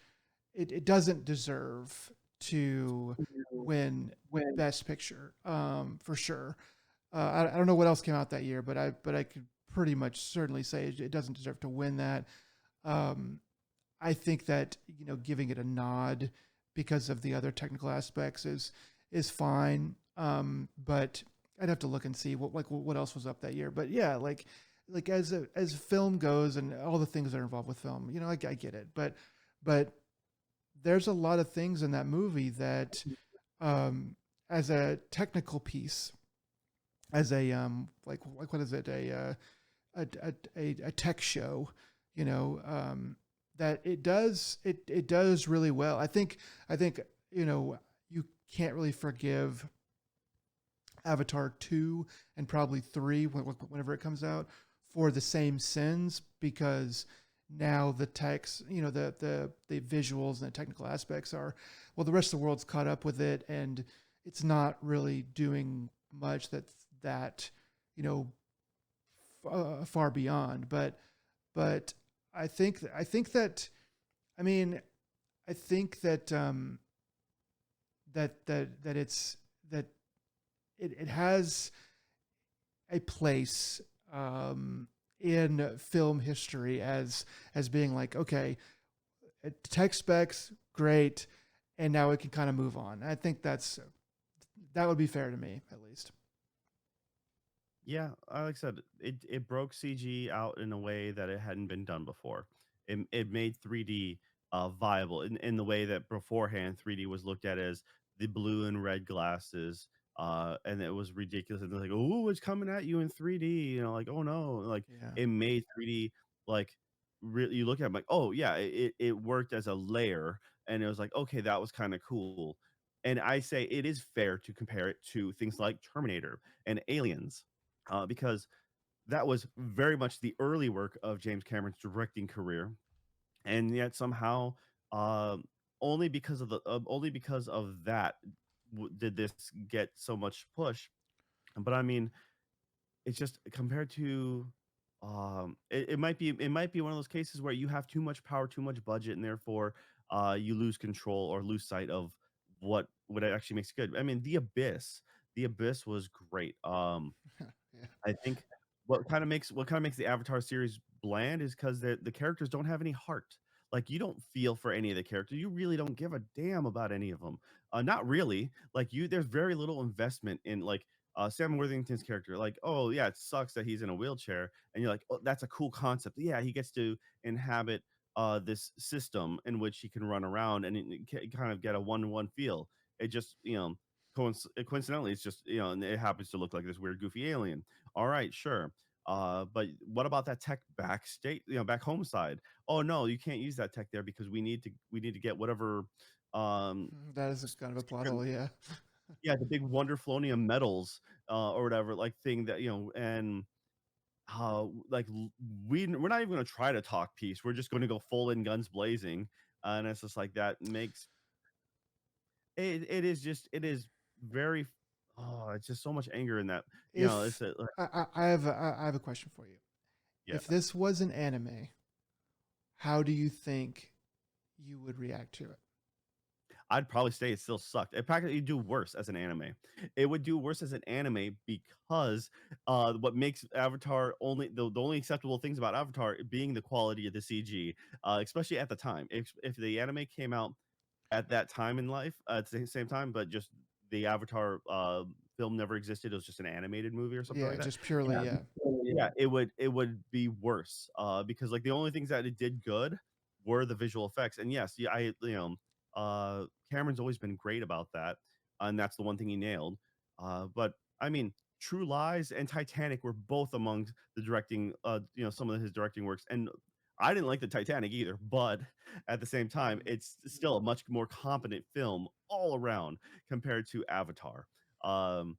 it doesn't deserve to win
win.
best picture, for sure. I don't know what else came out that year, but I could pretty much certainly say it doesn't deserve to win that. Um, I think that giving it a nod because of the other technical aspects is fine. But I'd have to look and see what else was up that year. But yeah, like as film goes and all the things that are involved with film, I get it. But there's a lot of things in that movie that, as a technical piece, as a what is it, a tech show, you know that it does really well. I think you can't really forgive Avatar 2 and probably 3 whenever it comes out for the same sins, because now the text, the visuals and the technical aspects are, well, the rest of the world's caught up with it, and it's not really doing much that, you know, far beyond. But I think that I mean I think that that it's that it has a place in film history as being like, okay, tech specs great, and now we can kind of move on. I think that would be fair to me at least.
Yeah, like I said, it broke CG out in a way that it hadn't been done before. It made 3D viable in the way that beforehand 3D was looked at as the blue and red glasses, and it was ridiculous. And they're like, "Oh, it's coming at you in 3D," like, "Oh no!" Like
Yeah.
it made 3D like really. You look at it like, "Oh yeah, it worked as a layer," and it was like, "Okay, that was kind of cool." And I say it is fair to compare it to things like Terminator and Aliens, because that was very much the early work of James Cameron's directing career, and yet somehow, um, only because of that did this get so much push. But I mean, it's just compared to, it might be one of those cases where you have too much power, too much budget, and therefore you lose control or lose sight of what actually makes it good. I mean, The Abyss was great.
Yeah.
I think what kind of makes the Avatar series bland is because the characters don't have any heart. Like, you don't feel for any of the characters. You really don't give a damn about any of them. Not really. Like, there's very little investment in, like, Sam Worthington's character. Like, oh yeah, it sucks that he's in a wheelchair, and you're like, oh, that's a cool concept. Yeah, he gets to inhabit this system in which he can run around and kind of get a one-to-one feel. It just, coincidentally, it's just, and it happens to look like this weird goofy alien. All right, sure. But what about that tech backstate, back home side? Oh no, you can't use that tech there because we need to get whatever
That is kind of a plot hole, yeah.
yeah, the big wonderflonium metals or whatever, like, thing that, and like, we're not even going to try to talk peace. We're just going to go full in guns blazing. And it's just like that makes it is very, oh, it's just so much anger in that. It's
If
like,
I have a question for you.
yeah.
If this was an anime, how do you think you would react to it?
I'd probably say it still sucked. It practically do worse as an anime. It would do worse as an anime because what makes Avatar the only acceptable things about Avatar being the quality of the CG, especially at the time. If the anime came out at that time in life, at the same time, but just the Avatar film never existed. It was just an animated movie or something
Yeah,
like that.
just purely,
Yeah,
yeah.
yeah, it would be worse because, like, the only things that it did good were the visual effects. And yes, yeah, Cameron's always been great about that, and that's the one thing he nailed. But I mean, True Lies and Titanic were both among the directing, some of his directing works, and I didn't like the Titanic either, but at the same time,
Mm.
it's still a much more competent film all around compared to Avatar. Um,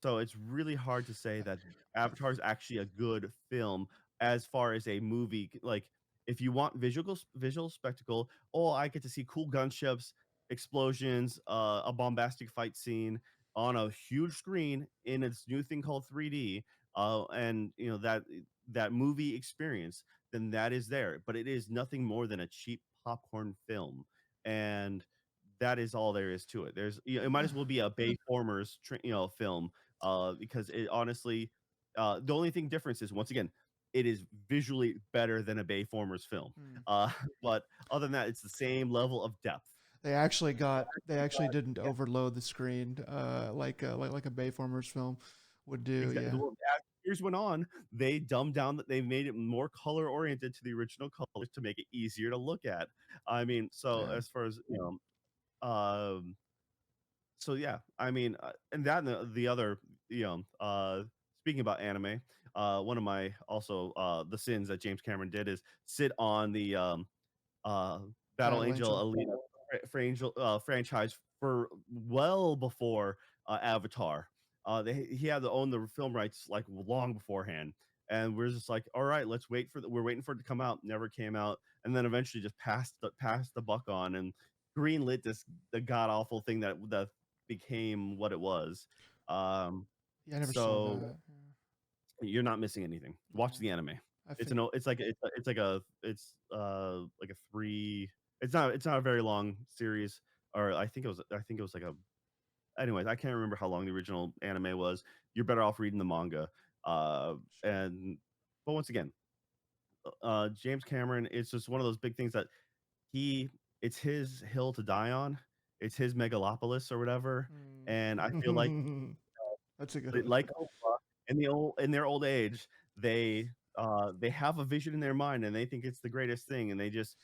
so it's really hard to say that Avatar is actually a good film as far as a movie. Like, if you want visual spectacle, oh, I get to see cool gunships, explosions, a bombastic fight scene on a huge screen in this new thing called 3D, and that movie experience, then that is there. But it is nothing more than a cheap popcorn film, and that is all there is to it. It might as well be a Bayformers film, because it honestly, the only thing difference is, once again, it is visually better than a Bayformers film.
Mm.
Uh, but other than that, it's the same level of depth.
They actually didn't overload the screen like a Bayformers film would do,
Exactly.
yeah.
Well, as years went on, they dumbed down that they made it more color oriented to the original colors to make it easier to look at. I mean, so
Yeah.
as far as, so yeah, I mean, and that and the other, speaking about anime, one of my also the sins that James Cameron did is sit on the uh, Battle
Battle
Angel
Angel.
Alita franchise for well before Avatar. He had to own the film rights like long beforehand, and we're just like, all right, we're waiting for it to come out. Never came out, and then eventually just passed the buck on and greenlit the god awful thing that became what it was. Um,
Yeah, I never saw
So
that.
you're not missing anything. Watch
Yeah,
the anime.
I
It's
figured.
like a 3. It's not a very long series, or I think it was like a. Anyways, I can't remember how long the original anime was. You're better off reading the manga. Uh,
Sure.
and but once again, James Cameron, it's just one of those big things that he it's his hill to die on. It's his megalopolis or whatever. And I feel like
Mm. That's a good one.
like Oprah, in their old age, they have a vision in their mind and they think it's the greatest thing, and they just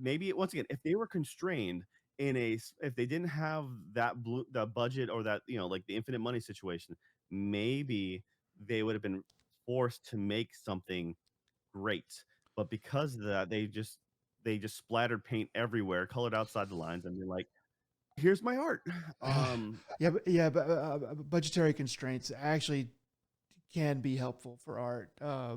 maybe once again, if they were constrained if they didn't have the budget, or that, like the infinite money situation, maybe they would have been forced to make something great. But because of that, they just splattered paint everywhere, colored outside the lines, and they're like, here's my art. um
Yeah, but budgetary constraints actually can be helpful for art. A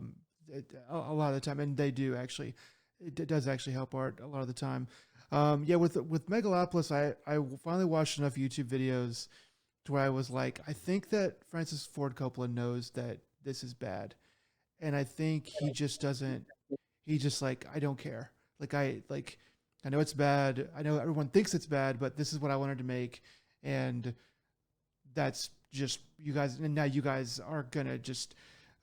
lot of the time, and they do actually. It does actually help art a lot of the time. Yeah, with Megalopolis, I finally watched enough YouTube videos to where I was like, I think that Francis Ford Coppola knows that this is bad, and I think he just doesn't. He just like, I don't care. I know it's bad. I know everyone thinks it's bad, but this is what I wanted to make, and that's just you guys. And now you guys are gonna just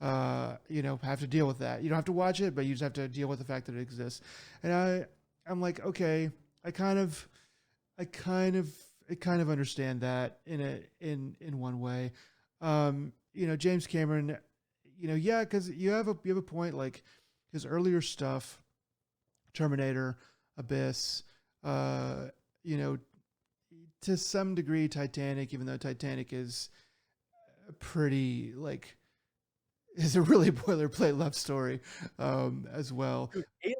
have to deal with that. You don't have to watch it, but you just have to deal with the fact that it exists. And I'm like, okay, I kind of I kind of understand that in one way. James Cameron, yeah, because you have a point. Like his earlier stuff, Terminator, Abyss, uh, you know, to some degree Titanic, even though Titanic is pretty like is a really boilerplate love story as well.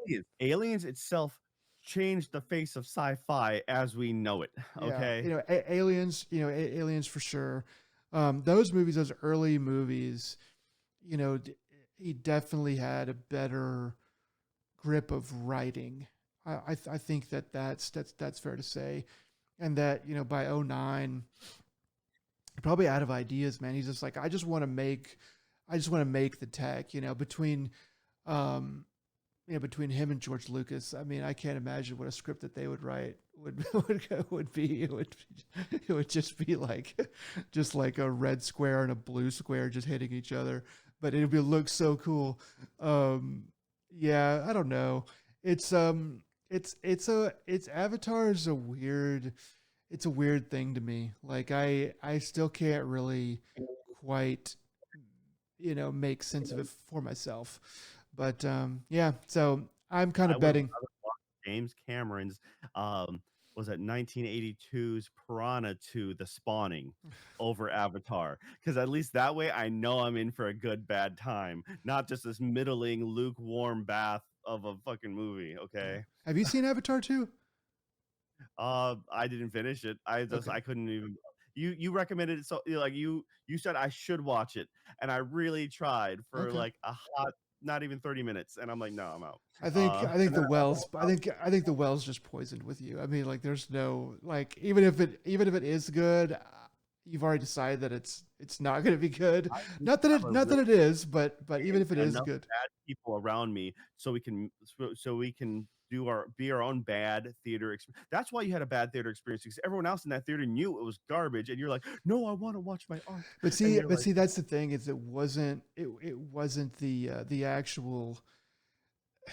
Dude, aliens itself changed the face of sci-fi as we know it.
Yeah,
Okay.
Aliens, Aliens for sure. Those movies, those early movies, he definitely had a better grip of writing. I think that's fair to say, and that by '09, probably out of ideas, man. He's just like, I just want to make the tech. Um, between him and George Lucas, I mean, I can't imagine what a script that they would write would be. It would just be like, just like a red square and a blue square just hitting each other, but it would look so cool. Um, yeah, I don't know. It's it's Avatar is it's a weird thing to me. Like I still can't really quite make sense of it for myself. But yeah, so I'm kind
I
of
would
betting.
rather watch James Cameron's was it 1982's Piranha 2 The Spawning over Avatar, because at least that way I know I'm in for a good bad time, not just this middling lukewarm bath of a fucking movie.
Yeah.
Okay.
Have you seen Avatar 2?
I didn't finish it.
Okay.
I couldn't even. You recommended it, so like you said I should watch it, and I really tried for
Okay.
like a hot, not even 30 minutes, and I'm like, no, I'm out.
I think
And then
the wells I think the wells just poisoned with you. I mean, like there's no like even if it is good, you've already decided that it's not going to be good.
I need to have a
Not that
really
it is, but even
and
if it is
enough
good.
bad people around me so we can be our own bad theater experience. That's why you had a bad theater experience, because everyone else in that theater knew it was garbage, and you're like, no, I want to watch my art, and you're
But
like,
see that's the thing is it wasn't the actual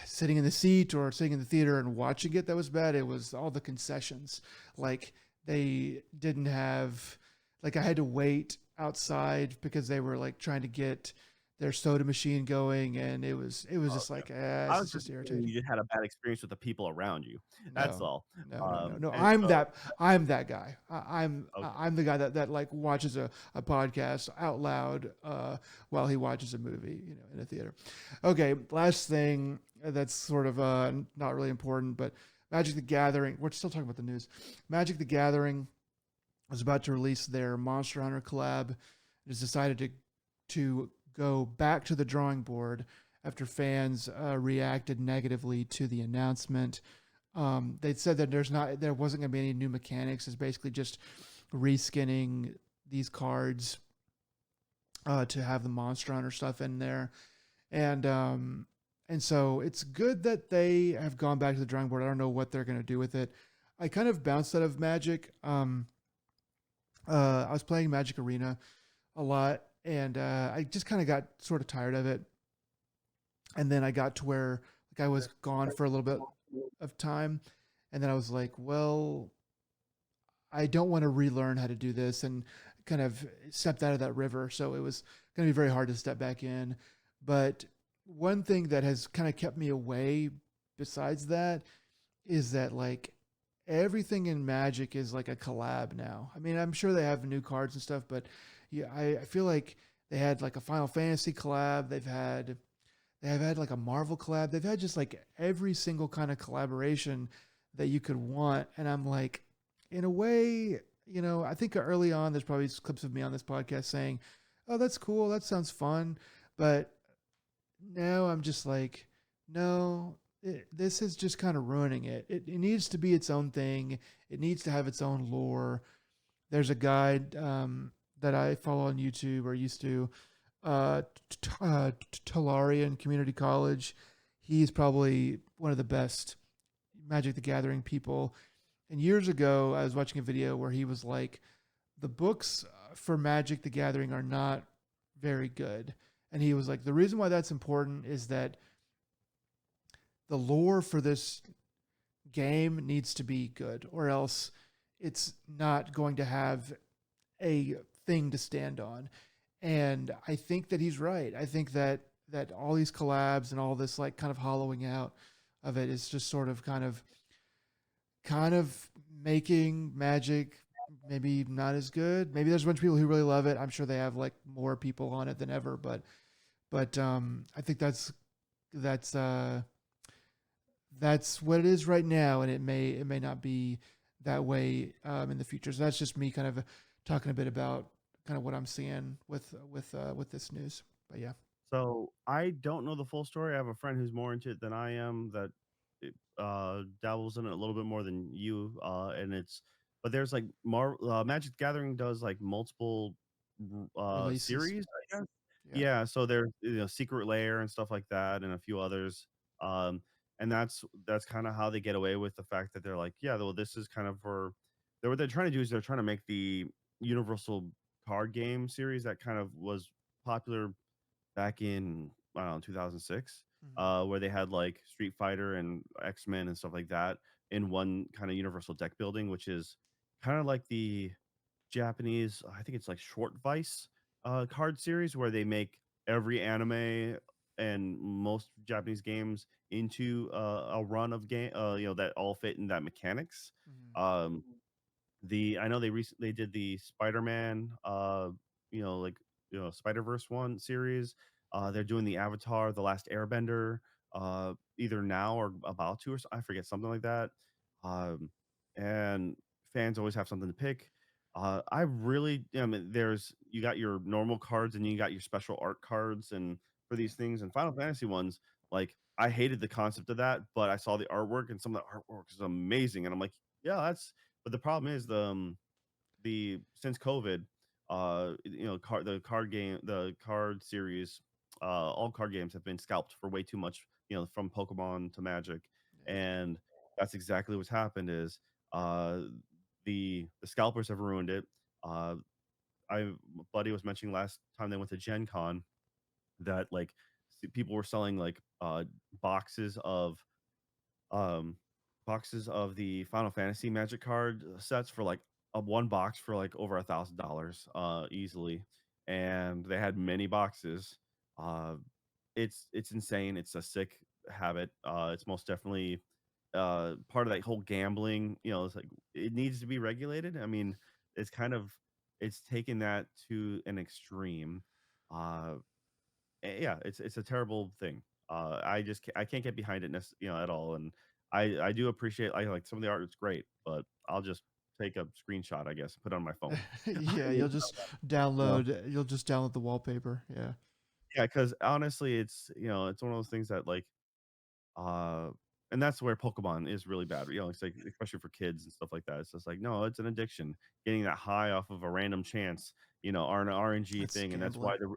sitting in the seat or sitting in the theater and watching it that was bad. It was all the concessions. Like they didn't have, like I had to wait outside because they were like trying to get their soda machine going, and it was
oh,
just like, this
I was
is
just
just
saying
irritating.
you just had a bad experience with the people around you. That's
No,
all.
no.
And so
I'm that guy.
okay,
I'm the guy that like watches a podcast out loud while he watches a movie, in a theater. Okay, last thing that's sort of not really important, but Magic the Gathering. We're still talking about the news. Magic the Gathering was about to release their Monster Hunter collab. It has decided to go back to the drawing board after fans reacted negatively to the announcement. They said that there wasn't going to be any new mechanics. It's basically just reskinning these cards to have the Monster Hunter stuff in there, and so it's good that they have gone back to the drawing board. I don't know what they're gonna do with it. I kind of bounced out of Magic. I was playing Magic Arena a lot, and I just kind of got sort of tired of it. And then I got to where like I was gone for a little bit of time, and then I was like, well, I don't want to relearn how to do this, and kind of stepped out of that river. So it was going to be very hard to step back in. But one thing that has kind of kept me away, besides that, is that like everything in Magic is like a collab now. I mean, I'm sure they have new cards and stuff, but yeah, I feel like they had like a Final Fantasy collab. They have had like a Marvel collab. They've had just like every single kind of collaboration that you could want. And I'm like, in a way, I think early on, there's probably clips of me on this podcast saying, oh, that's cool. That sounds fun. But now I'm just like, no, this is just kind of ruining it. It needs to be its own thing. It needs to have its own lore. There's a guy that I follow on YouTube or used to, Talarian Community College. He's probably one of the best Magic the Gathering people. And years ago, I was watching a video where he was like, the books for Magic the Gathering are not very good. And he was like, the reason why that's important is that the lore for this game needs to be good, or else it's not going to have a thing to stand on. And I think that he's right. I think that all these collabs and all this like kind of hollowing out of it is just sort of kind of making Magic maybe not as good. Maybe there's a bunch of people who really love it. I'm sure they have like more people on it than ever, but I think that's uh that's what it is right now, and it may not be that way in the future. So that's just me kind of talking a bit about kind of what I'm seeing with this news. But yeah,
So I don't know the full story. I have a friend who's more into it than I am that dabbles in it a little bit more than you. And it's but there's like Magic the Gathering does like multiple
releases.
series, I guess.
Yeah.
Yeah, so there's Secret Lair and stuff like that, and a few others. Um, and that's kind of how they get away with the fact that they're like, yeah, well, this is kind of for what they're trying to do is they're trying to make the Universal card game series that kind of was popular back in I don't know 2006,
Mhm.
where they had like Street Fighter and X-Men and stuff like that in one kind of universal deck building, which is kind of like the Japanese, I think it's like Short Vice card series where they make every anime and most Japanese games into a run of game, that all fit in that mechanics.
Mhm.
Um, the I know they recently did the Spider-Man, like Spider-Verse one series. They're doing the Avatar, The Last Airbender, either now or about to, or I forget something like that. Um, and fans always have something to pick. I mean, there's you got your normal cards and you got your special art cards, and for these things and Final Fantasy ones, like I hated the concept of that, but I saw the artwork and some of the artwork is amazing, and I'm like, yeah, that's but the problem is the since COVID, the card series, all card games have been scalped for way too much. From Pokemon to Magic,
Yeah.
and that's exactly what's happened. Is uh, the scalpers have ruined it. Uh, I Buddy was mentioning last time they went to Gen Con that like people were selling like boxes of um boxes of the Final Fantasy Magic card sets for like a one box for like over $1,000 easily, and they had many boxes. Uh, it's insane. It's a sick habit. It's most definitely part of that whole gambling. It's like it needs to be regulated. I mean, it's kind of it's taken that to an extreme. Uh, yeah, it's a terrible thing. I can't get behind it, at all. And I do appreciate I like some of the art. It's great, but I'll just take a screenshot, I guess, put it on my phone.
Yeah, you'll just download the wallpaper. Yeah.
Yeah, because honestly, it's one of those things that like uh, and that's where Pokemon is really bad. It's like especially for kids and stuff like that. It's just like no, it's an addiction. Getting that high off of a random chance. are an RNG
That's
thing, and
gambling.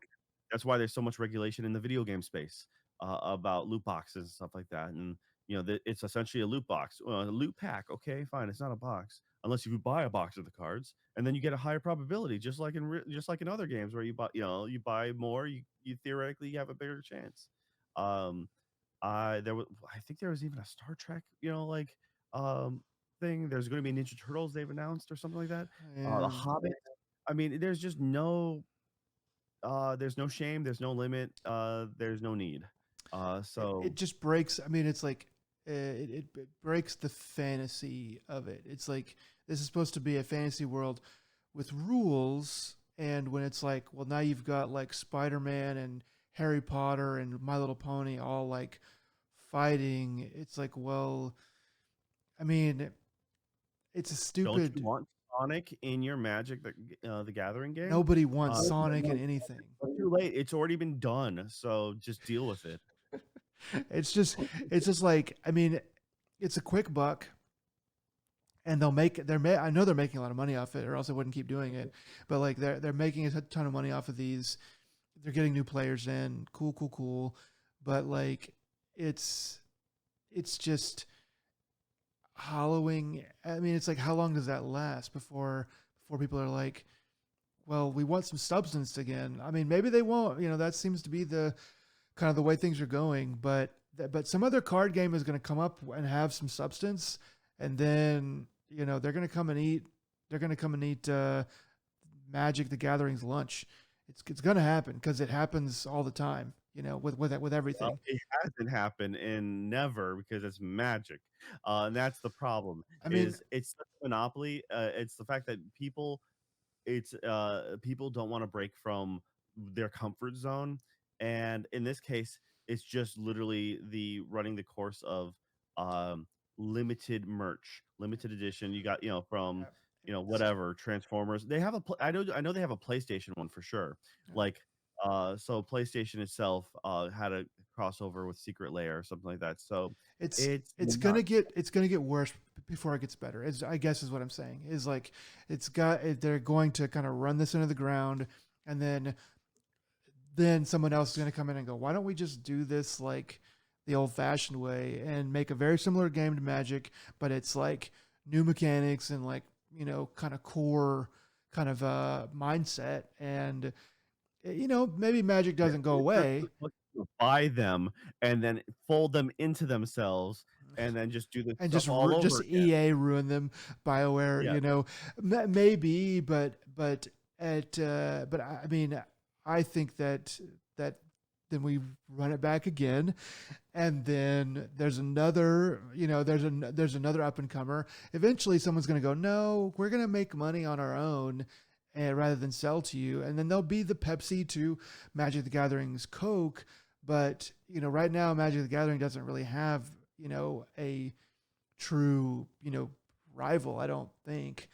that's why there's so much regulation in the video game space about loot boxes and stuff like that. And it's essentially a loot box, a loot pack. Okay, fine, it's not a box unless you buy a box of the cards, and then you get a higher probability, just like in other games where you buy more, you theoretically have a bigger chance. Um, I think there was even a Star Trek, um, thing. There's going to be Ninja Turtles they've announced or something like that. The
Yeah.
Hobbit. I mean, there's no shame, there's no limit, there's no need.
It
So
just breaks. I mean, it's like it breaks the fantasy of it. It's like this is supposed to be a fantasy world with rules, and when it's like, well, now you've got like Spider-Man and Harry Potter and My Little Pony all like fighting. It's like, well, I mean, it's a
don't you
stupid.
want Sonic in your Magic the Gathering game?
Nobody wants Sonic in
No,
anything.
it's too late. It's already been done. So just deal with it.
It's just, it's just like, I mean, it's a quick buck, and I know they're making a lot of money off it, or else they wouldn't keep doing it. But like they're making a ton of money off of these. They're getting new players in. Cool, cool, cool. But like it's it's just hollowing. I mean, it's like, how long does that last before people are like, well, we want some substance again. I mean, maybe they won't. That seems to be the kind of the way things are going. But some other card game is going to come up and have some substance, and then they're going to come and eat. They're going to come and eat Magic the Gathering's lunch. It's going to happen because it happens all the time. With everything.
It hasn't happened in never because it's Magic, and that's the problem.
I mean,
Is it's such a monopoly? It's the fact that people don't want to break from their comfort zone, and in this case it's just literally the running the course of um limited edition. You got from
it's
whatever Transformers. They have I know they have a PlayStation one for sure.
yeah.
Like so PlayStation itself had a crossover with Secret Lair or something like that. So
it's
it's
it's
not
gonna get worse before it gets better. I guess is what I'm saying. Is like they're going to kind of run this into the ground, and then someone else is going to come in and go, why don't we just do this like the old fashioned way and make a very similar game to Magic, but it's like new mechanics and like, kind of core kind of mindset. And, maybe Magic doesn't go away
buy them and then fold them into themselves and then just do this
and
stuff all over
just
again.
EA ruin them. BioWare,
Yeah.
maybe, but I mean, I think that then we run it back again, and then there's another, there's another up and comer. Eventually, someone's going to go, no, we're going to make money on our own. And rather than sell to you, and then there'll be the Pepsi to Magic the Gathering's Coke, but right now Magic the Gathering doesn't really have a true rival, I don't think,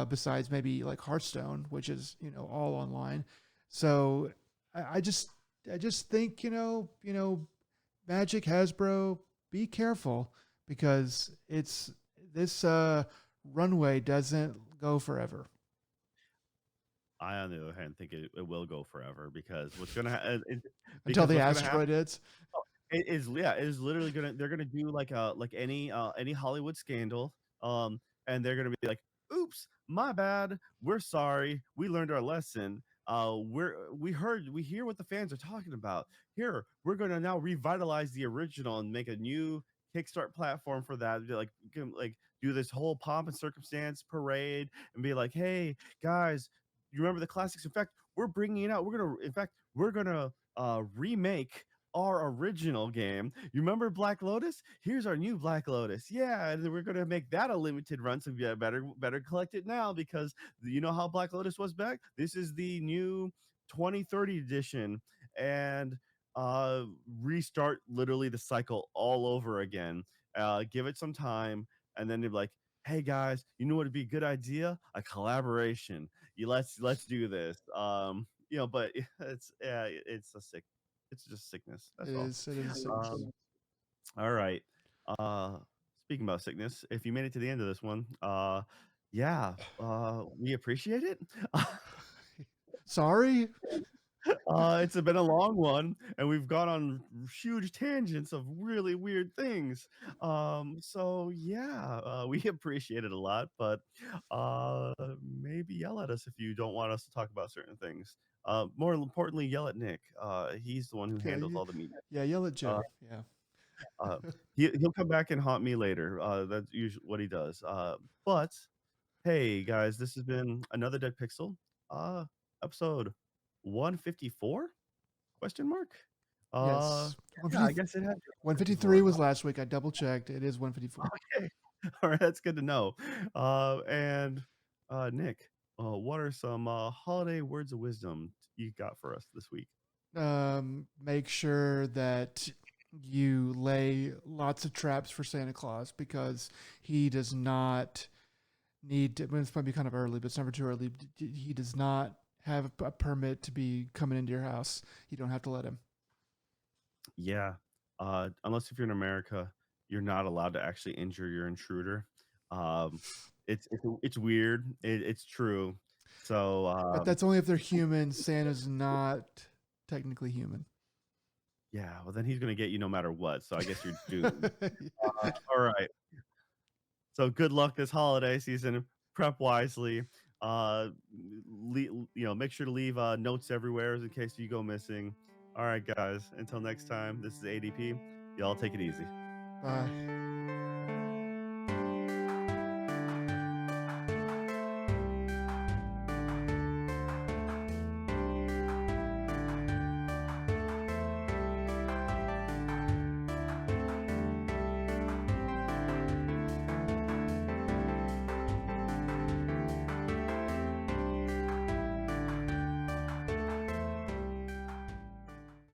besides maybe like Hearthstone, which is all online. So I just think Magic, Hasbro, be careful, because it's this runway doesn't go forever.
I, on the other hand, think it will go forever because
Until
because
the
what's gonna happen
asteroid hits.
it is literally they're gonna do like any Hollywood scandal, and they're gonna be like, "Oops, my bad. We're sorry. We learned our lesson. We hear what the fans are talking about. Here, we're gonna now revitalize the original and make a new Kickstart platform for that. Like do this whole pomp and circumstance parade and be like, hey guys, you remember the classics? In fact, we're bringing it out. We're gonna remake our original game. You remember Black Lotus? Here's our new Black Lotus. Yeah, and then we're gonna make that a limited run. So yeah, better collect it now because you know how Black Lotus was back. This is the new 2030 edition, and restart literally the cycle all over again. Give it some time, and then they're like, "Hey guys, you know what would be a good idea? A collaboration. Let's do this." But it's a sick it's just sickness.
It
That's all.
is. It is a sickness.
Um, all right. Uh, Speaking about sickness, if you made it to the end of this one, yeah, we appreciate it.
Sorry.
It's been a long one, and we've gone on huge tangents of really weird things. So yeah, we appreciate it a lot, but maybe yell at us if you don't want us to talk about certain things. More importantly, yell at Nick. He's the one who
Yeah,
handles all the media.
yeah, yell at
Uh,
Jeff. Yeah.
uh, he'll come back and haunt me later. That's usually what he does. But hey guys, this has been another Dead Pixel. Uh, episode 154? Question mark? Uh,
Yes.
yeah, I
150,
guess it had
153
154.
was last week. I double checked. It is 154.
Okay. All right, that's good to know. And Nick, what are some holiday words of wisdom you got for us this week?
Make sure that you lay lots of traps for Santa Claus because he does not need to. Well, it's probably kind of early, but it's never too early. He does not have a permit to be coming into your house. You don't have to let him.
Yeah. Unless if you're in America, you're not allowed to actually injure your intruder. Um, it's weird. It's true. So
But that's only if they're human. Santa's not technically human.
yeah, well then he's gonna get you no matter what. So I guess you're doomed. All right. So good luck this holiday season. Prep wisely. Make sure to leave notes everywhere in case you go missing. All right, guys. Until next time, this is ADP. Y'all take it easy.
Bye.